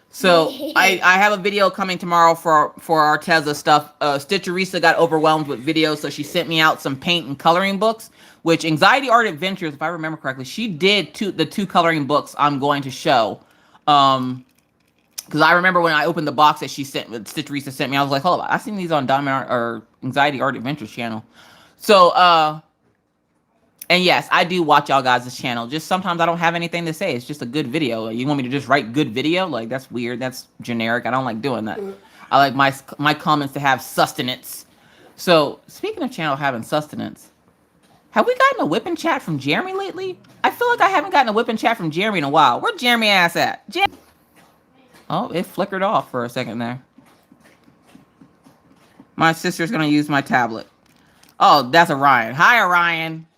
So I have a video coming tomorrow for Arteza stuff. Stitcherisa got overwhelmed with videos, so she sent me out some paint and coloring books, which Anxiety Art Adventures, if I remember correctly, she did the two coloring books I'm going to show. Because I remember when I opened the box that Stitcherisa sent me, I was like, hold on, I've seen these on Diamond Art or Anxiety Art Adventures channel. So, and yes, I do watch y'all guys' channel. Just sometimes I don't have anything to say. It's just a good video. You want me to just write good video? Like, that's weird. That's generic. I don't like doing that. I like my comments to have sustenance. So, speaking of channel having sustenance, have we gotten a whipping chat from Jeremy lately? I feel like I haven't gotten a whipping chat from Jeremy in a while. Where's Jeremy ass at? Oh, it flickered off for a second there. My sister's going to use my tablet. Oh, that's Orion. Hi, Orion.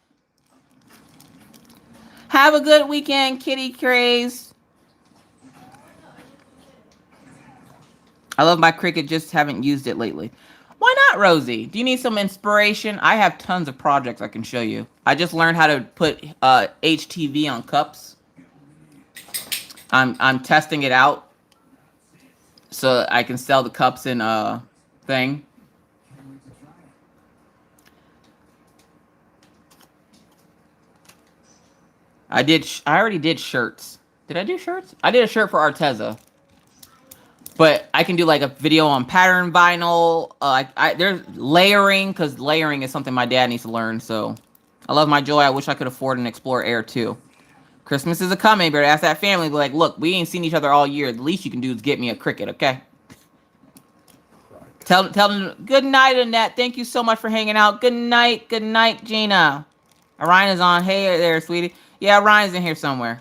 Have a good weekend, Kitty Craze. I love my Cricut, just haven't used it lately. Why not, Rosie? Do you need some inspiration? I have tons of projects I can show you. I just learned how to put HTV on cups. I'm testing it out so I can sell the cups in thing. I already did shirts. Did I do shirts? I did a shirt for Arteza. But I can do like a video on pattern vinyl. There's layering, because layering is something my dad needs to learn. So I love my joy. I wish I could afford an Explorer Air too. Christmas is a-coming, but ask that family. Be like, look, we ain't seen each other all year. The least you can do is get me a Cricut, okay? Tell them, good night, Annette. Thank you so much for hanging out. Good night, Gina. Orion is on. Hey there, sweetie. Yeah, Ryan's in here somewhere.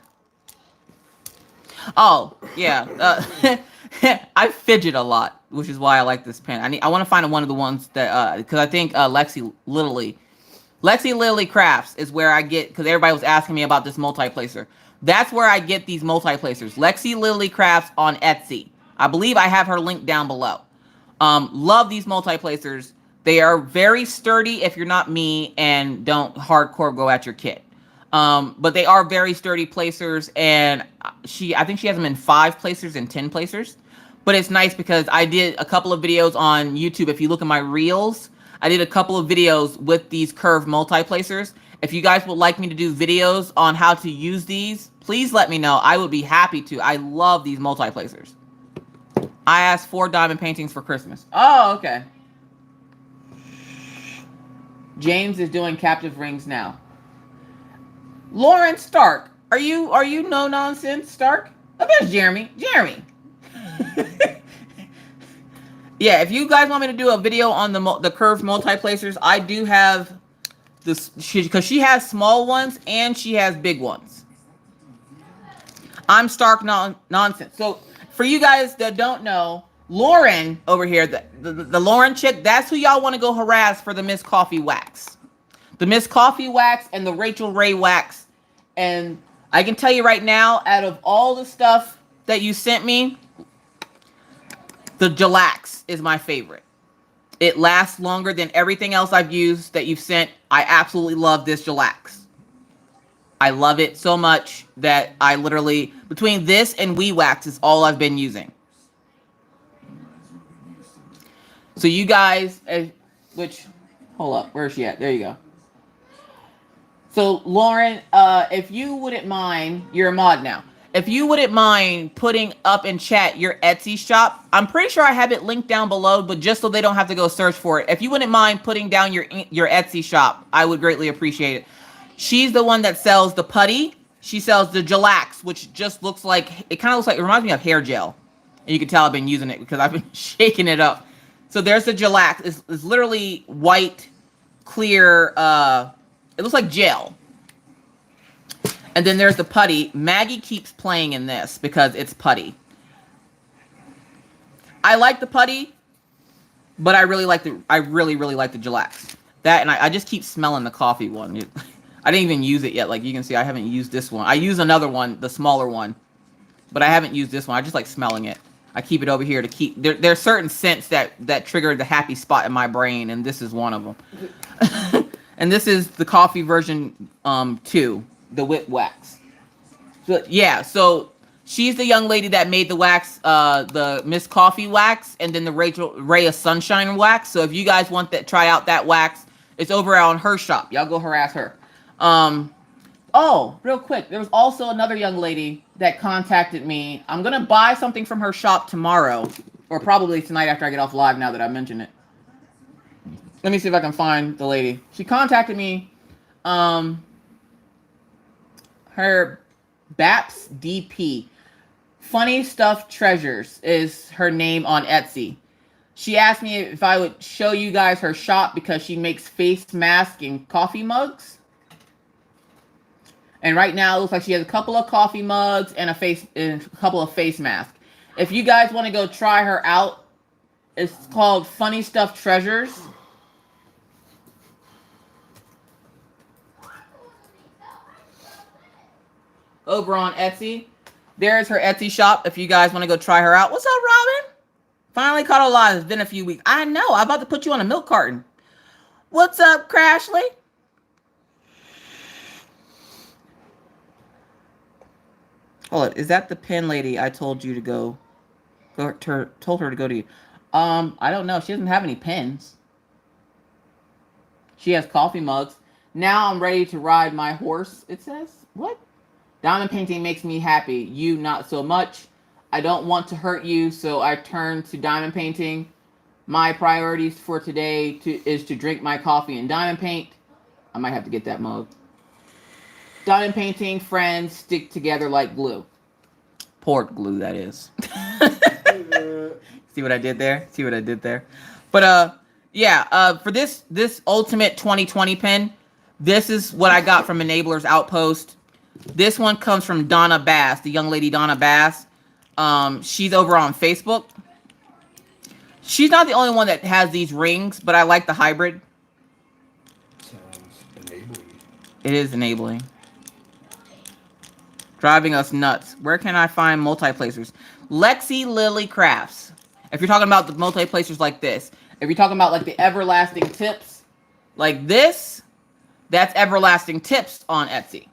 Oh, yeah. I fidget a lot, which is why I like this pen. I want to find one of the ones that, because I think Lexi Lily Crafts is where I get, because everybody was asking me about this multi-placer. That's where I get these multi-placers. Lexi Lily Crafts on Etsy. I believe I have her link down below. Love these multi-placers. They are very sturdy if you're not me and don't hardcore go at your kit. But they are very sturdy placers, and I think she has them in 5 placers and 10 placers. But it's nice because I did a couple of videos on YouTube. If you look at my reels, I did a couple of videos with these curved multi-placers. If you guys would like me to do videos on how to use these, please let me know. I would be happy to. I love these multi-placers. I asked 4 diamond paintings for Christmas. Oh, okay. James is doing captive rings now. Lauren Stark, are you no nonsense, Stark? Oh, there's Jeremy. Jeremy. Yeah, if you guys want me to do a video on the curved multi-placers, I do have this, because she has small ones and she has big ones. I'm stark nonsense. So for you guys that don't know, Lauren over here, the Lauren chick, that's who y'all want to go harass for the Miss Coffee wax. The Miss Coffee wax and the Rachel Ray wax. And I can tell you right now, out of all the stuff that you sent me, the Gelax is my favorite. It lasts longer than everything else I've used that you've sent. I absolutely love this Gelax. I love it so much that I literally, between this and Wee Wax is all I've been using. So you guys, hold up, where is she at? There you go. So Lauren, if you wouldn't mind, you're a mod now. If you wouldn't mind putting up in chat your Etsy shop, I'm pretty sure I have it linked down below, but just so they don't have to go search for it. If you wouldn't mind putting down your Etsy shop, I would greatly appreciate it. She's the one that sells the putty. She sells the Gelax, which just looks like, it kind of looks like, it reminds me of hair gel. And you can tell I've been using it because I've been shaking it up. So there's the Gelax. It's literally white, clear, it looks like gel. And then there's the putty. Maggie keeps playing in this because it's putty. I like the putty, but I really like the, really like the Gelax. That, and I just keep smelling the coffee one. I didn't even use it yet. Like you can see, I haven't used this one. I use another one, the smaller one, but I haven't used this one. I just like smelling it. I keep it over here to keep, there's certain scents that trigger the happy spot in my brain, and this is one of them. And this is the coffee version 2. The whip wax. So yeah, so she's the young lady that made the wax, the Miss Coffee wax, and then the Rachel Ray of Sunshine wax. So if you guys want that, try out that wax, it's over on her shop. Y'all go harass her. Oh, real quick, there was also another young lady that contacted me. I'm gonna buy something from her shop tomorrow, or probably tonight after I get off live, now that I mention it. Let me see if I can find the lady. She contacted me. Her Baps DP. Funny Stuff Treasures is her name on Etsy. She asked me if I would show you guys her shop because she makes face masks and coffee mugs. And right now it looks like she has a couple of coffee mugs and a couple of face masks. If you guys want to go try her out, it's called Funny Stuff Treasures. Over on Etsy. There's her Etsy shop if you guys want to go try her out. What's up, Robin? Finally caught a lot. It's been a few weeks. I know. I'm about to put you on a milk carton. What's up, Crashly? Hold it. Is that the pen lady I told you to go? Told her to go to you. I don't know. She doesn't have any pens. She has coffee mugs. Now I'm ready to ride my horse. It says what? Diamond painting makes me happy. You not so much. I don't want to hurt you, so I turn to diamond painting. My priorities for today is to drink my coffee and diamond paint. I might have to get that mug. Diamond painting, friends stick together like glue. Port glue, that is. See what I did there? See what I did there? But yeah, for this ultimate 2020 pen, this is what I got from Enabler's Outpost. This one comes from Donna Bass, the young lady Donna Bass. She's over on Facebook. She's not the only one that has these rings, but I like the hybrid. Sounds enabling. It is enabling. Driving us nuts. Where can I find multi-placers? Lexi Lily Crafts. If you're talking about the multi-placers like this. If you're talking about like the everlasting tips like this, that's everlasting tips on Etsy.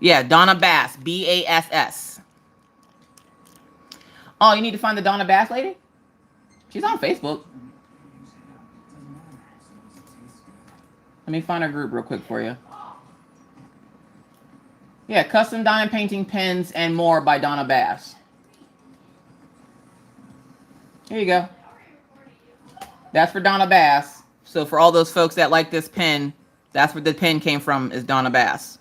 Yeah, Donna Bass. B-A-S-S. Oh, you need to find the Donna Bass lady? She's on Facebook. Let me find her group real quick for you. Yeah, custom diamond painting pens and more by Donna Bass. Here you go. That's for Donna Bass. So for all those folks that like this pen, that's where the pen came from, is Donna Bass.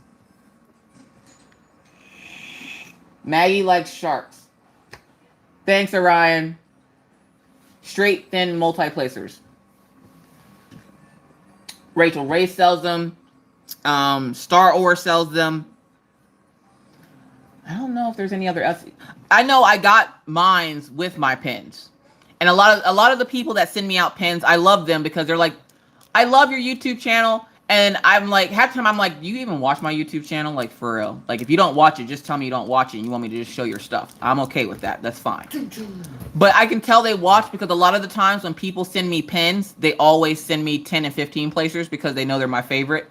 Maggie likes sharks. Thanks, Orion. Straight, thin multi-placers. Rachel Ray sells them. Star Ore sells them. I don't know if there's any other Etsy. I know I got mines with my pins. And a lot of the people that send me out pins, I love them because they're like, I love your YouTube channel. And I'm like, half the time I'm like, do you even watch my YouTube channel? Like, for real. Like, if you don't watch it, just tell me you don't watch it and you want me to just show your stuff. I'm okay with that. That's fine. But I can tell they watch because a lot of the times when people send me pins, they always send me 10 and 15 placers because they know they're my favorite.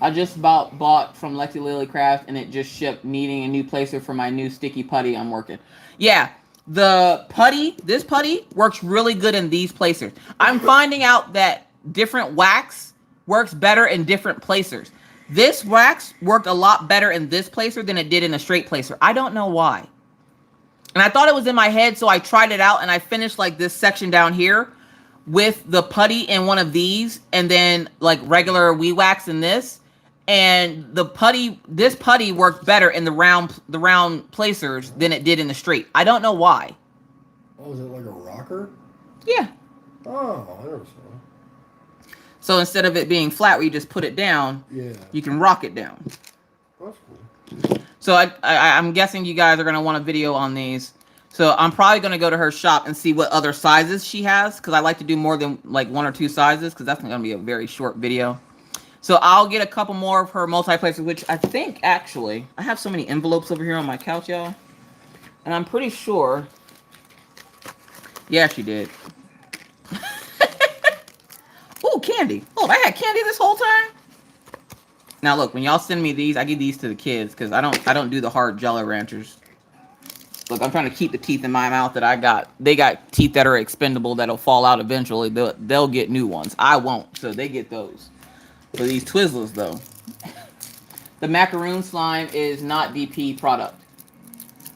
I just bought from Lexi Lily Craft and it just shipped, needing a new placer for my new sticky putty I'm working. Yeah, the putty, this putty works really good in these placers. I'm finding out that different wax works better in different placers. This wax worked a lot better in this placer than it did in a straight placer. I don't know why. And I thought it was in my head, so I tried it out and I finished like this section down here with the putty in one of these and then like regular wee wax in this. And the putty, this putty worked better in the round placers than it did in the straight. I don't know why. Oh, is it like a rocker? Yeah. Oh, I never saw. So instead of it being flat where you just put it down, Yeah. you can rock it down. That's cool. So I'm guessing you guys are going to want a video on these. So I'm probably going to go to her shop and see what other sizes she has. Because I like to do more than like 1 or 2 sizes. Because that's going to be a very short video. So I'll get a couple more of her multi-placers. Which I think actually, I have so many envelopes over here on my couch, y'all. And I'm pretty sure. Yeah, she did. Ooh, candy. Oh, I had candy this whole time? Now look, when y'all send me these, I give these to the kids because I don't do the hard Jolly Ranchers. Look, I'm trying to keep the teeth in my mouth that I got. They got teeth that are expendable that'll fall out eventually. They'll get new ones. I won't, so they get those. For these Twizzlers though, the macaroon slime is not DP product.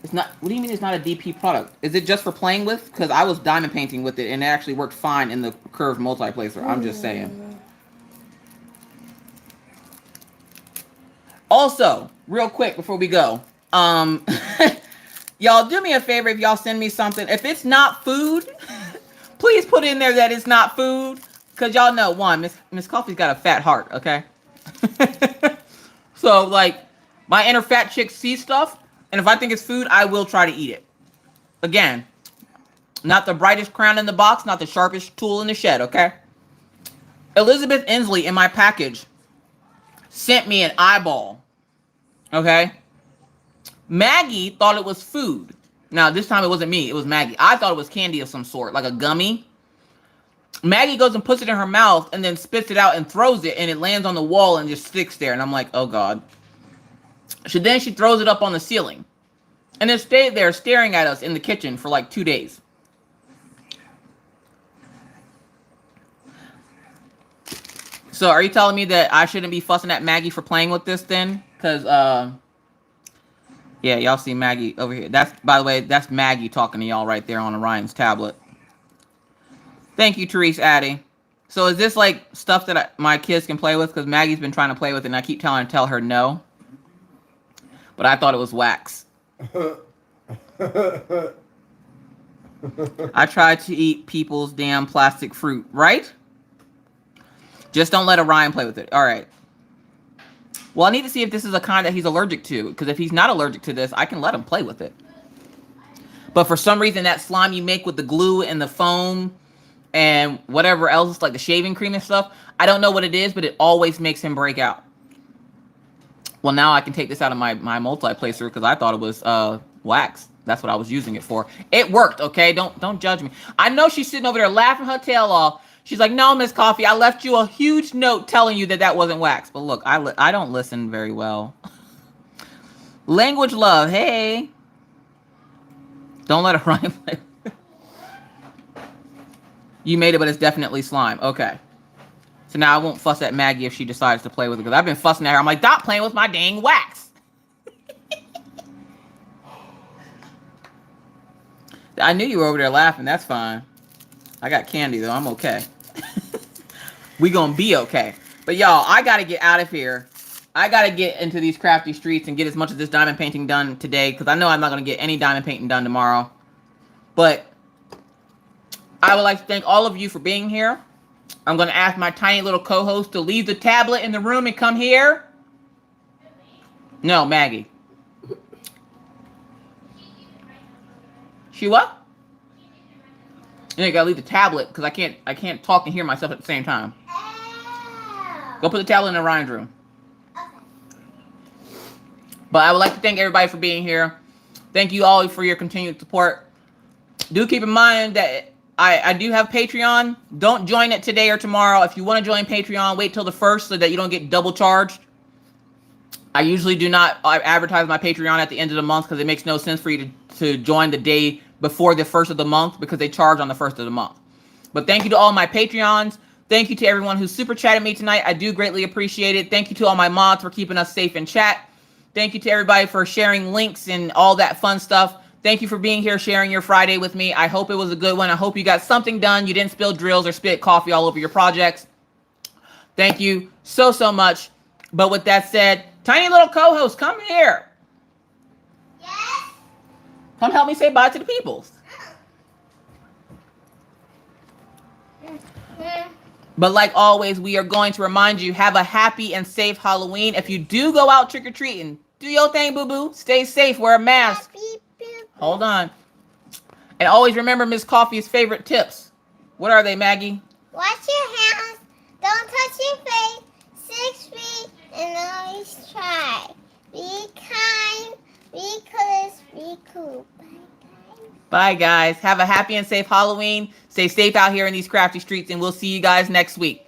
It's not. What do you mean it's not a DP product? Is it just for playing with? Because I was diamond painting with it and it actually worked fine in the curved multi-placer. I'm just saying. Also, real quick before we go, y'all do me a favor if y'all send me something. If it's not food, please put in there that it's not food. Because y'all know, one, Miss Coffee's got a fat heart, okay? So, like, my inner fat chick sees stuff, and if I think it's food, I will try to eat it. Again, not the brightest crown in the box, not the sharpest tool in the shed, okay? Elizabeth Inslee in my package sent me an eyeball, okay? Maggie thought it was food. Now, this time it wasn't me, it was Maggie. I thought it was candy of some sort, like a gummy. Maggie goes and puts it in her mouth and then spits it out and throws it, and it lands on the wall and just sticks there. And I'm like, oh God. Then she throws it up on the ceiling. And it stayed there staring at us in the kitchen for like 2 days. So are you telling me that I shouldn't be fussing at Maggie for playing with this then? Because, yeah, y'all see Maggie over here. That's, by the way, that's Maggie talking to y'all right there on Orion's tablet. Thank you, Therese Addy. So is this like stuff that my kids can play with? Because Maggie's been trying to play with it and I keep tell her no. But I thought it was wax. I tried to eat people's damn plastic fruit, right? Just don't let Orion play with it. All right. Well, I need to see if this is a kind that he's allergic to. Because if he's not allergic to this, I can let him play with it. But for some reason, that slime you make with the glue and the foam and whatever else, like the shaving cream and stuff, I don't know what it is, but it always makes him break out. Well, now I can take this out of my multi-placer because I thought it was wax. That's what I was using it for. It worked, okay? Don't judge me. I know she's sitting over there laughing her tail off. She's like, no, Miss Coffee, I left you a huge note telling you that that wasn't wax. But look, I don't listen very well. Language love, hey. Don't let Orion play. You made it, but it's definitely slime. Okay. So now I won't fuss at Maggie if she decides to play with it. Because I've been fussing at her. I'm like, stop playing with my dang wax. I knew you were over there laughing. That's fine. I got candy, though. I'm okay. we gonna be okay. But y'all, I gotta get out of here. I gotta get into these crafty streets and get as much of this diamond painting done today, because I know I'm not gonna get any diamond painting done tomorrow. But I would like to thank all of you for being here. I'm gonna ask my tiny little co-host to leave the tablet in the room and come here. No, Maggie. She what? You gotta leave the tablet because I can't talk and hear myself at the same time. Go put the tablet in the Ryan's room. But I would like to thank everybody for being here. Thank you all for your continued support. Do keep in mind that I do have Patreon. Don't join it today or tomorrow. If you want to join Patreon, wait till the 1st so that you don't get double charged. I usually do not advertise my Patreon at the end of the month because it makes no sense for you to join the day before the 1st of the month because they charge on the 1st of the month. But thank you to all my Patreons. Thank you to everyone who super chatted me tonight. I do greatly appreciate it. Thank you to all my mods for keeping us safe in chat. Thank you to everybody for sharing links and all that fun stuff. Thank you for being here, sharing your Friday with me. I hope it was a good one. I hope you got something done. You didn't spill drills or spit coffee all over your projects. Thank you so, so much. But with that said, tiny little co-host, come here. Yes. Come help me say bye to the peoples. But like always, we are going to remind you, have a happy and safe Halloween. If you do go out trick-or-treating, do your thing, boo-boo. Stay safe, wear a mask. Hold on. And always remember Miss Coffee's favorite tips. What are they, Maggie? Wash your hands. Don't touch your face. 6 feet and always try. Be kind. Be close. Be cool. Bye, guys. Bye, guys. Have a happy and safe Halloween. Stay safe out here in these crafty streets, and we'll see you guys next week.